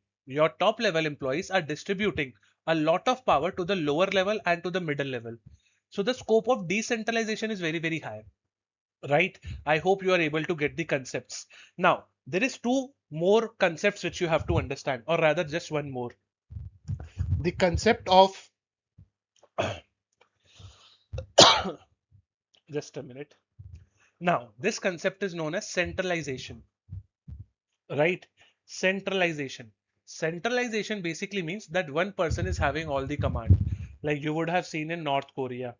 A: a lot of power to the lower level and to the middle level. So the scope of decentralization is very high, right? I hope you are able to get the concepts. Now, there is two more concepts which you have to understand, or rather just one more. The concept of just a minute. Now, this concept is known as centralization, right? Centralization. Centralization basically means that one person is having all the command. Like you would have seen in North Korea.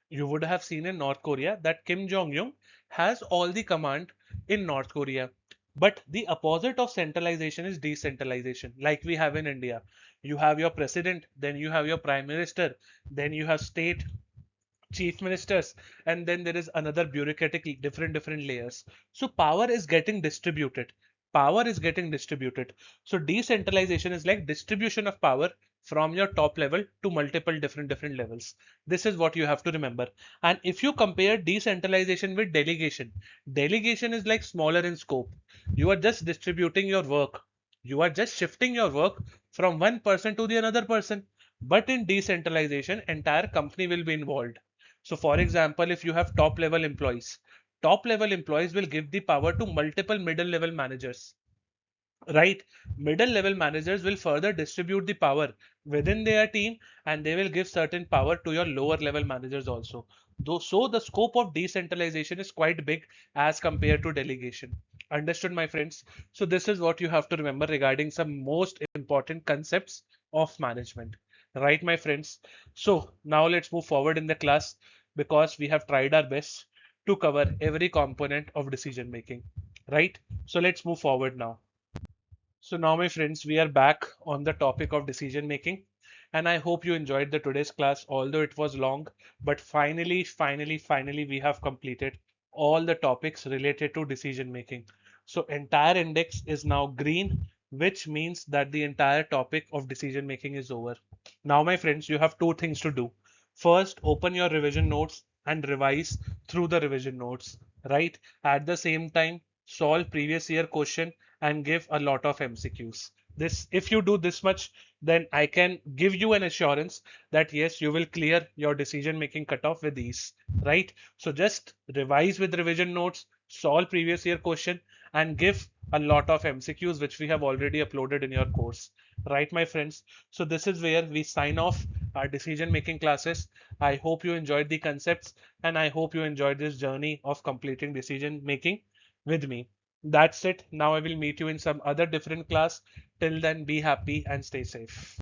A: You would have seen in North Korea that Kim Jong-un has all the command in North Korea. But the opposite of centralization is decentralization, like we have in India. You have your president, then you have your prime minister, then you have state chief ministers, and then there is another bureaucratic different layers. So power is getting distributed. So decentralization is like distribution of power from your top level to multiple different levels. This is what you have to remember. And if you compare decentralization with delegation, delegation is like smaller in scope. You are just distributing your work. You are just shifting your work from one person to the another person. But in decentralization, entire company will be involved. So for example, if you have top level employees will give the power to multiple middle level managers, right? Middle level managers will further distribute the power within their team, and they will give certain power to your lower level managers also. Though, so the scope of decentralization is quite big as compared to delegation. Understood, my friends? So this is what you have to remember regarding some most important concepts of management, right, my friends? So now let's move forward in the class, because we have tried our best to cover every component of decision making, right? So let's move forward now. So now, my friends, we are back on the topic of decision making, and I hope you enjoyed the today's class, although it was long, but finally, we have completed all the topics related to decision making. So entire index is now green, which means that the entire topic of decision making is over. Now, my friends, you have two things to do. First, open your revision notes and revise through the revision notes, right? At the same time, solve previous year question and give a lot of MCQs. This, if you do this much, then I can give you an assurance that yes, you will clear your decision making cutoff with these, right? So just revise with revision notes, solve previous year question, and give a lot of MCQs, which we have already uploaded in your course, right, my friends? So this is where we sign off our decision making classes. I hope you enjoyed the concepts, and I hope you enjoyed this journey of completing decision making with me. That's it. Now I will meet you in some other different class. Till then, be happy and stay safe.